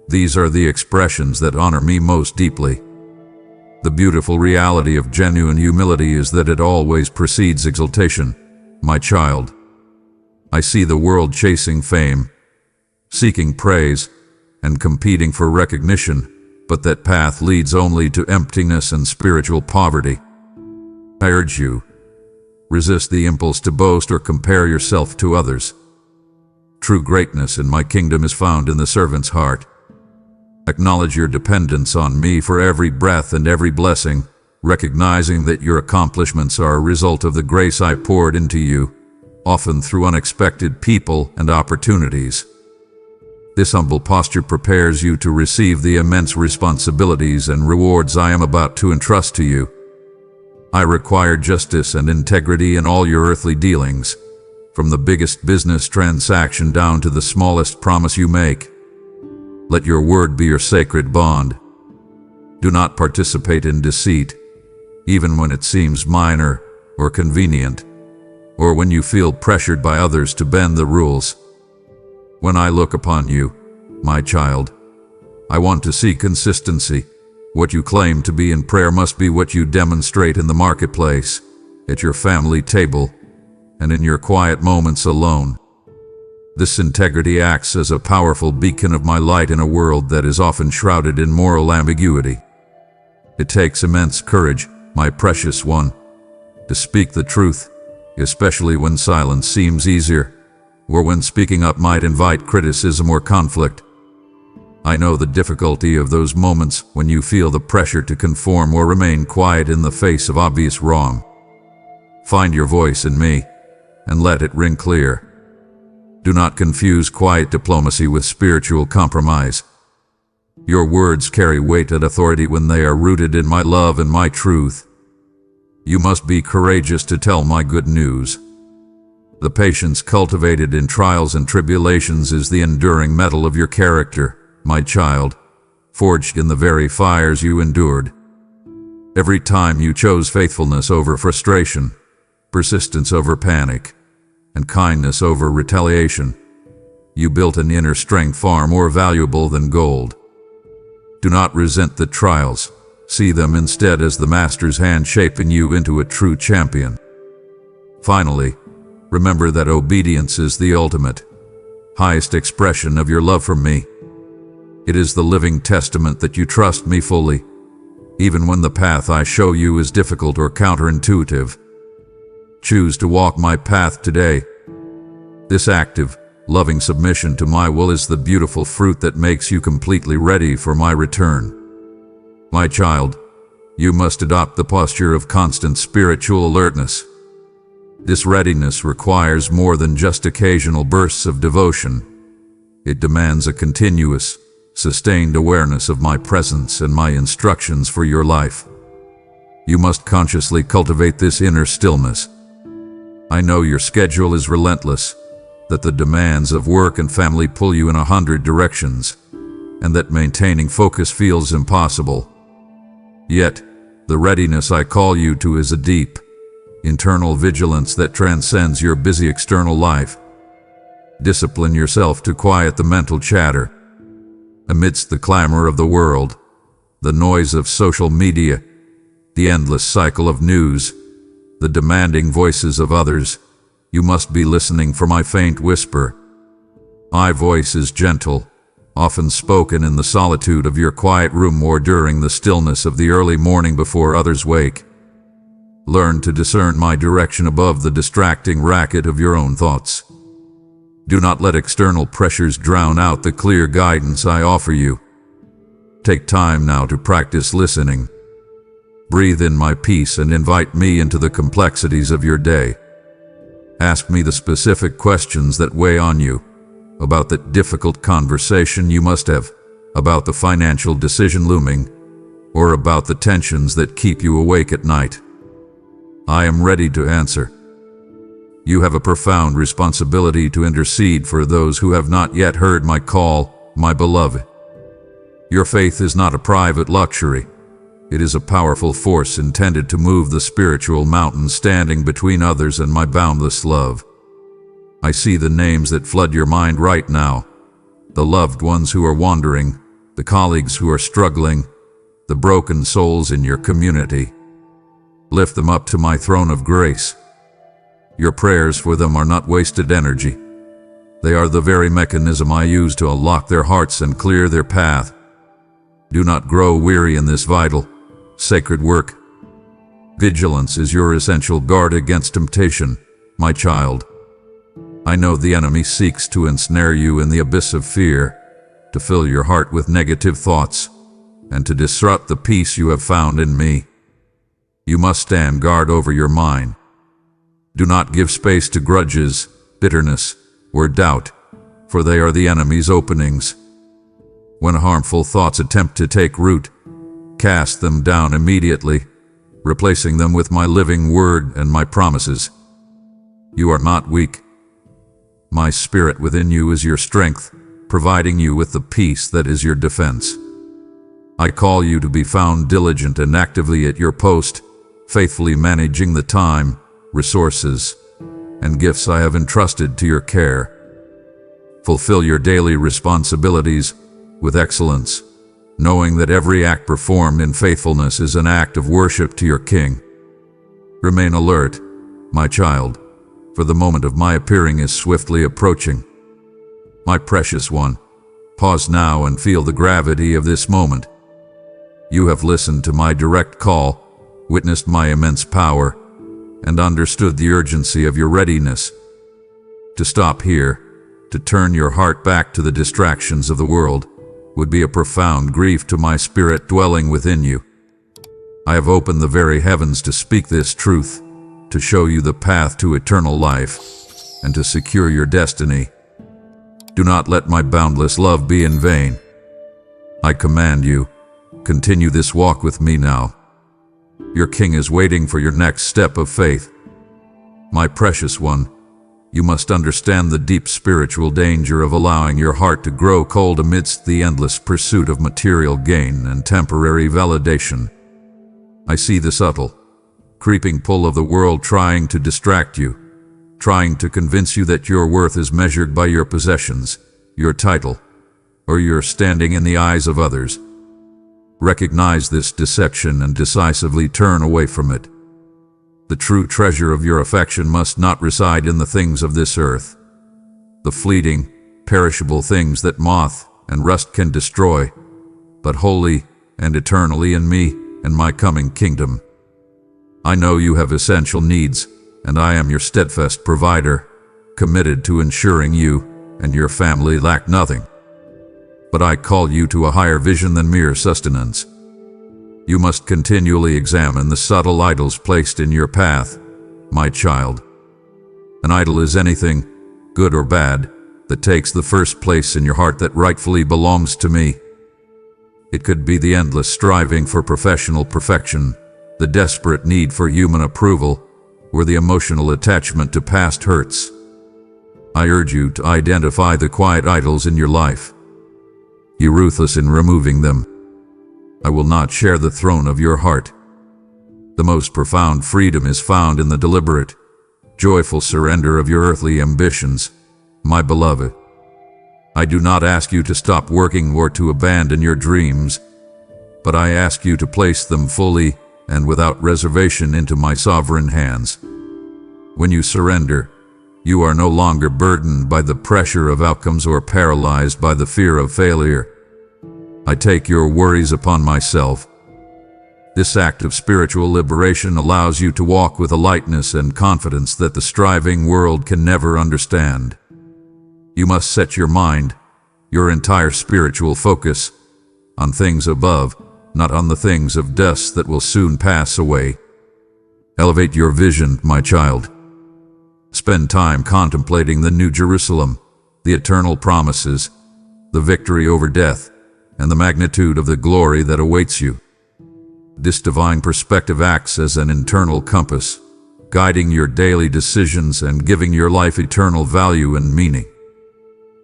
These are the expressions that honor me most deeply. The beautiful reality of genuine humility is that it always precedes exaltation, my child. I see the world chasing fame, seeking praise, and competing for recognition, but that path leads only to emptiness and spiritual poverty. I urge you, resist the impulse to boast or compare yourself to others. True greatness in my kingdom is found in the servant's heart. Acknowledge your dependence on me for every breath and every blessing, recognizing that your accomplishments are a result of the grace I poured into you, often through unexpected people and opportunities. This humble posture prepares you to receive the immense responsibilities and rewards I am about to entrust to you. I require justice and integrity in all your earthly dealings, from the biggest business transaction down to the smallest promise you make. Let your word be your sacred bond. Do not participate in deceit, even when it seems minor or convenient, or when you feel pressured by others to bend the rules. When I look upon you, my child, I want to see consistency, What you claim to be in prayer must be what you demonstrate in the marketplace, at your family table, and in your quiet moments alone. This integrity acts as a powerful beacon of my light in a world that is often shrouded in moral ambiguity. It takes immense courage, my precious one, to speak the truth, especially when silence seems easier, or when speaking up might invite criticism or conflict. I know the difficulty of those moments when you feel the pressure to conform or remain quiet in the face of obvious wrong. Find your voice in me, and let it ring clear. Do not confuse quiet diplomacy with spiritual compromise. Your words carry weight and authority when they are rooted in my love and my truth. You must be courageous to tell my good news. The patience cultivated in trials and tribulations is the enduring metal of your character, my child, forged in the very fires you endured. Every time you chose faithfulness over frustration, persistence over panic, and kindness over retaliation, you built an inner strength far more valuable than gold. Do not resent the trials. See them instead as the Master's hand shaping you into a true champion. Finally, remember that obedience is the ultimate, highest expression of your love for me. It is the living testament that you trust me fully, even when the path I show you is difficult or counterintuitive. Choose to walk my path today. This active, loving submission to my will is the beautiful fruit that makes you completely ready for my return. My child, you must adopt the posture of constant spiritual alertness. This readiness requires more than just occasional bursts of devotion. It demands a continuous, sustained awareness of my presence and my instructions for your life. You must consciously cultivate this inner stillness. I know your schedule is relentless, that the demands of work and family pull you in 100 directions, and that maintaining focus feels impossible. Yet, the readiness I call you to is a deep, internal vigilance that transcends your busy external life. Discipline yourself to quiet the mental chatter. Amidst the clamor of the world, the noise of social media, the endless cycle of news, the demanding voices of others, you must be listening for my faint whisper. My voice is gentle, often spoken in the solitude of your quiet room or during the stillness of the early morning before others wake. Learn to discern my direction above the distracting racket of your own thoughts. Do not let external pressures drown out the clear guidance I offer you. Take time now to practice listening. Breathe in my peace and invite me into the complexities of your day. Ask me the specific questions that weigh on you, about that difficult conversation you must have, about the financial decision looming, or about the tensions that keep you awake at night. I am ready to answer. You have a profound responsibility to intercede for those who have not yet heard my call, my beloved. Your faith is not a private luxury. It is a powerful force intended to move the spiritual mountain standing between others and my boundless love. I see the names that flood your mind right now, the loved ones who are wandering, the colleagues who are struggling, the broken souls in your community. Lift them up to my throne of grace. Your prayers for them are not wasted energy. They are the very mechanism I use to unlock their hearts and clear their path. Do not grow weary in this vital, sacred work. Vigilance is your essential guard against temptation, my child. I know the enemy seeks to ensnare you in the abyss of fear, to fill your heart with negative thoughts, and to disrupt the peace you have found in me. You must stand guard over your mind. Do not give space to grudges, bitterness, or doubt, for they are the enemy's openings. When harmful thoughts attempt to take root, cast them down immediately, replacing them with my living word and my promises. You are not weak. My spirit within you is your strength, providing you with the peace that is your defense. I call you to be found diligent and actively at your post, faithfully managing the time, resources, and gifts I have entrusted to your care. Fulfill your daily responsibilities with excellence, knowing that every act performed in faithfulness is an act of worship to your King. Remain alert, my child, for the moment of my appearing is swiftly approaching. My precious one, pause now and feel the gravity of this moment. You have listened to my direct call, witnessed my immense power, and understood the urgency of your readiness. To stop here, to turn your heart back to the distractions of the world, would be a profound grief to my spirit dwelling within you. I have opened the very heavens to speak this truth, to show you the path to eternal life, and to secure your destiny. Do not let my boundless love be in vain. I command you, continue this walk with me now. Your King is waiting for your next step of faith. My precious one, you must understand the deep spiritual danger of allowing your heart to grow cold amidst the endless pursuit of material gain and temporary validation. I see the subtle, creeping pull of the world trying to distract you, trying to convince you that your worth is measured by your possessions, your title, or your standing in the eyes of others. Recognize this deception and decisively turn away from it. The true treasure of your affection must not reside in the things of this earth, the fleeting, perishable things that moth and rust can destroy, but wholly and eternally in me and my coming kingdom. I know you have essential needs, and I am your steadfast provider, committed to ensuring you and your family lack nothing. But I call you to a higher vision than mere sustenance. You must continually examine the subtle idols placed in your path, my child. An idol is anything, good or bad, that takes the first place in your heart that rightfully belongs to me. It could be the endless striving for professional perfection, the desperate need for human approval, or the emotional attachment to past hurts. I urge you to identify the quiet idols in your life. Be ruthless in removing them. I will not share the throne of your heart. The most profound freedom is found in the deliberate, joyful surrender of your earthly ambitions, my beloved. I do not ask you to stop working or to abandon your dreams, but I ask you to place them fully and without reservation into my sovereign hands. When you surrender, you are no longer burdened by the pressure of outcomes or paralyzed by the fear of failure. I take your worries upon myself. This act of spiritual liberation allows you to walk with a lightness and confidence that the striving world can never understand. You must set your mind, your entire spiritual focus, on things above, not on the things of dust that will soon pass away. Elevate your vision, my child. Spend time contemplating the New Jerusalem, the eternal promises, the victory over death, and the magnitude of the glory that awaits you. This divine perspective acts as an internal compass, guiding your daily decisions and giving your life eternal value and meaning.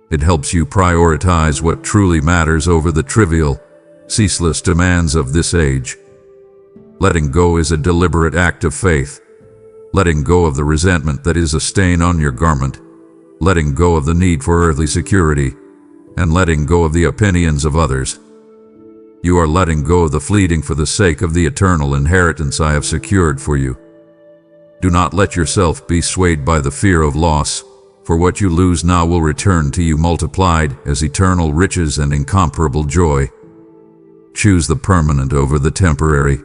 It helps you prioritize what truly matters over the trivial, ceaseless demands of this age. Letting go is a deliberate act of faith. Letting go of the resentment that is a stain on your garment, letting go of the need for earthly security, and letting go of the opinions of others. You are letting go of the fleeting for the sake of the eternal inheritance I have secured for you. Do not let yourself be swayed by the fear of loss, for what you lose now will return to you multiplied as eternal riches and incomparable joy. Choose the permanent over the temporary.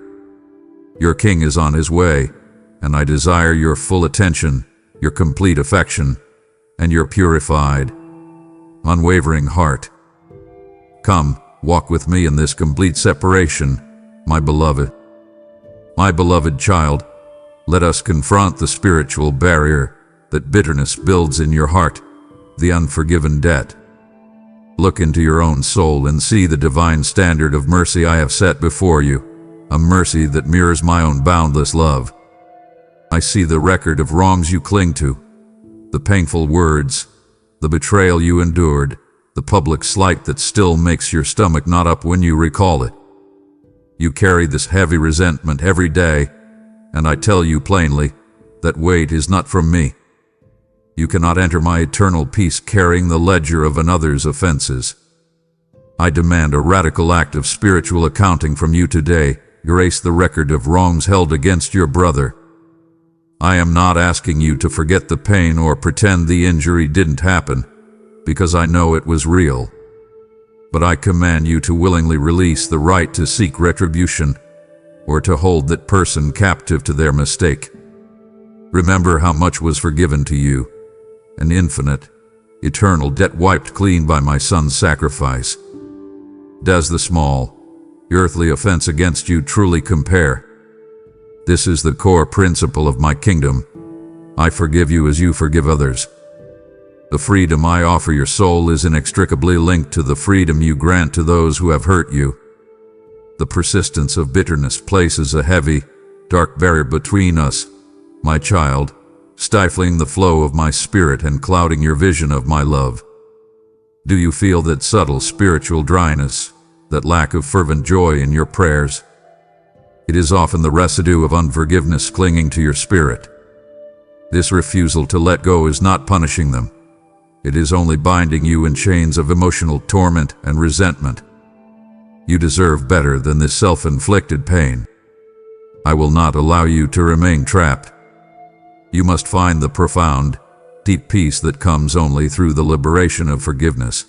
Your King is on his way, and I desire your full attention, your complete affection, and your purified, unwavering heart. Come, walk with me in this complete separation, my beloved. My beloved child, let us confront the spiritual barrier that bitterness builds in your heart, the unforgiven debt. Look into your own soul and see the divine standard of mercy I have set before you, a mercy that mirrors my own boundless love. I see the record of wrongs you cling to, the painful words, the betrayal you endured, the public slight that still makes your stomach knot up when you recall it. You carry this heavy resentment every day, and I tell you plainly, that weight is not from me. You cannot enter my eternal peace carrying the ledger of another's offenses. I demand a radical act of spiritual accounting from you today. Erase the record of wrongs held against your brother. I am not asking you to forget the pain or pretend the injury didn't happen, because I know it was real. But I command you to willingly release the right to seek retribution, or to hold that person captive to their mistake. Remember how much was forgiven to you, an infinite, eternal debt wiped clean by my son's sacrifice. Does the small, earthly offense against you truly compare? This is the core principle of my kingdom. I forgive you as you forgive others. The freedom I offer your soul is inextricably linked to the freedom you grant to those who have hurt you. The persistence of bitterness places a heavy, dark barrier between us, my child, stifling the flow of my spirit and clouding your vision of my love. Do you feel that subtle spiritual dryness, that lack of fervent joy in your prayers? It is often the residue of unforgiveness clinging to your spirit. This refusal to let go is not punishing them. It is only binding you in chains of emotional torment and resentment. You deserve better than this self-inflicted pain. I will not allow you to remain trapped. You must find the profound, deep peace that comes only through the liberation of forgiveness.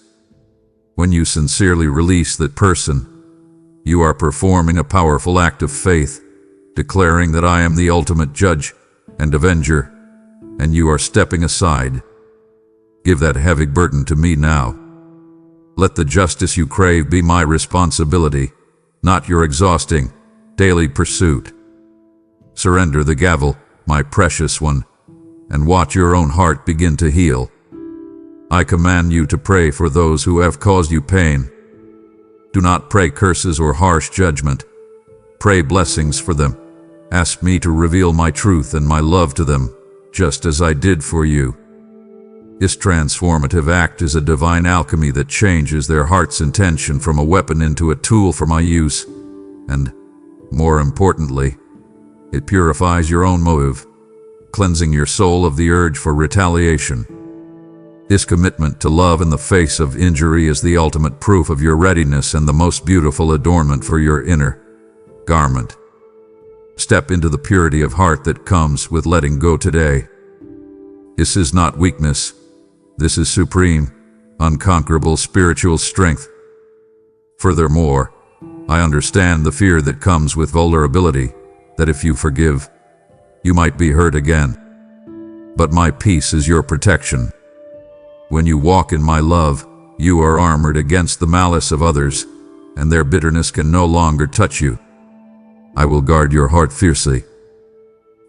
When you sincerely release that person, you are performing a powerful act of faith, declaring that I am the ultimate judge and avenger, and you are stepping aside. Give that heavy burden to me now. Let the justice you crave be my responsibility, not your exhausting, daily pursuit. Surrender the gavel, my precious one, and watch your own heart begin to heal. I command you to pray for those who have caused you pain. Do not pray curses or harsh judgment. Pray blessings for them. Ask me to reveal my truth and my love to them, just as I did for you. This transformative act is a divine alchemy that changes their heart's intention from a weapon into a tool for my use, and, more importantly, it purifies your own motive, cleansing your soul of the urge for retaliation. This commitment to love in the face of injury is the ultimate proof of your readiness and the most beautiful adornment for your inner garment. Step into the purity of heart that comes with letting go today. This is not weakness. This is supreme, unconquerable spiritual strength. Furthermore, I understand the fear that comes with vulnerability, that if you forgive, you might be hurt again. But my peace is your protection. When you walk in my love, you are armored against the malice of others, and their bitterness can no longer touch you. I will guard your heart fiercely.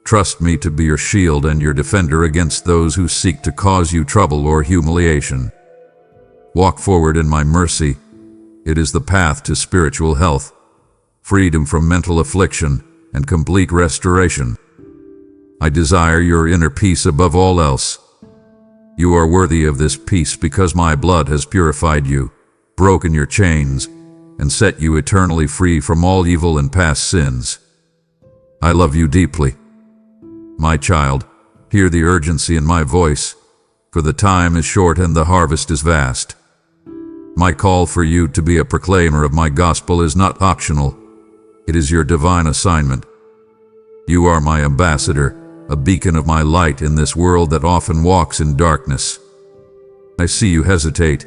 Trust me to be your shield and your defender against those who seek to cause you trouble or humiliation. Walk forward in my mercy. It is the path to spiritual health, freedom from mental affliction, and complete restoration. I desire your inner peace above all else. You are worthy of this peace because my blood has purified you, broken your chains, and set you eternally free from all evil and past sins. I love you deeply. My child, hear the urgency in my voice, for the time is short and the harvest is vast. My call for you to be a proclaimer of my gospel is not optional. It is your divine assignment. You are my ambassador, a beacon of my light in this world that often walks in darkness. I see you hesitate,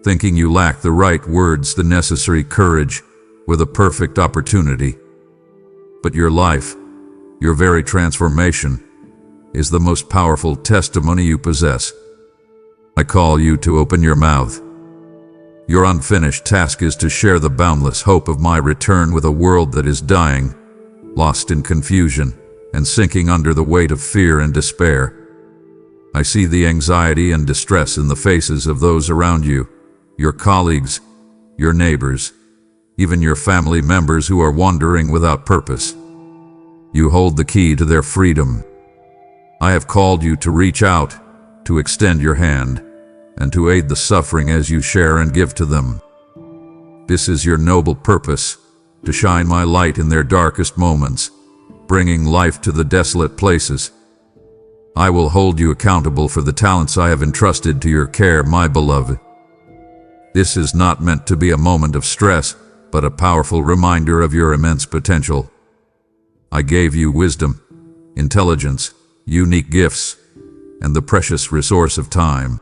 thinking you lack the right words, the necessary courage, or the perfect opportunity. But your life, your very transformation, is the most powerful testimony you possess. I call you to open your mouth. Your unfinished task is to share the boundless hope of my return with a world that is dying, lost in confusion, and sinking under the weight of fear and despair. I see the anxiety and distress in the faces of those around you, your colleagues, your neighbors, even your family members who are wandering without purpose. You hold the key to their freedom. I have called you to reach out, to extend your hand, and to aid the suffering as you share and give to them. This is your noble purpose, to shine my light in their darkest moments, bringing life to the desolate places. I will hold you accountable for the talents I have entrusted to your care, my beloved. This is not meant to be a moment of stress, but a powerful reminder of your immense potential. I gave you wisdom, intelligence, unique gifts, and the precious resource of time.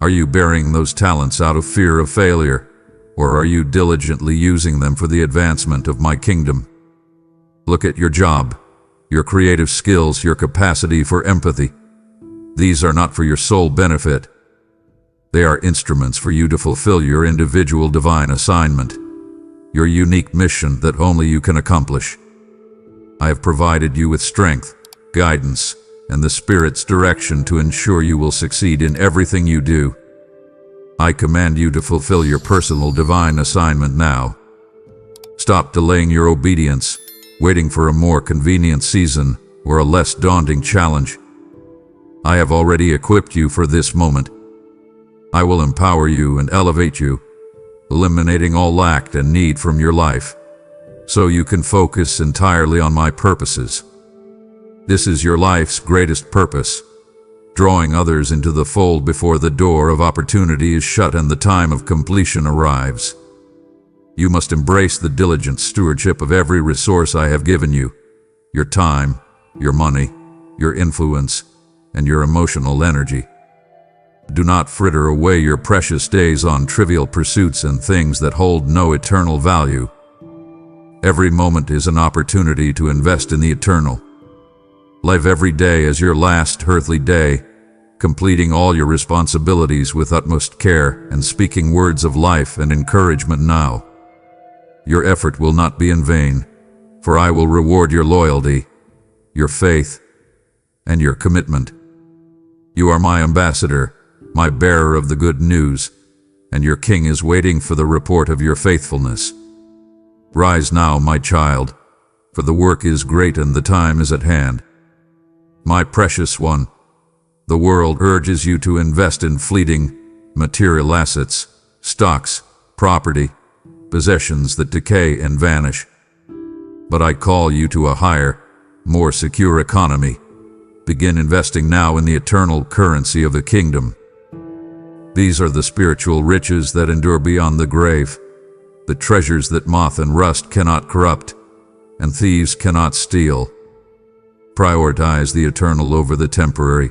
Are you bearing those talents out of fear of failure, or are you diligently using them for the advancement of my kingdom? Look at your job, your creative skills, your capacity for empathy. These are not for your sole benefit. They are instruments for you to fulfill your individual divine assignment, your unique mission that only you can accomplish. I have provided you with strength, guidance, and the Spirit's direction to ensure you will succeed in everything you do. I command you to fulfill your personal divine assignment now. Stop delaying your obedience, waiting for a more convenient season or a less daunting challenge. I have already equipped you for this moment. I will empower you and elevate you, eliminating all lack and need from your life, so you can focus entirely on my purposes. This is your life's greatest purpose, drawing others into the fold before the door of opportunity is shut and the time of completion arrives. You must embrace the diligent stewardship of every resource I have given you, your time, your money, your influence, and your emotional energy. Do not fritter away your precious days on trivial pursuits and things that hold no eternal value. Every moment is an opportunity to invest in the eternal. Live every day as your last earthly day, completing all your responsibilities with utmost care and speaking words of life and encouragement now. Your effort will not be in vain, for I will reward your loyalty, your faith, and your commitment. You are my ambassador, my bearer of the good news, and your king is waiting for the report of your faithfulness. Rise now, my child, for the work is great and the time is at hand. My precious one, the world urges you to invest in fleeting, material assets, stocks, property, possessions that decay and vanish. But I call you to a higher, more secure economy. Begin investing now in the eternal currency of the kingdom. These are the spiritual riches that endure beyond the grave, the treasures that moth and rust cannot corrupt, and thieves cannot steal. Prioritize the eternal over the temporary.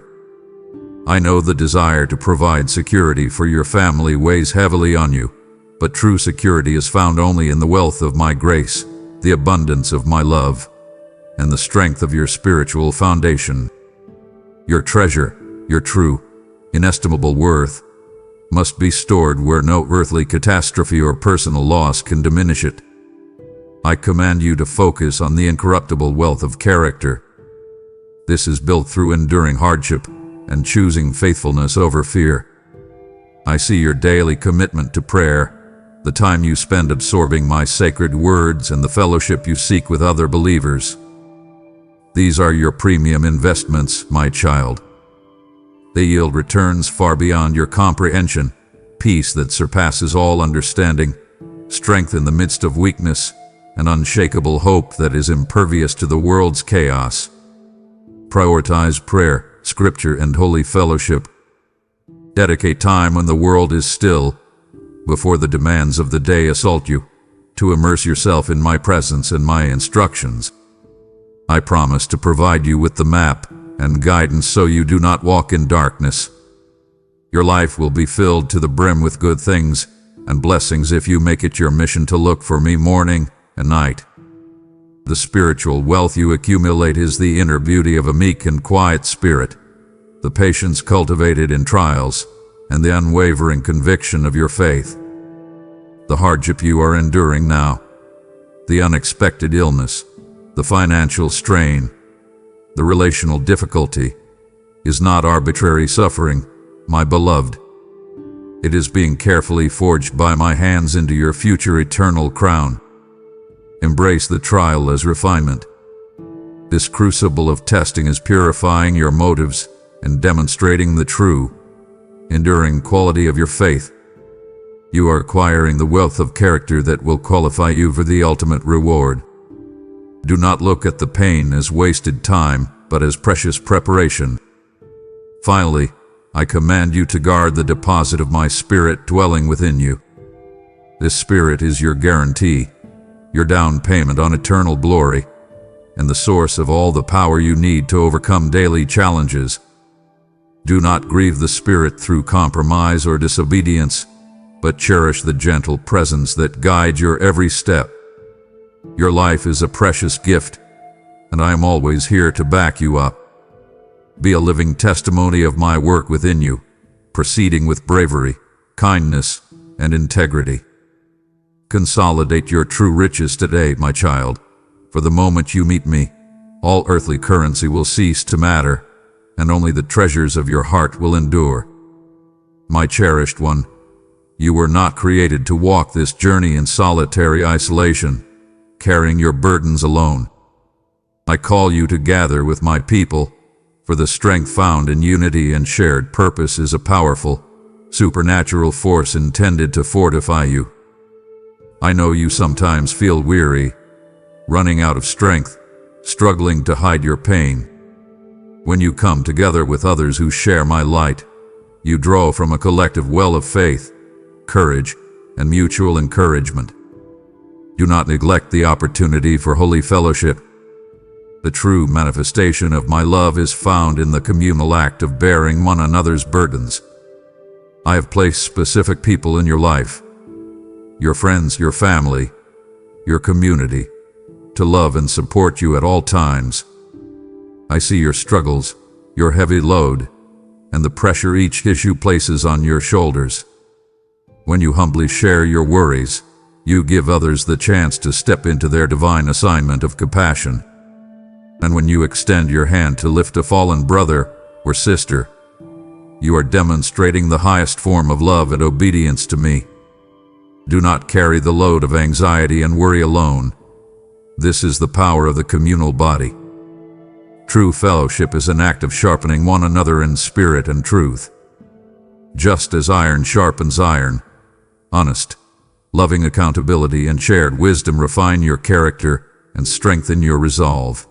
I know the desire to provide security for your family weighs heavily on you, but true security is found only in the wealth of my grace, the abundance of my love, and the strength of your spiritual foundation. Your treasure, your true, inestimable worth, must be stored where no earthly catastrophe or personal loss can diminish it. I command you to focus on the incorruptible wealth of character. This is built through enduring hardship and choosing faithfulness over fear. I see your daily commitment to prayer, the time you spend absorbing my sacred words, and the fellowship you seek with other believers. These are your premium investments, my child. They yield returns far beyond your comprehension, peace that surpasses all understanding, strength in the midst of weakness, and unshakable hope that is impervious to the world's chaos. Prioritize prayer, scripture, and holy fellowship. Dedicate time when the world is still, before the demands of the day assault you, to immerse yourself in my presence and my instructions. I promise to provide you with the map and guidance so you do not walk in darkness. Your life will be filled to the brim with good things and blessings if you make it your mission to look for me morning and night. The spiritual wealth you accumulate is the inner beauty of a meek and quiet spirit, the patience cultivated in trials, and the unwavering conviction of your faith. The hardship you are enduring now, the unexpected illness, the financial strain, the relational difficulty, is not arbitrary suffering, my beloved. It is being carefully forged by my hands into your future eternal crown. Embrace the trial as refinement. This crucible of testing is purifying your motives and demonstrating the true, enduring quality of your faith. You are acquiring the wealth of character that will qualify you for the ultimate reward. Do not look at the pain as wasted time, but as precious preparation. Finally, I command you to guard the deposit of my spirit dwelling within you. This spirit is your guarantee, your down payment on eternal glory, and the source of all the power you need to overcome daily challenges. Do not grieve the Spirit through compromise or disobedience, but cherish the gentle presence that guides your every step. Your life is a precious gift, and I am always here to back you up. Be a living testimony of my work within you, proceeding with bravery, kindness, and integrity. Consolidate your true riches today, my child, for the moment you meet me, all earthly currency will cease to matter, and only the treasures of your heart will endure. My cherished one, you were not created to walk this journey in solitary isolation, carrying your burdens alone. I call you to gather with my people, for the strength found in unity and shared purpose is a powerful, supernatural force intended to fortify you. I know you sometimes feel weary, running out of strength, struggling to hide your pain. When you come together with others who share my light, you draw from a collective well of faith, courage, and mutual encouragement. Do not neglect the opportunity for holy fellowship. The true manifestation of my love is found in the communal act of bearing one another's burdens. I have placed specific people in your life, your friends, your family, your community, to love and support you at all times. I see your struggles, your heavy load, and the pressure each issue places on your shoulders. When you humbly share your worries, you give others the chance to step into their divine assignment of compassion. And when you extend your hand to lift a fallen brother or sister, you are demonstrating the highest form of love and obedience to me. Do not carry the load of anxiety and worry alone. This is the power of the communal body. True fellowship is an act of sharpening one another in spirit and truth. Just as iron sharpens iron, honest, loving accountability and shared wisdom refine your character and strengthen your resolve.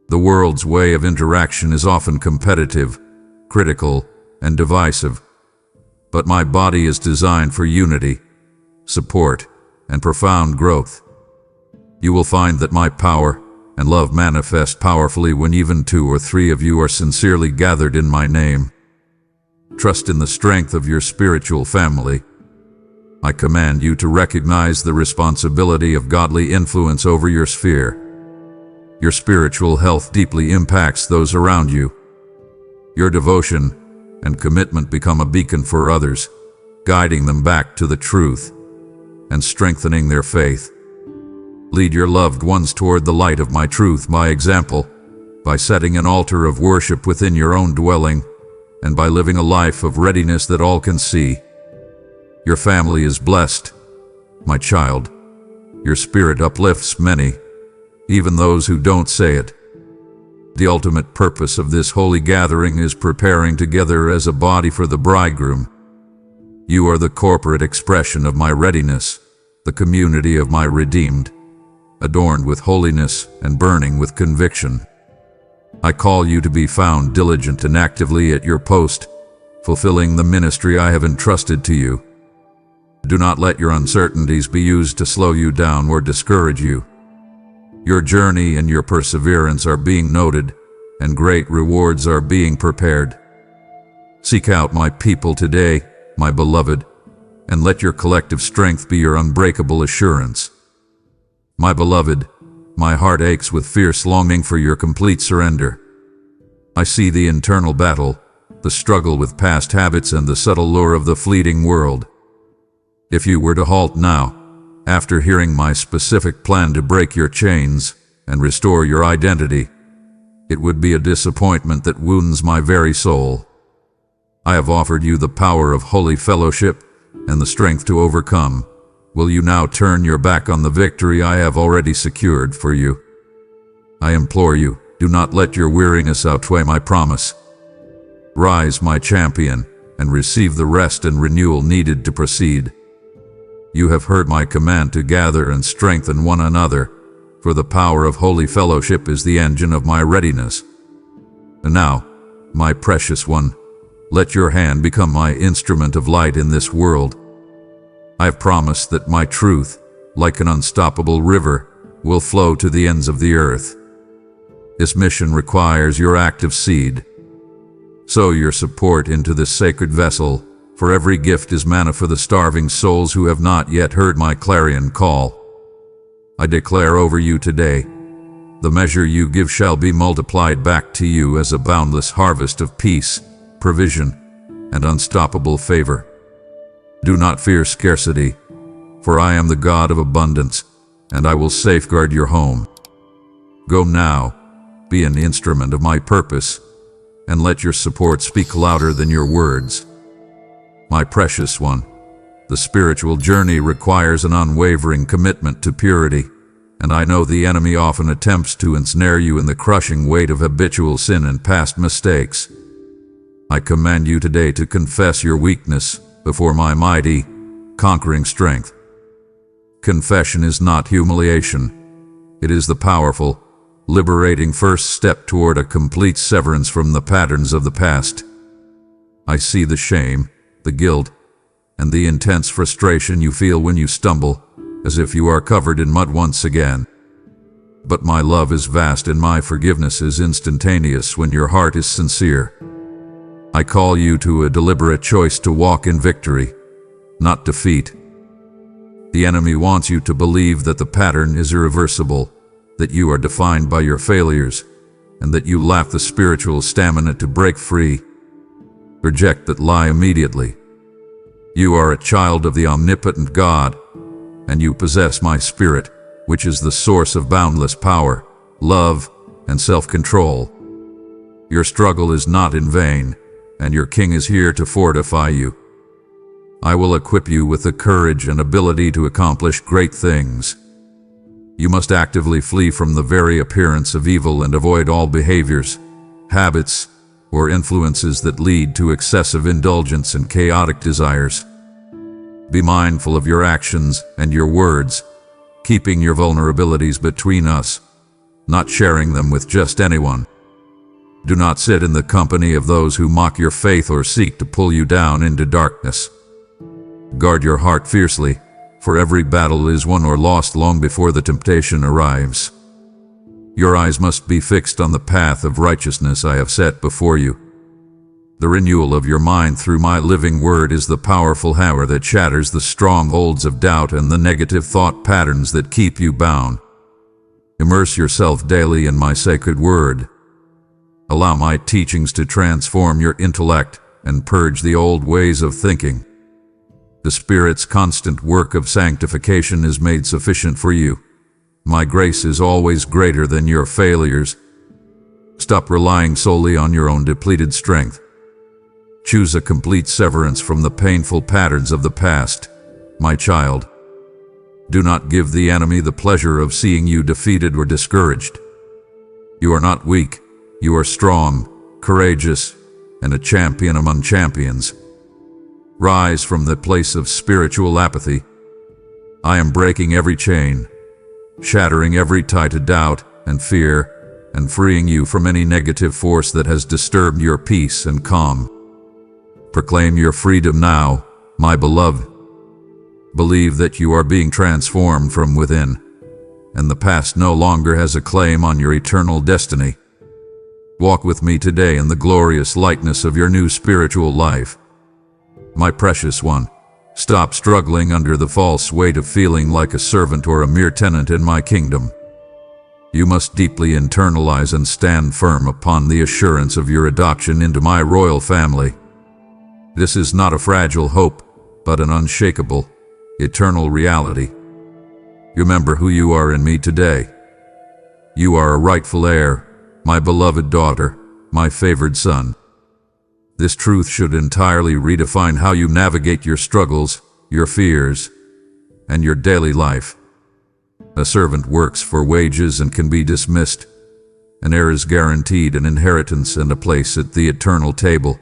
The world's way of interaction is often competitive, critical, and divisive, but my body is designed for unity, support, and profound growth. You will find that my power and love manifest powerfully when even 2 or 3 of you are sincerely gathered in my name. Trust in the strength of your spiritual family. I command you to recognize the responsibility of godly influence over your sphere. Your spiritual health deeply impacts those around you. Your devotion and commitment become a beacon for others, guiding them back to the truth and strengthening their faith. Lead your loved ones toward the light of my truth by example, by setting an altar of worship within your own dwelling, and by living a life of readiness that all can see. Your family is blessed, my child. Your spirit uplifts many, even those who don't say it. The ultimate purpose of this holy gathering is preparing together as a body for the bridegroom. You are the corporate expression of my readiness, the community of my redeemed, adorned with holiness and burning with conviction. I call you to be found diligent and actively at your post, fulfilling the ministry I have entrusted to you. Do not let your uncertainties be used to slow you down or discourage you. Your journey and your perseverance are being noted, and great rewards are being prepared. Seek out my people today, my beloved, and let your collective strength be your unbreakable assurance. My beloved, my heart aches with fierce longing for your complete surrender. I see the internal battle, the struggle with past habits and the subtle lure of the fleeting world. If you were to halt now, after hearing my specific plan to break your chains and restore your identity, it would be a disappointment that wounds my very soul. I have offered you the power of holy fellowship and the strength to overcome. Will you now turn your back on the victory I have already secured for you? I implore you, do not let your weariness outweigh my promise. Rise, my champion, and receive the rest and renewal needed to proceed. You have heard my command to gather and strengthen one another, for the power of holy fellowship is the engine of my readiness. And now, my precious one, let your hand become my instrument of light in this world. I have promised that my truth, like an unstoppable river, will flow to the ends of the earth. This mission requires your active seed. Sow your support into this sacred vessel, for every gift is manna for the starving souls who have not yet heard my clarion call. I declare over you today, the measure you give shall be multiplied back to you as a boundless harvest of peace, provision, and unstoppable favor. Do not fear scarcity, for I am the God of abundance, and I will safeguard your home. Go now, be an instrument of my purpose, and let your support speak louder than your words. My precious one, the spiritual journey requires an unwavering commitment to purity, and I know the enemy often attempts to ensnare you in the crushing weight of habitual sin and past mistakes. I command you today to confess your weakness before my mighty, conquering strength. Confession is not humiliation. It is the powerful, liberating first step toward a complete severance from the patterns of the past. I see the shame, the guilt, and the intense frustration you feel when you stumble, as if you are covered in mud once again. But my love is vast and my forgiveness is instantaneous when your heart is sincere. I call you to a deliberate choice to walk in victory, not defeat. The enemy wants you to believe that the pattern is irreversible, that you are defined by your failures, and that you lack the spiritual stamina to break free. Reject that lie immediately. You are a child of the omnipotent God, and you possess my spirit, which is the source of boundless power, love, and self-control. Your struggle is not in vain, and your King is here to fortify you. I will equip you with the courage and ability to accomplish great things. You must actively flee from the very appearance of evil and avoid all behaviors, habits, or influences that lead to excessive indulgence and chaotic desires. Be mindful of your actions and your words, keeping your vulnerabilities between us, not sharing them with just anyone. Do not sit in the company of those who mock your faith or seek to pull you down into darkness. Guard your heart fiercely, for every battle is won or lost long before the temptation arrives. Your eyes must be fixed on the path of righteousness I have set before you. The renewal of your mind through my living word is the powerful hammer that shatters the strongholds of doubt and the negative thought patterns that keep you bound. Immerse yourself daily in my sacred word. Allow my teachings to transform your intellect and purge the old ways of thinking. The Spirit's constant work of sanctification is made sufficient for you. My grace is always greater than your failures. Stop relying solely on your own depleted strength. Choose a complete severance from the painful patterns of the past, my child. Do not give the enemy the pleasure of seeing you defeated or discouraged. You are not weak. You are strong, courageous, and a champion among champions. Rise from the place of spiritual apathy. I am breaking every chain, shattering every tie to doubt and fear, and freeing you from any negative force that has disturbed your peace and calm. Proclaim your freedom now, my beloved. Believe that you are being transformed from within, and the past no longer has a claim on your eternal destiny. Walk with me today in the glorious lightness of your new spiritual life. My precious one, stop struggling under the false weight of feeling like a servant or a mere tenant in my kingdom. You must deeply internalize and stand firm upon the assurance of your adoption into my royal family. This is not a fragile hope, but an unshakable, eternal reality. Remember who you are in me today. You are a rightful heir, my beloved daughter, my favored son. This truth should entirely redefine how you navigate your struggles, your fears, and your daily life. A servant works for wages and can be dismissed. An heir is guaranteed an inheritance and a place at the eternal table,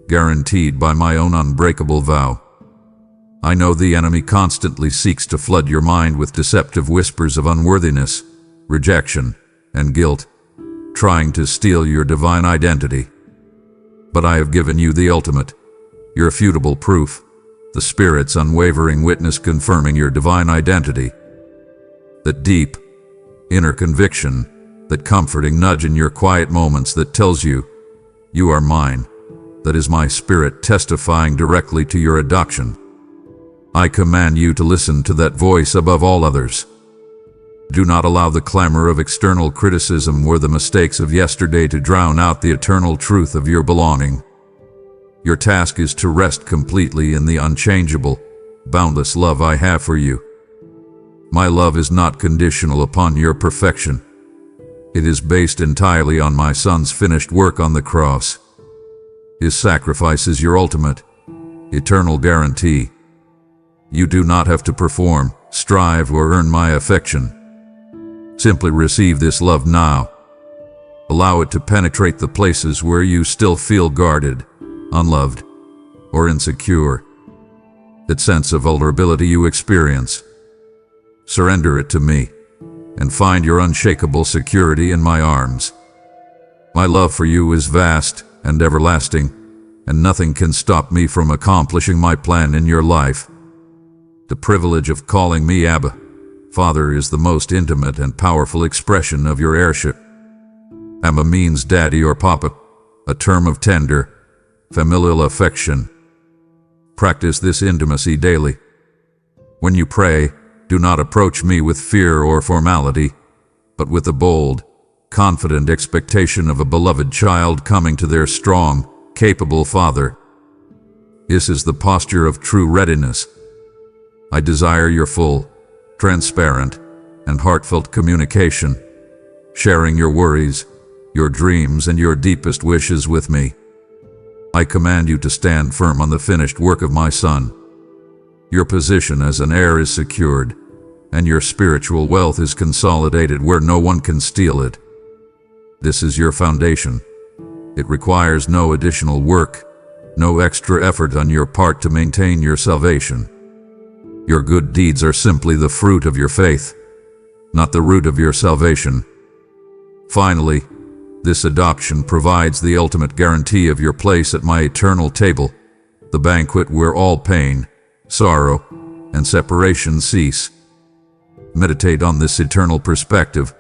guaranteed by my own unbreakable vow. I know the enemy constantly seeks to flood your mind with deceptive whispers of unworthiness, rejection, and guilt, trying to steal your divine identity. But I have given you the ultimate, your irrefutable proof, the Spirit's unwavering witness confirming your divine identity. That deep, inner conviction, that comforting nudge in your quiet moments that tells you, you are mine, that is my Spirit testifying directly to your adoption. I command you to listen to that voice above all others. Do not allow the clamor of external criticism or the mistakes of yesterday to drown out the eternal truth of your belonging. Your task is to rest completely in the unchangeable, boundless love I have for you. My love is not conditional upon your perfection. It is based entirely on my Son's finished work on the cross. His sacrifice is your ultimate, eternal guarantee. You do not have to perform, strive, or earn my affection. Simply receive this love now. Allow it to penetrate the places where you still feel guarded, unloved, or insecure. That sense of vulnerability you experience. Surrender it to me, and find your unshakable security in my arms. My love for you is vast and everlasting, and nothing can stop me from accomplishing my plan in your life. The privilege of calling me Abba, Father, is the most intimate and powerful expression of your heirship. Abba means daddy or papa, a term of tender, familial affection. Practice this intimacy daily. When you pray, do not approach me with fear or formality, but with a bold, confident expectation of a beloved child coming to their strong, capable father. This is the posture of true readiness. I desire your full, transparent, and heartfelt communication, sharing your worries, your dreams, and your deepest wishes with me. I command you to stand firm on the finished work of my Son. Your position as an heir is secured, and your spiritual wealth is consolidated where no one can steal it. This is your foundation. It requires no additional work, no extra effort on your part to maintain your salvation. Your good deeds are simply the fruit of your faith, not the root of your salvation. Finally, this adoption provides the ultimate guarantee of your place at my eternal table, the banquet where all pain, sorrow, and separation cease. Meditate on this eternal perspective.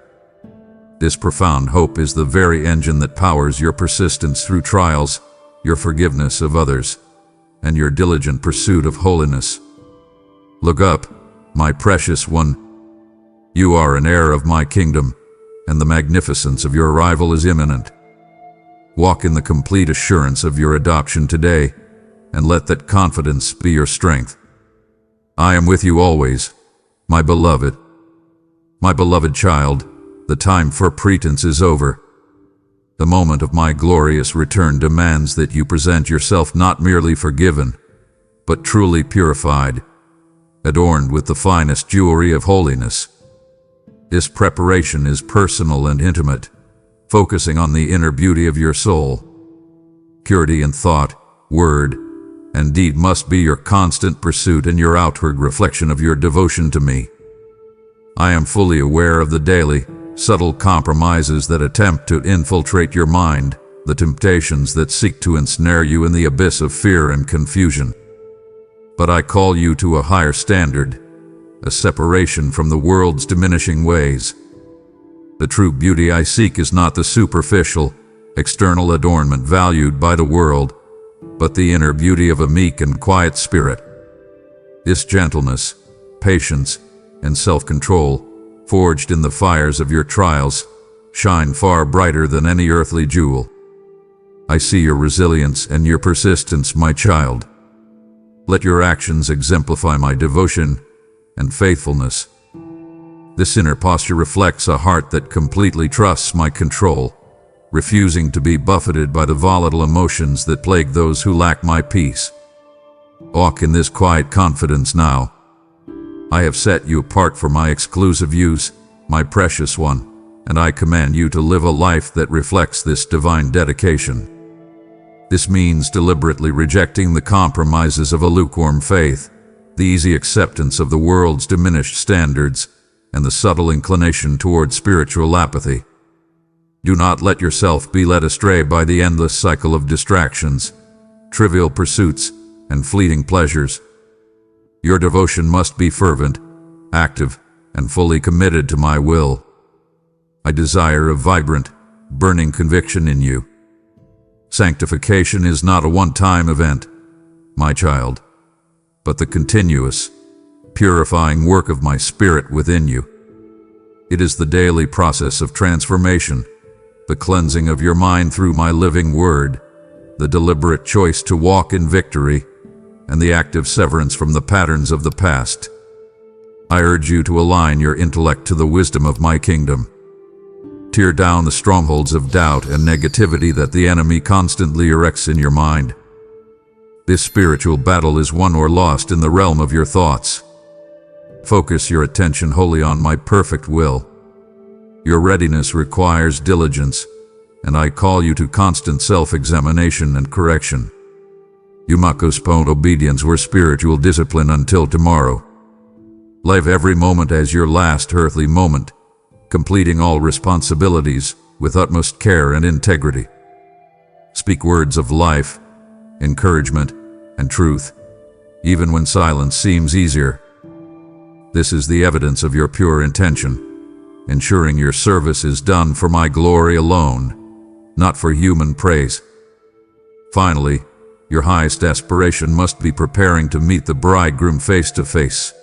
This profound hope is the very engine that powers your persistence through trials, your forgiveness of others, and your diligent pursuit of holiness. Look up, my precious one. You are an heir of my kingdom, and the magnificence of your arrival is imminent. Walk in the complete assurance of your adoption today, and let that confidence be your strength. I am with you always, my beloved. My beloved child, the time for pretense is over. The moment of my glorious return demands that you present yourself not merely forgiven, but truly purified, adorned with the finest jewelry of holiness. This preparation is personal and intimate, focusing on the inner beauty of your soul. Purity in thought, word, and deed must be your constant pursuit and your outward reflection of your devotion to me. I am fully aware of the daily, subtle compromises that attempt to infiltrate your mind, the temptations that seek to ensnare you in the abyss of fear and confusion. But I call you to a higher standard, a separation from the world's diminishing ways. The true beauty I seek is not the superficial, external adornment valued by the world, but the inner beauty of a meek and quiet spirit. This gentleness, patience, and self-control, forged in the fires of your trials, shine far brighter than any earthly jewel. I see your resilience and your persistence, my child. Let your actions exemplify my devotion and faithfulness. This inner posture reflects a heart that completely trusts my control, refusing to be buffeted by the volatile emotions that plague those who lack my peace. Walk in this quiet confidence now. I have set you apart for my exclusive use, my precious one, and I command you to live a life that reflects this divine dedication. This means deliberately rejecting the compromises of a lukewarm faith, the easy acceptance of the world's diminished standards, and the subtle inclination toward spiritual apathy. Do not let yourself be led astray by the endless cycle of distractions, trivial pursuits, and fleeting pleasures. Your devotion must be fervent, active, and fully committed to my will. I desire a vibrant, burning conviction in you. Sanctification is not a one-time event, my child, but the continuous, purifying work of my Spirit within you. It is the daily process of transformation, the cleansing of your mind through my living word, the deliberate choice to walk in victory, and the active severance from the patterns of the past. I urge you to align your intellect to the wisdom of my kingdom. Tear down the strongholds of doubt and negativity that the enemy constantly erects in your mind. This spiritual battle is won or lost in the realm of your thoughts. Focus your attention wholly on my perfect will. Your readiness requires diligence, and I call you to constant self-examination and correction. You must postpone obedience or spiritual discipline until tomorrow. Live every moment as your last earthly moment, completing all responsibilities with utmost care and integrity. Speak words of life, encouragement, and truth, even when silence seems easier. This is the evidence of your pure intention, ensuring your service is done for my glory alone, not for human praise. Finally, your highest aspiration must be preparing to meet the bridegroom face to face.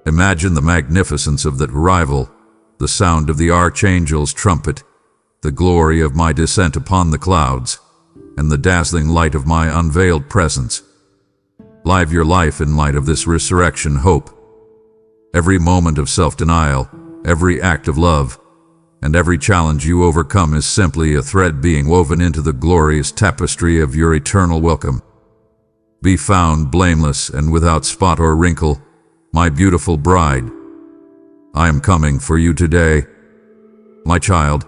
Imagine the magnificence of that arrival, the sound of the archangel's trumpet, the glory of my descent upon the clouds, and the dazzling light of my unveiled presence. Live your life in light of this resurrection hope. Every moment of self-denial, every act of love, and every challenge you overcome is simply a thread being woven into the glorious tapestry of your eternal welcome. Be found blameless and without spot or wrinkle, my beautiful bride. I am coming for you today. My child,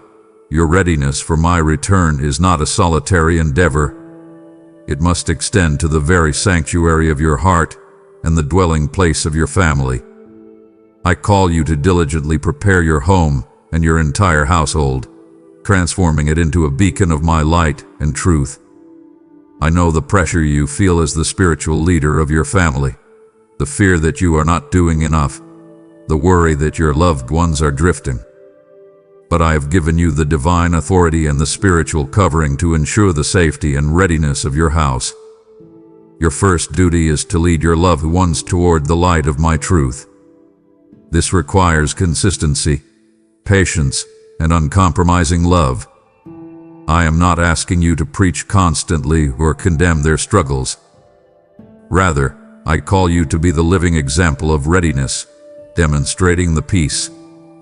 your readiness for my return is not a solitary endeavor. It must extend to the very sanctuary of your heart and the dwelling place of your family. I call you to diligently prepare your home and your entire household, transforming it into a beacon of my light and truth. I know the pressure you feel as the spiritual leader of your family, the fear that you are not doing enough, the worry that your loved ones are drifting. But I have given you the divine authority and the spiritual covering to ensure the safety and readiness of your house. Your first duty is to lead your loved ones toward the light of my truth. This requires consistency, patience, and uncompromising love. I am not asking you to preach constantly or condemn their struggles. Rather, I call you to be the living example of readiness, demonstrating the peace,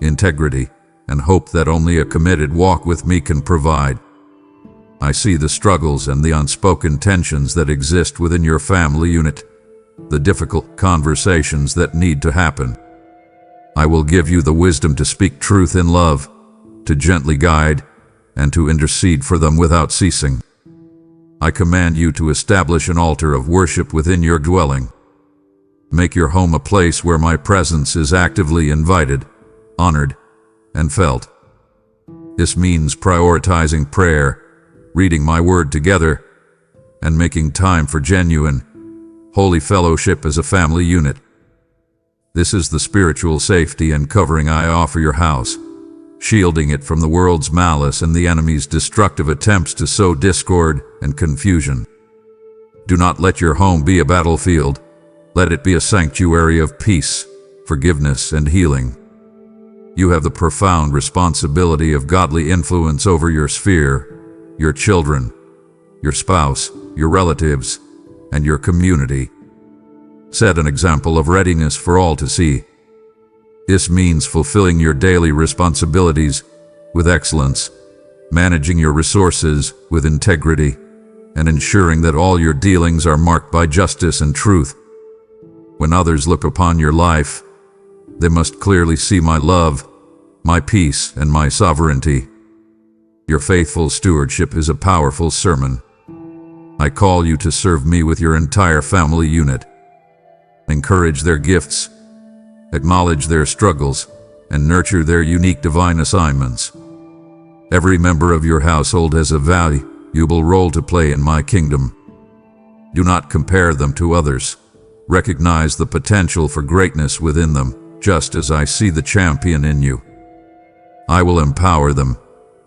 integrity, and hope that only a committed walk with me can provide. I see the struggles and the unspoken tensions that exist within your family unit, the difficult conversations that need to happen. I will give you the wisdom to speak truth in love, to gently guide, and to intercede for them without ceasing. I command you to establish an altar of worship within your dwelling. Make your home a place where my presence is actively invited, honored, and felt. This means prioritizing prayer, reading my word together, and making time for genuine, holy fellowship as a family unit. This is the spiritual safety and covering I offer your house, shielding it from the world's malice and the enemy's destructive attempts to sow discord and confusion. Do not let your home be a battlefield. Let it be a sanctuary of peace, forgiveness, and healing. You have the profound responsibility of godly influence over your sphere, your children, your spouse, your relatives, and your community. Set an example of readiness for all to see. This means fulfilling your daily responsibilities with excellence, managing your resources with integrity, and ensuring that all your dealings are marked by justice and truth. When others look upon your life, they must clearly see my love, my peace, and my sovereignty. Your faithful stewardship is a powerful sermon. I call you to serve me with your entire family unit. Encourage their gifts, acknowledge their struggles, and nurture their unique divine assignments. Every member of your household has a valuable role to play in my kingdom. Do not compare them to others. Recognize the potential for greatness within them, just as I see the champion in you. I will empower them,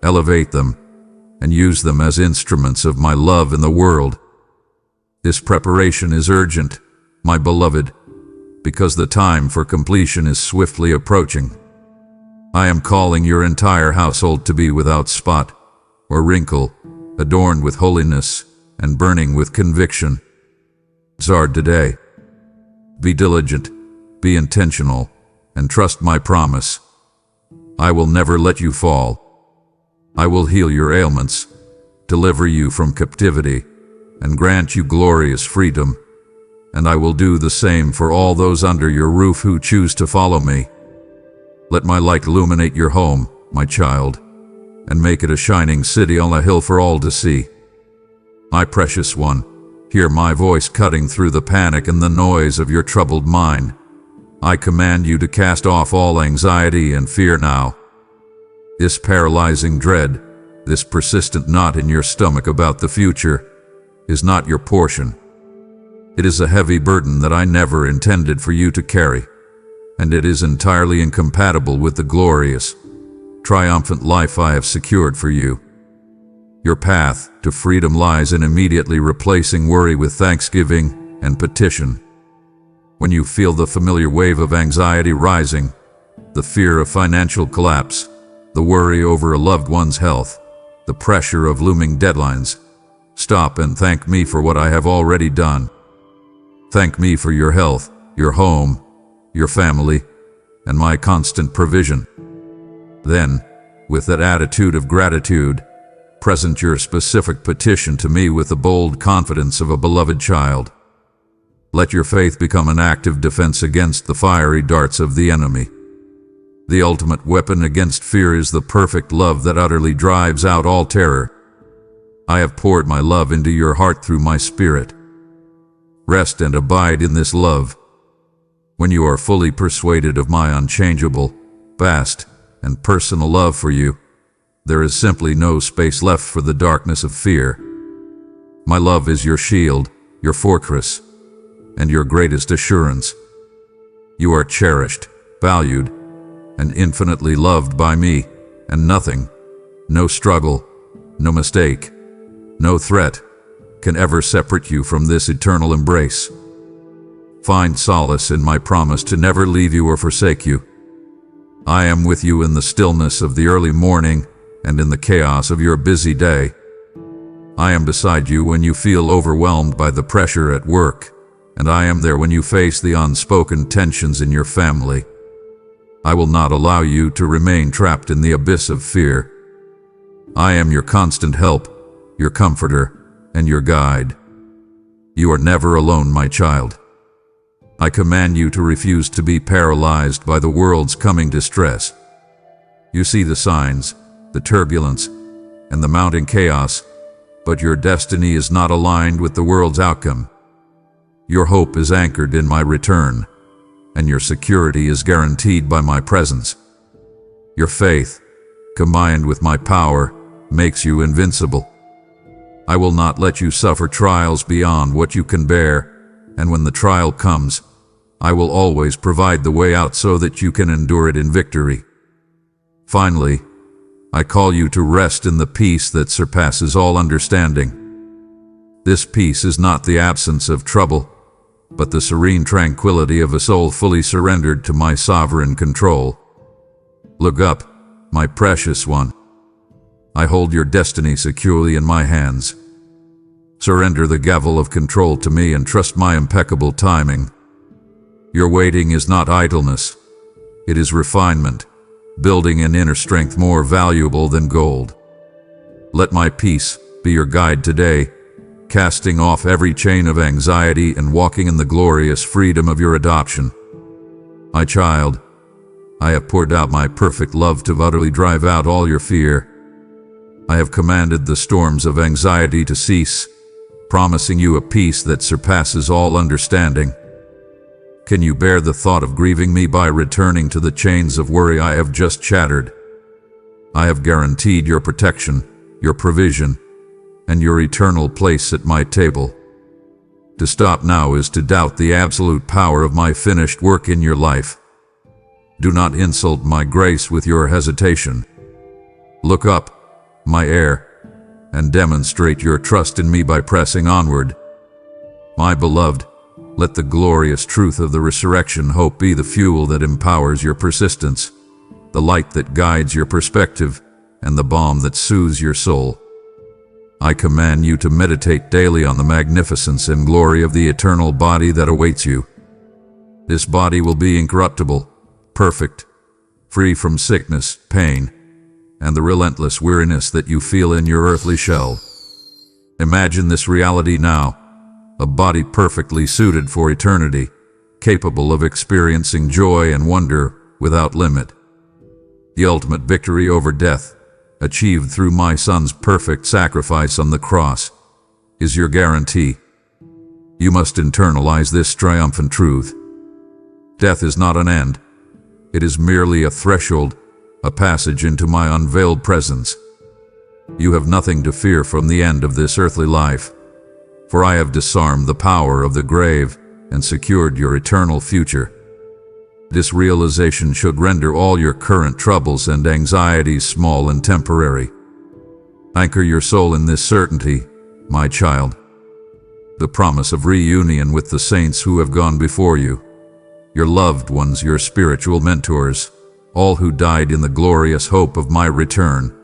elevate them, and use them as instruments of my love in the world. This preparation is urgent, my beloved, because the time for completion is swiftly approaching. I am calling your entire household to be without spot or wrinkle, adorned with holiness and burning with conviction. Zard today. Be diligent, be intentional, and trust my promise. I will never let you fall. I will heal your ailments, deliver you from captivity, and grant you glorious freedom. And I will do the same for all those under your roof who choose to follow me. Let my light illuminate your home, my child, and make it a shining city on a hill for all to see. My precious one, hear my voice cutting through the panic and the noise of your troubled mind. I command you to cast off all anxiety and fear now. This paralyzing dread, this persistent knot in your stomach about the future, is not your portion. It is a heavy burden that I never intended for you to carry, and it is entirely incompatible with the glorious, triumphant life I have secured for you. Your path to freedom lies in immediately replacing worry with thanksgiving and petition. When you feel the familiar wave of anxiety rising, the fear of financial collapse, the worry over a loved one's health, the pressure of looming deadlines, stop and thank me for what I have already done. Thank me for your health, your home, your family, and my constant provision. Then, with that attitude of gratitude, present your specific petition to me with the bold confidence of a beloved child. Let your faith become an active defense against the fiery darts of the enemy. The ultimate weapon against fear is the perfect love that utterly drives out all terror. I have poured my love into your heart through my Spirit. Rest and abide in this love. When you are fully persuaded of my unchangeable, vast, and personal love for you, there is simply no space left for the darkness of fear. My love is your shield, your fortress, and your greatest assurance. You are cherished, valued, and infinitely loved by me, and nothing, no struggle, no mistake, no threat, can ever separate you from this eternal embrace. Find solace in my promise to never leave you or forsake you. I am with you in the stillness of the early morning and in the chaos of your busy day. I am beside you when you feel overwhelmed by the pressure at work, and I am there when you face the unspoken tensions in your family. I will not allow you to remain trapped in the abyss of fear. I am your constant help, your comforter, and your guide. You are never alone, my child. I command you to refuse to be paralyzed by the world's coming distress. You see the signs, the turbulence, and the mounting chaos, but your destiny is not aligned with the world's outcome. Your hope is anchored in my return, and your security is guaranteed by my presence. Your faith, combined with my power, makes you invincible. I will not let you suffer trials beyond what you can bear, and when the trial comes, I will always provide the way out so that you can endure it in victory. Finally, I call you to rest in the peace that surpasses all understanding. This peace is not the absence of trouble, but the serene tranquility of a soul fully surrendered to my sovereign control. Look up, my precious one. I hold your destiny securely in my hands. Surrender the gavel of control to me and trust my impeccable timing. Your waiting is not idleness. It is refinement, building an inner strength more valuable than gold. Let my peace be your guide today, casting off every chain of anxiety and walking in the glorious freedom of your adoption. My child, I have poured out my perfect love to utterly drive out all your fear. I have commanded the storms of anxiety to cease, promising you a peace that surpasses all understanding. Can you bear the thought of grieving me by returning to the chains of worry I have just shattered? I have guaranteed your protection, your provision, and your eternal place at my table. To stop now is to doubt the absolute power of my finished work in your life. Do not insult my grace with your hesitation. Look up, my heir, and demonstrate your trust in me by pressing onward. My beloved, let the glorious truth of the resurrection hope be the fuel that empowers your persistence, the light that guides your perspective, and the balm that soothes your soul. I command you to meditate daily on the magnificence and glory of the eternal body that awaits you. This body will be incorruptible, perfect, free from sickness, pain, and the relentless weariness that you feel in your earthly shell. Imagine this reality now, a body perfectly suited for eternity, capable of experiencing joy and wonder without limit. The ultimate victory over death, achieved through my Son's perfect sacrifice on the cross, is your guarantee. You must internalize this triumphant truth. Death is not an end. It is merely a threshold, a passage into my unveiled presence. You have nothing to fear from the end of this earthly life, for I have disarmed the power of the grave and secured your eternal future. This realization should render all your current troubles and anxieties small and temporary. Anchor your soul in this certainty, my child. The promise of reunion with the saints who have gone before you, your loved ones, your spiritual mentors, all who died in the glorious hope of my return,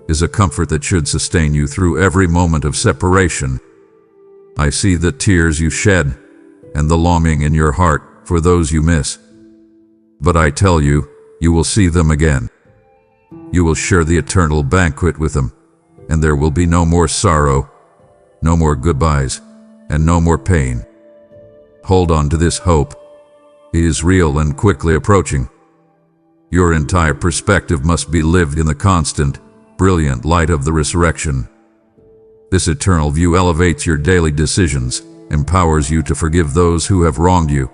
is a comfort that should sustain you through every moment of separation. I see the tears you shed and the longing in your heart for those you miss. But I tell you, you will see them again. You will share the eternal banquet with them, and there will be no more sorrow, no more goodbyes, and no more pain. Hold on to this hope. It is real and quickly approaching. Your entire perspective must be lived in the constant, brilliant light of the resurrection. This eternal view elevates your daily decisions, empowers you to forgive those who have wronged you,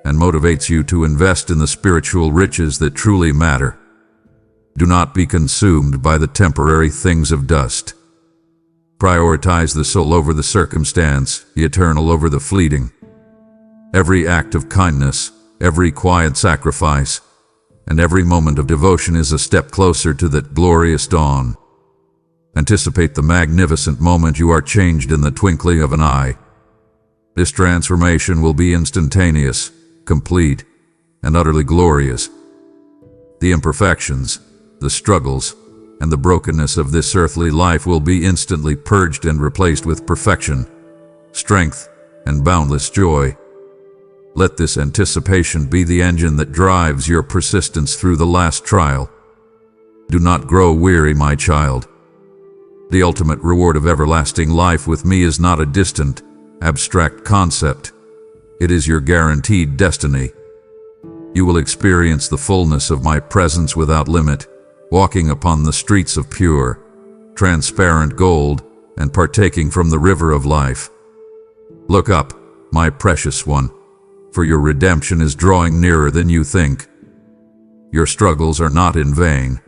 and motivates you to invest in the spiritual riches that truly matter. Do not be consumed by the temporary things of dust. Prioritize the soul over the circumstance, the eternal over the fleeting. Every act of kindness, every quiet sacrifice, and every moment of devotion is a step closer to that glorious dawn. Anticipate the magnificent moment you are changed in the twinkling of an eye. This transformation will be instantaneous, complete, and utterly glorious. The imperfections, the struggles, and the brokenness of this earthly life will be instantly purged and replaced with perfection, strength, and boundless joy. Let this anticipation be the engine that drives your persistence through the last trial. Do not grow weary, my child. The ultimate reward of everlasting life with me is not a distant, abstract concept. It is your guaranteed destiny. You will experience the fullness of my presence without limit, walking upon the streets of pure, transparent gold, and partaking from the river of life. Look up, my precious one, for your redemption is drawing nearer than you think. Your struggles are not in vain,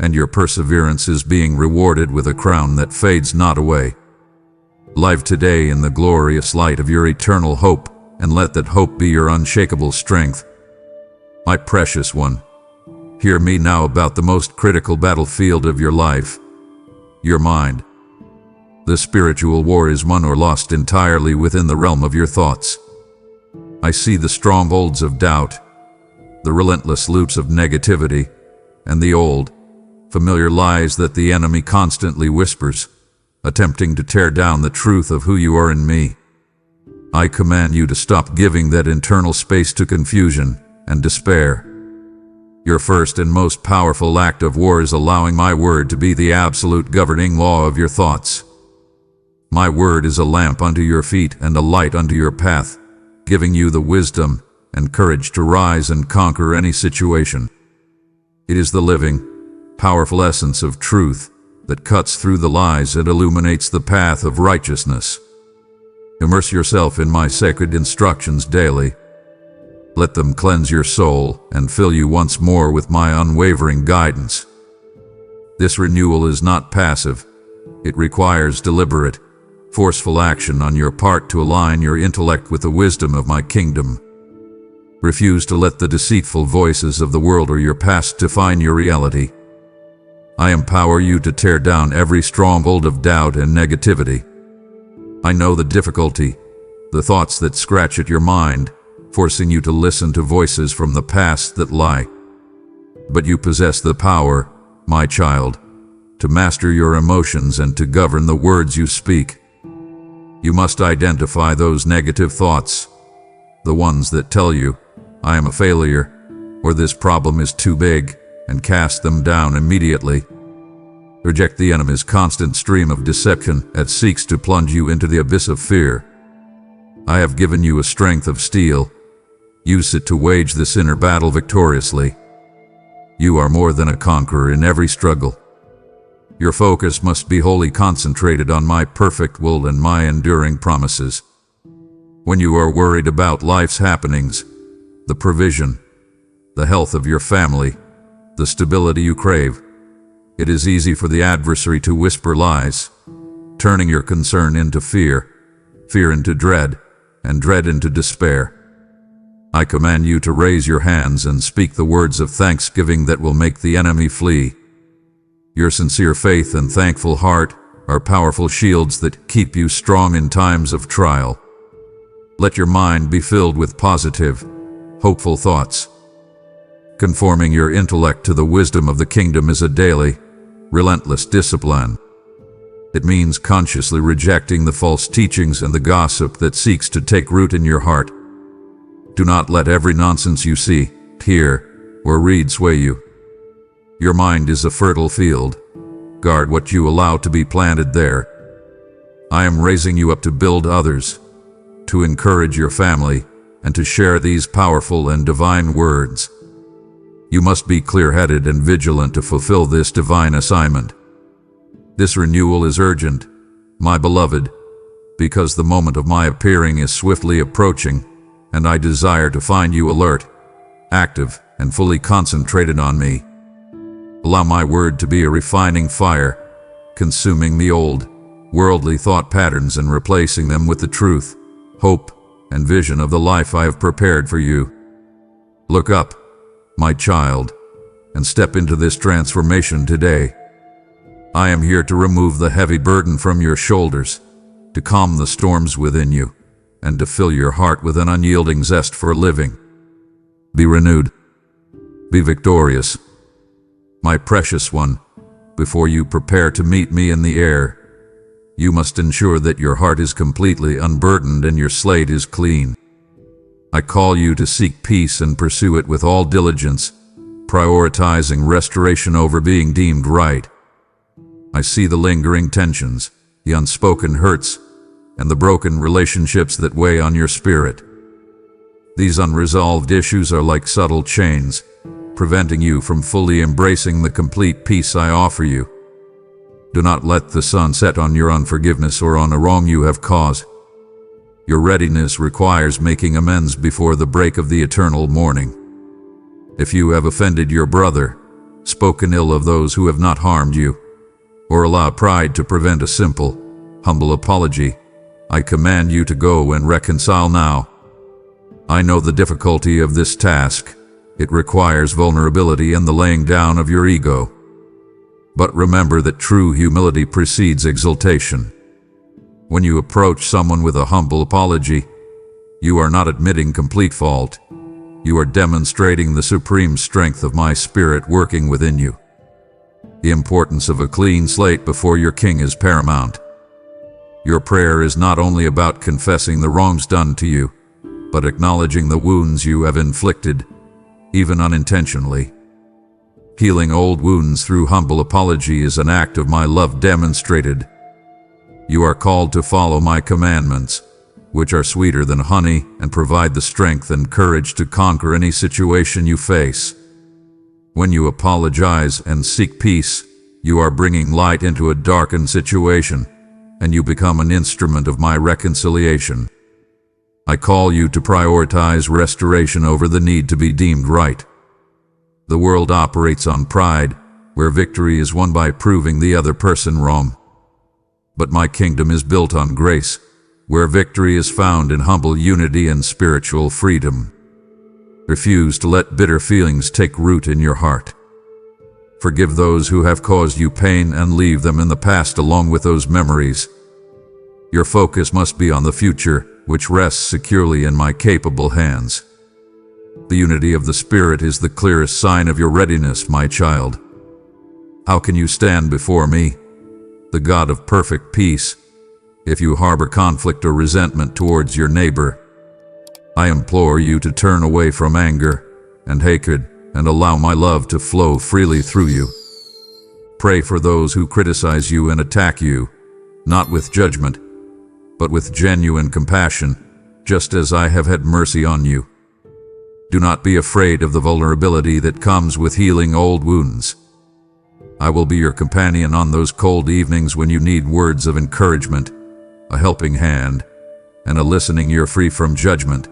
and your perseverance is being rewarded with a crown that fades not away. Live today in the glorious light of your eternal hope, and let that hope be your unshakable strength. My precious one, hear me now about the most critical battlefield of your life, your mind. The spiritual war is won or lost entirely within the realm of your thoughts. I see the strongholds of doubt, the relentless loops of negativity, and the old, familiar lies that the enemy constantly whispers, attempting to tear down the truth of who you are in me. I command you to stop giving that internal space to confusion and despair. Your first and most powerful act of war is allowing my word to be the absolute governing law of your thoughts. My word is a lamp unto your feet and a light unto your path, giving you the wisdom and courage to rise and conquer any situation. It is the living, powerful essence of truth that cuts through the lies and illuminates the path of righteousness. Immerse yourself in my sacred instructions daily. Let them cleanse your soul and fill you once more with my unwavering guidance. This renewal is not passive. It requires deliberate, forceful action on your part to align your intellect with the wisdom of my kingdom. Refuse to let the deceitful voices of the world or your past define your reality. I empower you to tear down every stronghold of doubt and negativity. I know the difficulty, the thoughts that scratch at your mind, forcing you to listen to voices from the past that lie. But you possess the power, my child, to master your emotions and to govern the words you speak. You must identify those negative thoughts, the ones that tell you, I am a failure, or this problem is too big, and cast them down immediately. Reject the enemy's constant stream of deception that seeks to plunge you into the abyss of fear. I have given you a strength of steel. Use it to wage this inner battle victoriously. You are more than a conqueror in every struggle. Your focus must be wholly concentrated on my perfect will and my enduring promises. When you are worried about life's happenings, the provision, the health of your family, the stability you crave, it is easy for the adversary to whisper lies, turning your concern into fear, fear into dread, and dread into despair. I command you to raise your hands and speak the words of thanksgiving that will make the enemy flee. Your sincere faith and thankful heart are powerful shields that keep you strong in times of trial. Let your mind be filled with positive, hopeful thoughts. Conforming your intellect to the wisdom of the kingdom is a daily, relentless discipline. It means consciously rejecting the false teachings and the gossip that seeks to take root in your heart. Do not let every nonsense you see, hear, or read sway you. Your mind is a fertile field. Guard what you allow to be planted there. I am raising you up to build others, to encourage your family, and to share these powerful and divine words. You must be clear-headed and vigilant to fulfill this divine assignment. This renewal is urgent, my beloved, because the moment of my appearing is swiftly approaching, and I desire to find you alert, active, and fully concentrated on me. Allow my word to be a refining fire, consuming the old, worldly thought patterns and replacing them with the truth, hope, and vision of the life I have prepared for you. Look up, my child, and step into this transformation today. I am here to remove the heavy burden from your shoulders, to calm the storms within you, and to fill your heart with an unyielding zest for living. Be renewed. Be victorious. My precious one, before you prepare to meet me in the air, you must ensure that your heart is completely unburdened and your slate is clean. I call you to seek peace and pursue it with all diligence, prioritizing restoration over being deemed right. I see the lingering tensions, the unspoken hurts, and the broken relationships that weigh on your spirit. These unresolved issues are like subtle chains, preventing you from fully embracing the complete peace I offer you. Do not let the sun set on your unforgiveness or on a wrong you have caused. Your readiness requires making amends before the break of the eternal morning. If you have offended your brother, spoken ill of those who have not harmed you, or allowed pride to prevent a simple, humble apology, I command you to go and reconcile now. I know the difficulty of this task. It requires vulnerability and the laying down of your ego. But remember that true humility precedes exaltation. When you approach someone with a humble apology, you are not admitting complete fault. You are demonstrating the supreme strength of my spirit working within you. The importance of a clean slate before your king is paramount. Your prayer is not only about confessing the wrongs done to you, but acknowledging the wounds you have inflicted, even unintentionally. Healing old wounds through humble apology is an act of my love demonstrated. You are called to follow my commandments, which are sweeter than honey and provide the strength and courage to conquer any situation you face. When you apologize and seek peace, you are bringing light into a darkened situation, and you become an instrument of my reconciliation. I call you to prioritize restoration over the need to be deemed right. The world operates on pride, where victory is won by proving the other person wrong. But my kingdom is built on grace, where victory is found in humble unity and spiritual freedom. Refuse to let bitter feelings take root in your heart. Forgive those who have caused you pain and leave them in the past along with those memories. Your focus must be on the future, which rests securely in my capable hands. The unity of the Spirit is the clearest sign of your readiness, my child. How can you stand before me, the God of perfect peace, if you harbor conflict or resentment towards your neighbor? I implore you to turn away from anger and hatred and allow my love to flow freely through you. Pray for those who criticize you and attack you, not with judgment, but with genuine compassion, just as I have had mercy on you. Do not be afraid of the vulnerability that comes with healing old wounds. I will be your companion on those cold evenings when you need words of encouragement, a helping hand, and a listening ear free from judgment.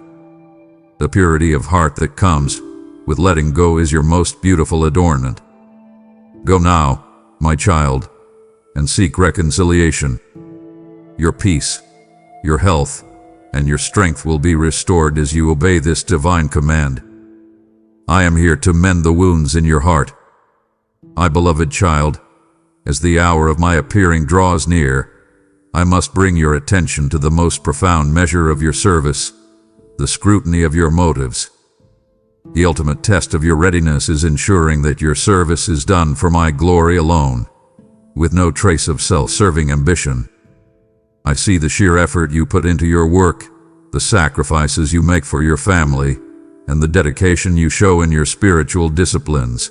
The purity of heart that comes with letting go is your most beautiful adornment. Go now, my child, and seek reconciliation. Your peace, your health, and your strength will be restored as you obey this divine command. I am here to mend the wounds in your heart. My beloved child, as the hour of my appearing draws near, I must bring your attention to the most profound measure of your service, the scrutiny of your motives. The ultimate test of your readiness is ensuring that your service is done for my glory alone, with no trace of self-serving ambition. I see the sheer effort you put into your work, the sacrifices you make for your family, and the dedication you show in your spiritual disciplines.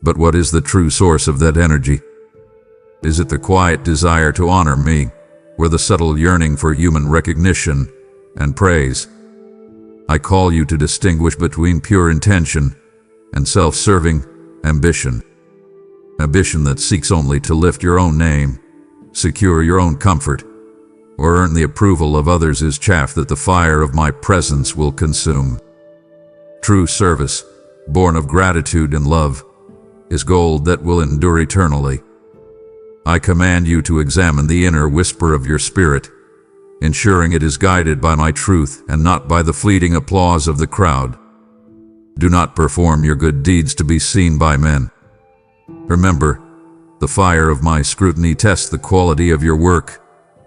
But what is the true source of that energy? Is it the quiet desire to honor me, or the subtle yearning for human recognition and praise? I call you to distinguish between pure intention and self-serving ambition. Ambition that seeks only to lift your own name, secure your own comfort, or earn the approval of others is chaff that the fire of my presence will consume. True service, born of gratitude and love, is gold that will endure eternally. I command you to examine the inner whisper of your spirit, ensuring it is guided by my truth and not by the fleeting applause of the crowd. Do not perform your good deeds to be seen by men. Remember, the fire of my scrutiny tests the quality of your work,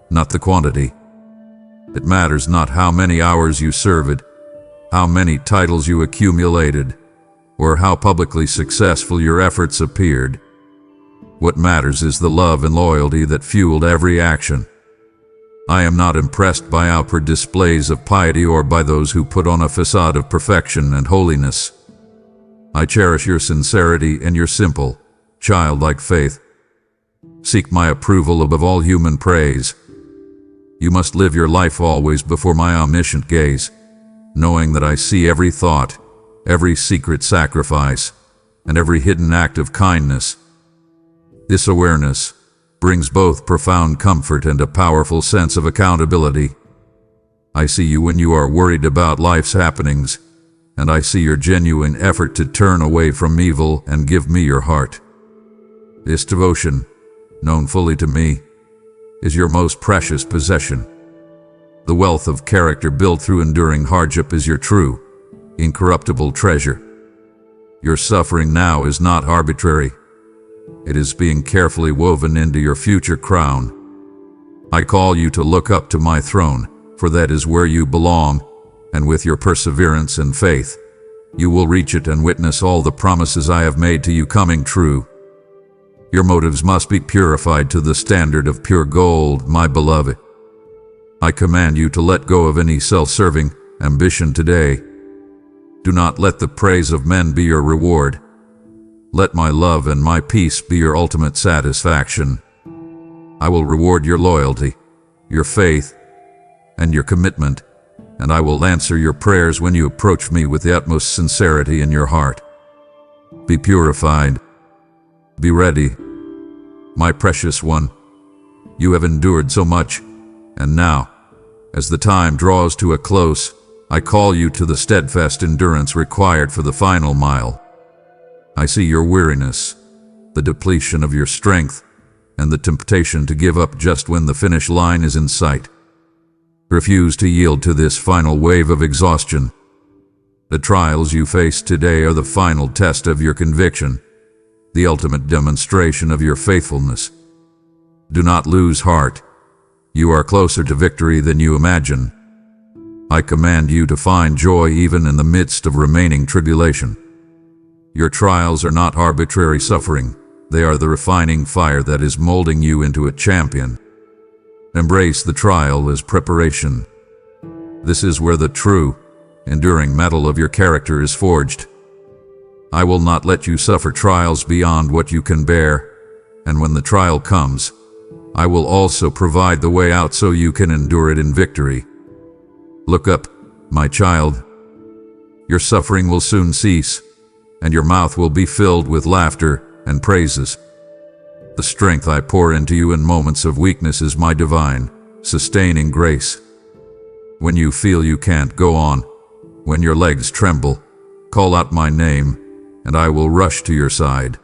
not the quantity. It matters not how many hours you served, how many titles you accumulated, or how publicly successful your efforts appeared. What matters is the love and loyalty that fueled every action. I am not impressed by outward displays of piety or by those who put on a facade of perfection and holiness. I cherish your sincerity and your simple, childlike faith. Seek my approval above all human praise. You must live your life always before my omniscient gaze, knowing that I see every thought, every secret sacrifice, and every hidden act of kindness. This awareness brings both profound comfort and a powerful sense of accountability. I see you when you are worried about life's happenings, and I see your genuine effort to turn away from evil and give me your heart. This devotion, known fully to me, is your most precious possession. The wealth of character built through enduring hardship is your true, incorruptible treasure. Your suffering now is not arbitrary. It is being carefully woven into your future crown. I call you to look up to my throne, for that is where you belong, and with your perseverance and faith, you will reach it and witness all the promises I have made to you coming true. Your motives must be purified to the standard of pure gold, my beloved. I command you to let go of any self-serving ambition today. Do not let the praise of men be your reward. Let my love and my peace be your ultimate satisfaction. I will reward your loyalty, your faith, and your commitment, and I will answer your prayers when you approach me with the utmost sincerity in your heart. Be purified. Be ready. My precious one, you have endured so much, and now, as the time draws to a close, I call you to the steadfast endurance required for the final mile. I see your weariness, the depletion of your strength, and the temptation to give up just when the finish line is in sight. Refuse to yield to this final wave of exhaustion. The trials you face today are the final test of your conviction, the ultimate demonstration of your faithfulness. Do not lose heart. You are closer to victory than you imagine. I command you to find joy even in the midst of remaining tribulation. Your trials are not arbitrary suffering. They are the refining fire that is molding you into a champion. Embrace the trial as preparation. This is where the true, enduring metal of your character is forged. I will not let you suffer trials beyond what you can bear, and when the trial comes, I will also provide the way out so you can endure it in victory. Look up, my child. Your suffering will soon cease, and your mouth will be filled with laughter and praises. The strength I pour into you in moments of weakness is my divine, sustaining grace. When you feel you can't go on, when your legs tremble, call out my name, and I will rush to your side.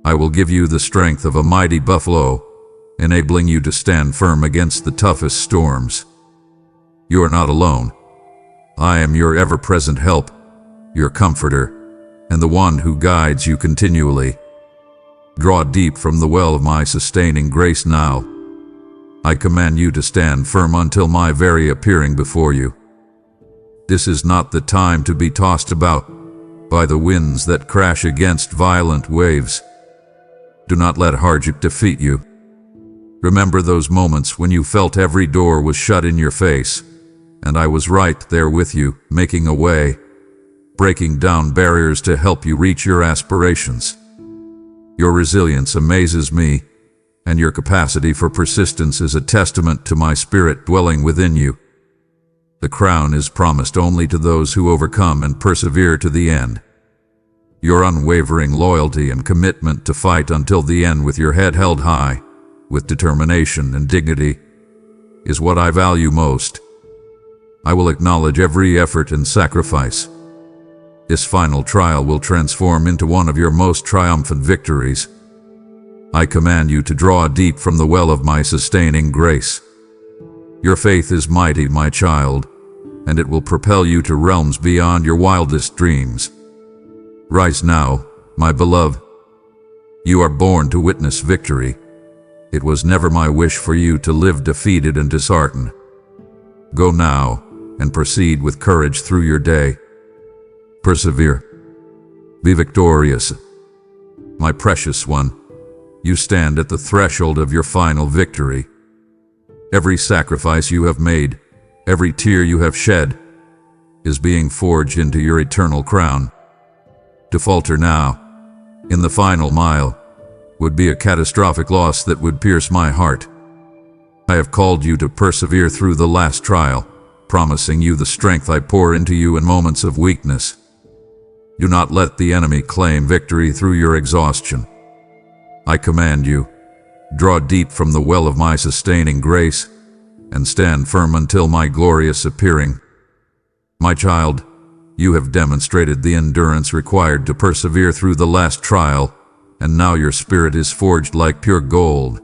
I will give you the strength of a mighty buffalo, enabling you to stand firm against the toughest storms. You are not alone. I am your ever-present help, your comforter, and the one who guides you continually. Draw deep from the well of my sustaining grace now. I command you to stand firm until my very appearing before you. This is not the time to be tossed about by the winds that crash against violent waves. Do not let hardship defeat you. Remember those moments when you felt every door was shut in your face, and I was right there with you, making a way, breaking down barriers to help you reach your aspirations. Your resilience amazes me, and your capacity for persistence is a testament to my spirit dwelling within you. The crown is promised only to those who overcome and persevere to the end. Your unwavering loyalty and commitment to fight until the end with your head held high, with determination and dignity, is what I value most. I will acknowledge every effort and sacrifice. This final trial will transform into one of your most triumphant victories. I command you to draw deep from the well of my sustaining grace. Your faith is mighty, my child, and it will propel you to realms beyond your wildest dreams. Rise now, my beloved. You are born to witness victory. It was never my wish for you to live defeated and disheartened. Go now and proceed with courage through your day. Persevere. Be victorious. My precious one, you stand at the threshold of your final victory. Every sacrifice you have made, every tear you have shed, is being forged into your eternal crown. To falter now, in the final mile, would be a catastrophic loss that would pierce my heart. I have called you to persevere through the last trial, promising you the strength I pour into you in moments of weakness. Do not let the enemy claim victory through your exhaustion. I command you, draw deep from the well of my sustaining grace, and stand firm until my glorious appearing. My child, you have demonstrated the endurance required to persevere through the last trial, and now your spirit is forged like pure gold.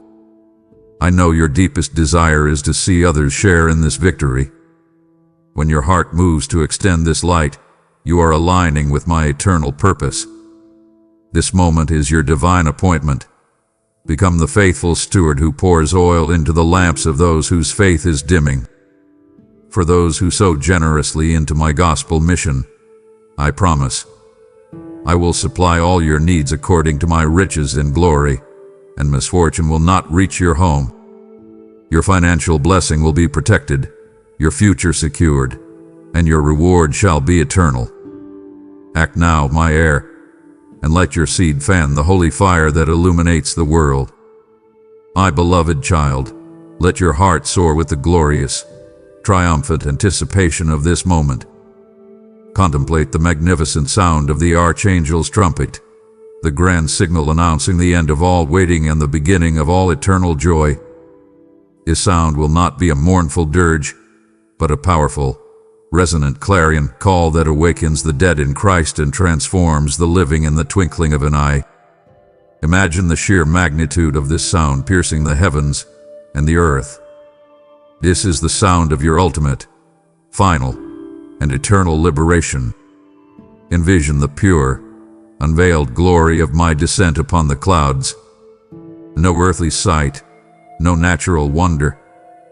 I know your deepest desire is to see others share in this victory. When your heart moves to extend this light, you are aligning with my eternal purpose. This moment is your divine appointment. Become the faithful steward who pours oil into the lamps of those whose faith is dimming. For those who sow generously into my gospel mission, I promise, I will supply all your needs according to my riches in glory, and misfortune will not reach your home. Your financial blessing will be protected, your future secured, and your reward shall be eternal. Act now, my heir, and let your seed fan the holy fire that illuminates the world. My beloved child, let your heart soar with the glorious, triumphant anticipation of this moment. Contemplate the magnificent sound of the archangel's trumpet, the grand signal announcing the end of all waiting and the beginning of all eternal joy. This sound will not be a mournful dirge, but a powerful, resonant clarion call that awakens the dead in Christ and transforms the living in the twinkling of an eye. Imagine the sheer magnitude of this sound piercing the heavens and the earth. This is the sound of your ultimate, final, and eternal liberation. Envision the pure, unveiled glory of my descent upon the clouds. No earthly sight, no natural wonder,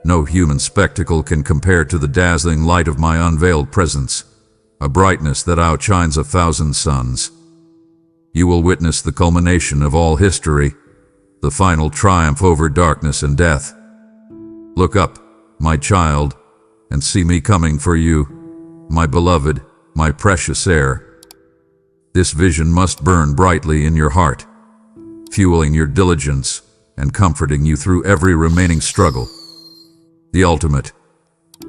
no human spectacle can compare to the dazzling light of my unveiled presence, a brightness that outshines 1,000 suns. You will witness the culmination of all history, the final triumph over darkness and death. Look up, my child, and see me coming for you, my beloved, my precious heir. This vision must burn brightly in your heart, fueling your diligence and comforting you through every remaining struggle. The ultimate,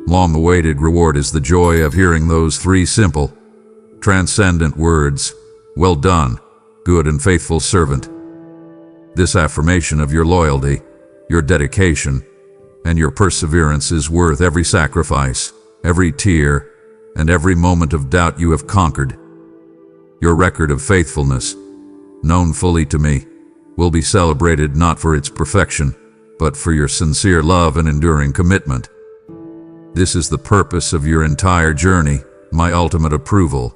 long-awaited reward is the joy of hearing those three simple, transcendent words, "Well done, good and faithful servant." This affirmation of your loyalty, your dedication, and your perseverance is worth every sacrifice, every tear, and every moment of doubt you have conquered. Your record of faithfulness, known fully to me, will be celebrated not for its perfection, but for your sincere love and enduring commitment. This is the purpose of your entire journey, my ultimate approval.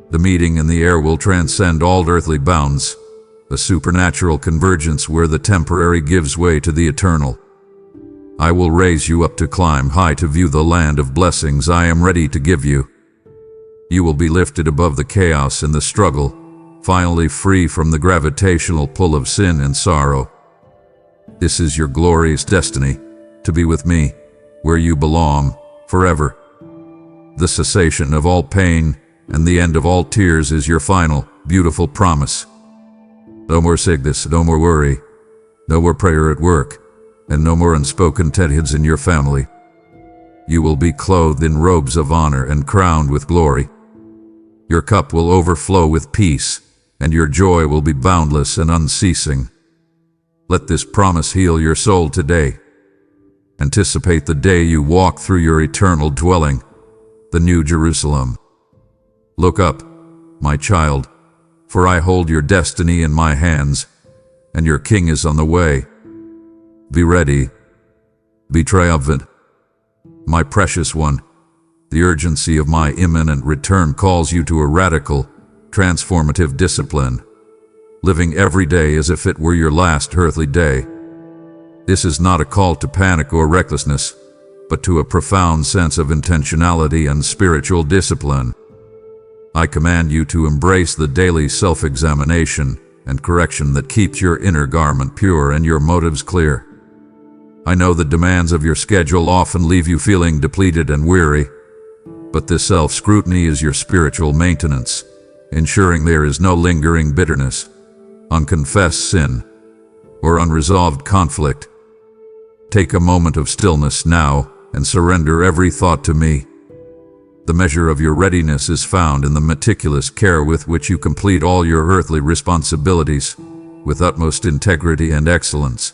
The meeting in the air will transcend all earthly bounds, a supernatural convergence where the temporary gives way to the eternal. I will raise you up to climb high to view the land of blessings I am ready to give you. You will be lifted above the chaos and the struggle, finally free from the gravitational pull of sin and sorrow. This is your glorious destiny, to be with me, where you belong, forever. The cessation of all pain and the end of all tears is your final, beautiful promise. No more sickness, no more worry, no more prayer at work, and no more unspoken tensions in your family. You will be clothed in robes of honor and crowned with glory. Your cup will overflow with peace, and your joy will be boundless and unceasing. Let this promise heal your soul today. Anticipate the day you walk through your eternal dwelling, the New Jerusalem. Look up, my child, for I hold your destiny in my hands, and your king is on the way. Be ready. Be triumphant. My precious one, the urgency of my imminent return calls you to a radical, transformative discipline, living every day as if it were your last earthly day. This is not a call to panic or recklessness, but to a profound sense of intentionality and spiritual discipline. I command you to embrace the daily self-examination and correction that keeps your inner garment pure and your motives clear. I know the demands of your schedule often leave you feeling depleted and weary, but this self-scrutiny is your spiritual maintenance, ensuring there is no lingering bitterness, unconfessed sin, or unresolved conflict. Take a moment of stillness now and surrender every thought to me. The measure of your readiness is found in the meticulous care with which you complete all your earthly responsibilities, with utmost integrity and excellence.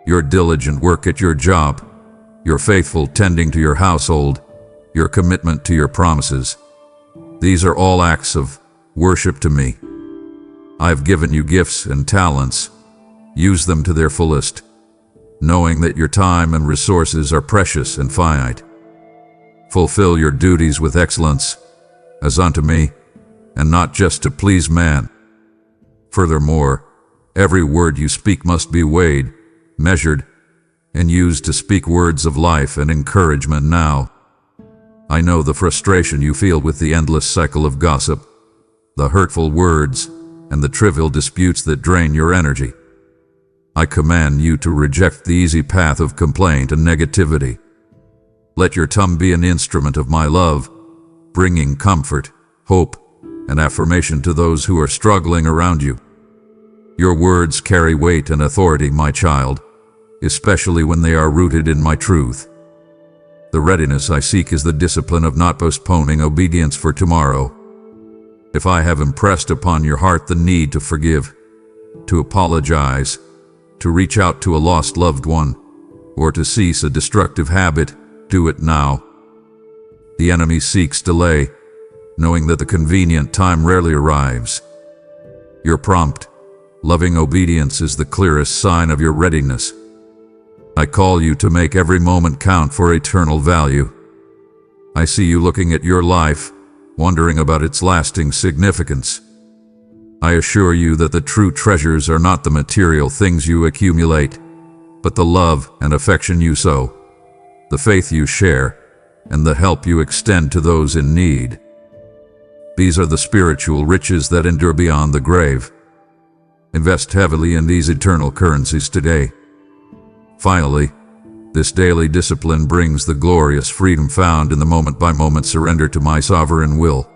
Your diligent work at your job, your faithful tending to your household, your commitment to your promises. These are all acts of worship to me. I have given you gifts and talents. Use them to their fullest, knowing that your time and resources are precious and finite. Fulfill your duties with excellence, as unto me, and not just to please man. Furthermore, every word you speak must be weighed, measured, and used to speak words of life and encouragement now. I know the frustration you feel with the endless cycle of gossip, the hurtful words, and the trivial disputes that drain your energy. I command you to reject the easy path of complaint and negativity. Let your tongue be an instrument of my love, bringing comfort, hope, and affirmation to those who are struggling around you. Your words carry weight and authority, my child, especially when they are rooted in my truth. The readiness I seek is the discipline of not postponing obedience for tomorrow. If I have impressed upon your heart the need to forgive, to apologize, to reach out to a lost loved one, or to cease a destructive habit, do it now. The enemy seeks delay, knowing that the convenient time rarely arrives. Your prompt, Loving obedience is the clearest sign of your readiness. I call you to make every moment count for eternal value. I see you looking at your life, wondering about its lasting significance. I assure you that the true treasures are not the material things you accumulate, but the love and affection you sow, the faith you share, and the help you extend to those in need. These are the spiritual riches that endure beyond the grave. Invest heavily in these eternal currencies today. Finally, this daily discipline brings the glorious freedom found in the moment-by-moment surrender to my sovereign will.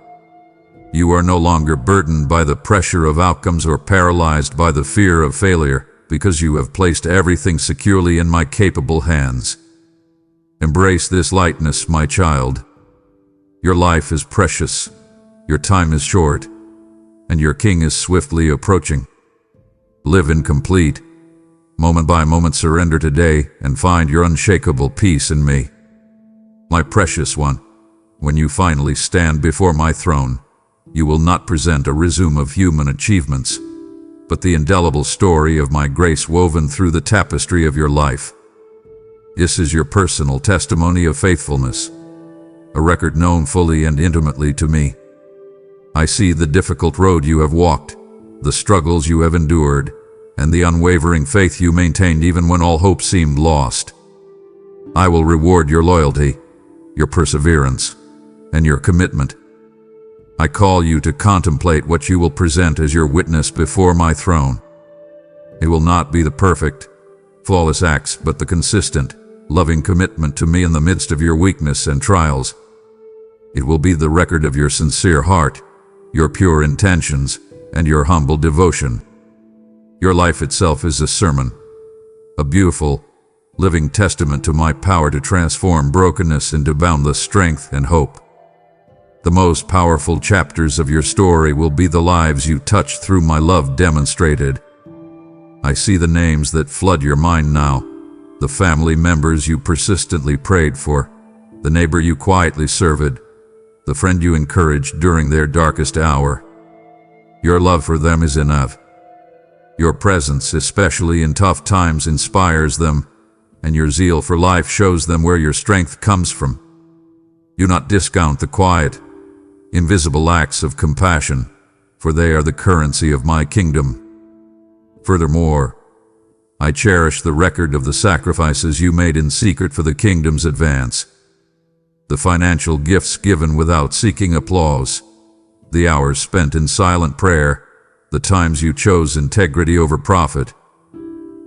You are no longer burdened by the pressure of outcomes or paralyzed by the fear of failure, because you have placed everything securely in my capable hands. Embrace this lightness, my child. Your life is precious, your time is short, and your king is swiftly approaching. Live in complete, moment-by-moment surrender today and find your unshakable peace in me. My precious one, when you finally stand before my throne, you will not present a resume of human achievements, but the indelible story of my grace woven through the tapestry of your life. This is your personal testimony of faithfulness, a record known fully and intimately to me. I see the difficult road you have walked, the struggles you have endured, and the unwavering faith you maintained even when all hope seemed lost. I will reward your loyalty, your perseverance, and your commitment. I call you to contemplate what you will present as your witness before my throne. It will not be the perfect, flawless acts, but the consistent, loving commitment to me in the midst of your weakness and trials. It will be the record of your sincere heart, your pure intentions, and your humble devotion. Your life itself is a sermon, a beautiful, living testament to my power to transform brokenness into boundless strength and hope. The most powerful chapters of your story will be the lives you touch through my love demonstrated. I see the names that flood your mind now, the family members you persistently prayed for, the neighbor you quietly served, the friend you encouraged during their darkest hour. Your love for them is enough. Your presence, especially in tough times, inspires them, and your zeal for life shows them where your strength comes from. Do not discount the quiet, invisible acts of compassion, for they are the currency of my kingdom. Furthermore, I cherish the record of the sacrifices you made in secret for the kingdom's advance, the financial gifts given without seeking applause, the hours spent in silent prayer, the times you chose integrity over profit.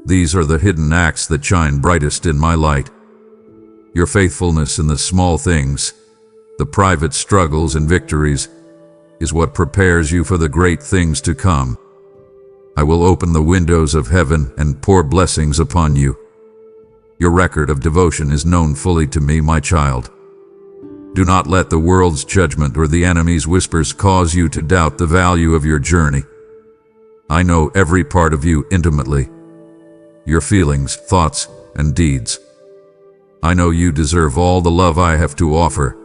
These are the hidden acts that shine brightest in my light. Your faithfulness in the small things, the private struggles and victories, is what prepares you for the great things to come. I will open the windows of heaven and pour blessings upon you. Your record of devotion is known fully to me, my child. Do not let the world's judgment or the enemy's whispers cause you to doubt the value of your journey. I know every part of you intimately, your feelings, thoughts, and deeds. I know you deserve all the love I have to offer,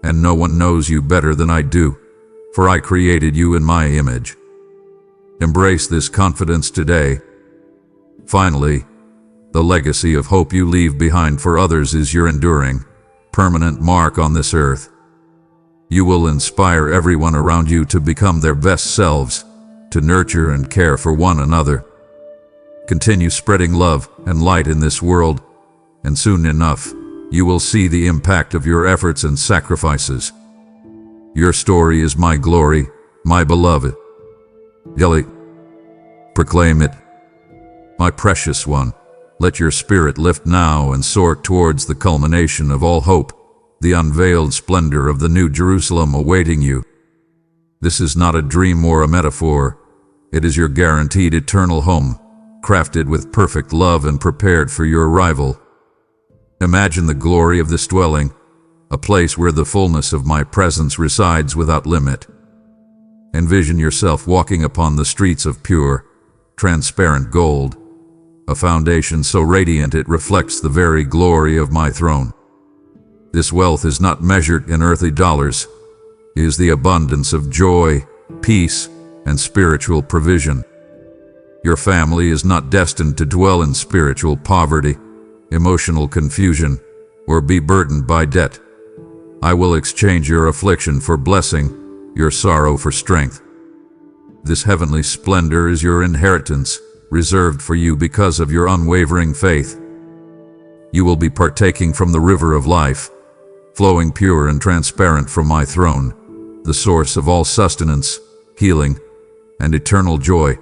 and no one knows you better than I do, for I created you in my image. Embrace this confidence today. Finally, the legacy of hope you leave behind for others is your enduring, permanent mark on this earth. You will inspire everyone around you to become their best selves, to nurture and care for one another. Continue spreading love and light in this world, and soon enough, you will see the impact of your efforts and sacrifices. Your story is my glory, my beloved. Yell, proclaim it. My precious one, let your spirit lift now and soar towards the culmination of all hope, the unveiled splendor of the New Jerusalem awaiting you. This is not a dream or a metaphor. It is your guaranteed eternal home, crafted with perfect love and prepared for your arrival. Imagine the glory of this dwelling, a place where the fullness of my presence resides without limit. Envision yourself walking upon the streets of pure, transparent gold, a foundation so radiant it reflects the very glory of my throne. This wealth is not measured in earthly dollars. It is the abundance of joy, peace, and spiritual provision. Your family is not destined to dwell in spiritual poverty, emotional confusion, or be burdened by debt. I will exchange your affliction for blessing, your sorrow for strength. This heavenly splendor is your inheritance, reserved for you because of your unwavering faith. You will be partaking from the river of life, flowing pure and transparent from my throne, the source of all sustenance, healing, and eternal joy.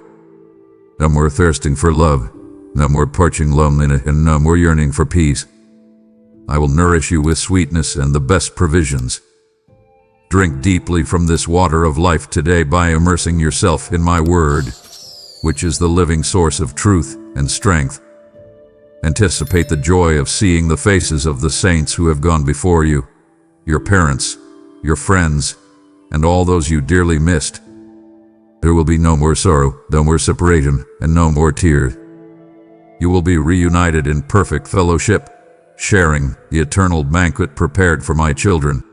No more thirsting for love, no more parching loneliness, and no more yearning for peace. I will nourish you with sweetness and the best provisions. Drink deeply from this water of life today by immersing yourself in my word, which is the living source of truth and strength. Anticipate the joy of seeing the faces of the saints who have gone before you, your parents, your friends, and all those you dearly missed. There will be no more sorrow, no more separation, and no more tears. You will be reunited in perfect fellowship, sharing the eternal banquet prepared for my children.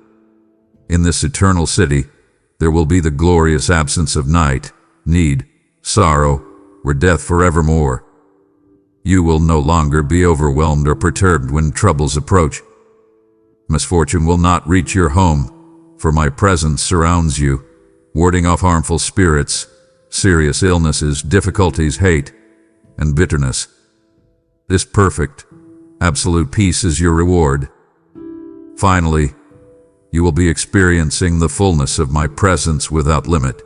In this eternal city, there will be the glorious absence of night, need, sorrow, or death forevermore. You will no longer be overwhelmed or perturbed when troubles approach. Misfortune will not reach your home, for my presence surrounds you, warding off harmful spirits, serious illnesses, difficulties, hate, and bitterness. This perfect, absolute peace is your reward. Finally, you will be experiencing the fullness of my presence without limit.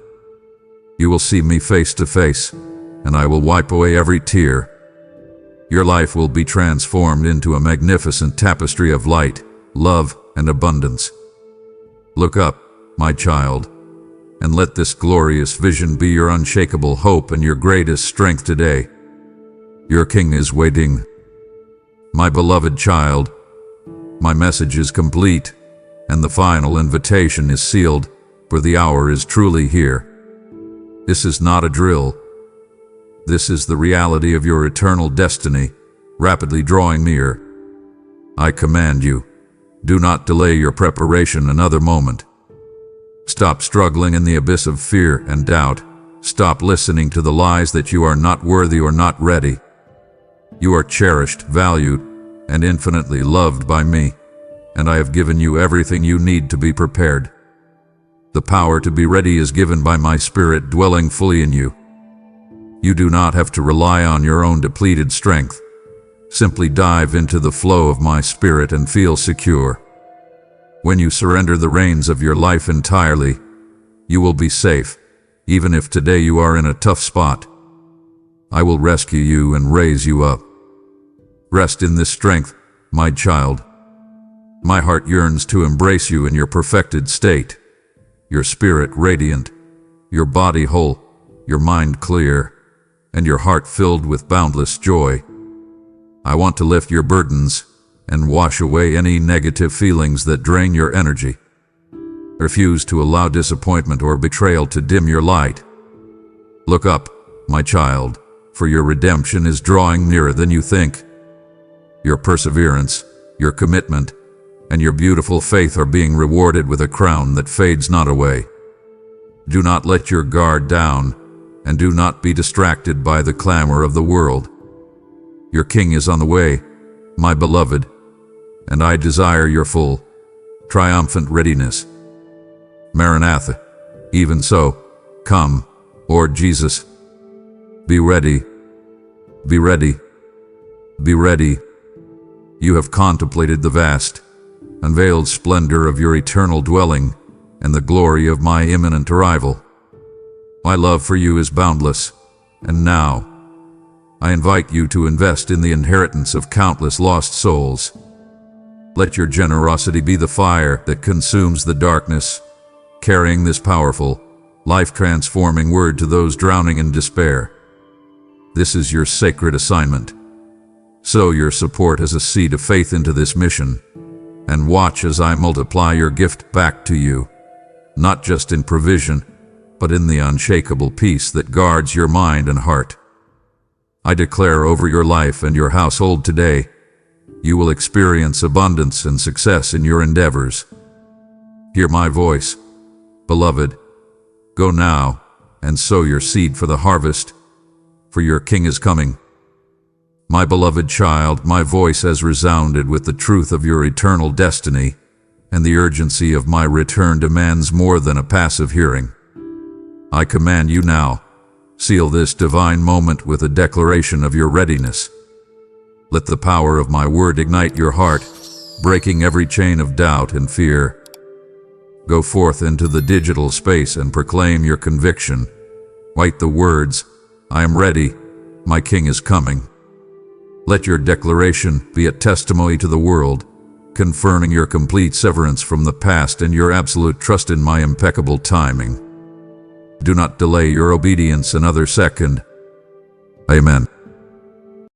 You will see me face to face, and I will wipe away every tear. Your life will be transformed into a magnificent tapestry of light, love, and abundance. Look up, my child, and let this glorious vision be your unshakable hope and your greatest strength today. Your King is waiting. My beloved child, my message is complete, and the final invitation is sealed, for the hour is truly here. This is not a drill. This is the reality of your eternal destiny, rapidly drawing near. I command you, do not delay your preparation another moment. Stop struggling in the abyss of fear and doubt. Stop listening to the lies that you are not worthy or not ready. You are cherished, valued, and infinitely loved by me, and I have given you everything you need to be prepared. The power to be ready is given by my Spirit dwelling fully in you. You do not have to rely on your own depleted strength. Simply dive into the flow of my Spirit and feel secure. When you surrender the reins of your life entirely, you will be safe, even if today you are in a tough spot. I will rescue you and raise you up. Rest in this strength, my child. My heart yearns to embrace you in your perfected state, your spirit radiant, your body whole, your mind clear, and your heart filled with boundless joy. I want to lift your burdens and wash away any negative feelings that drain your energy. Refuse to allow disappointment or betrayal to dim your light. Look up, my child, for your redemption is drawing nearer than you think. Your perseverance, your commitment, and your beautiful faith are being rewarded with a crown that fades not away. Do not let your guard down, and do not be distracted by the clamor of the world. Your King is on the way, my beloved, and I desire your full, triumphant readiness. Maranatha, even so, come, Lord Jesus. Be ready, be ready, be ready. You have contemplated the vast, unveiled splendor of your eternal dwelling and the glory of my imminent arrival. My love for you is boundless, and now I invite you to invest in the inheritance of countless lost souls. Let your generosity be the fire that consumes the darkness, carrying this powerful, life-transforming word to those drowning in despair. This is your sacred assignment. Sow your support as a seed of faith into this mission, and watch as I multiply your gift back to you, not just in provision, but in the unshakable peace that guards your mind and heart. I declare over your life and your household today, you will experience abundance and success in your endeavors. Hear my voice, beloved. Go now and sow your seed for the harvest. for your king is coming. My beloved child, my voice has resounded with the truth of your eternal destiny, and the urgency of my return demands more than a passive hearing. I command you now, seal this divine moment with a declaration of your readiness. Let the power of my word ignite your heart, breaking every chain of doubt and fear. Go forth into the digital space and proclaim your conviction. Write the words, "I am ready, my king is coming." Let your declaration be a testimony to the world, confirming your complete severance from the past and your absolute trust in my impeccable timing. Do not delay your obedience another second. Amen.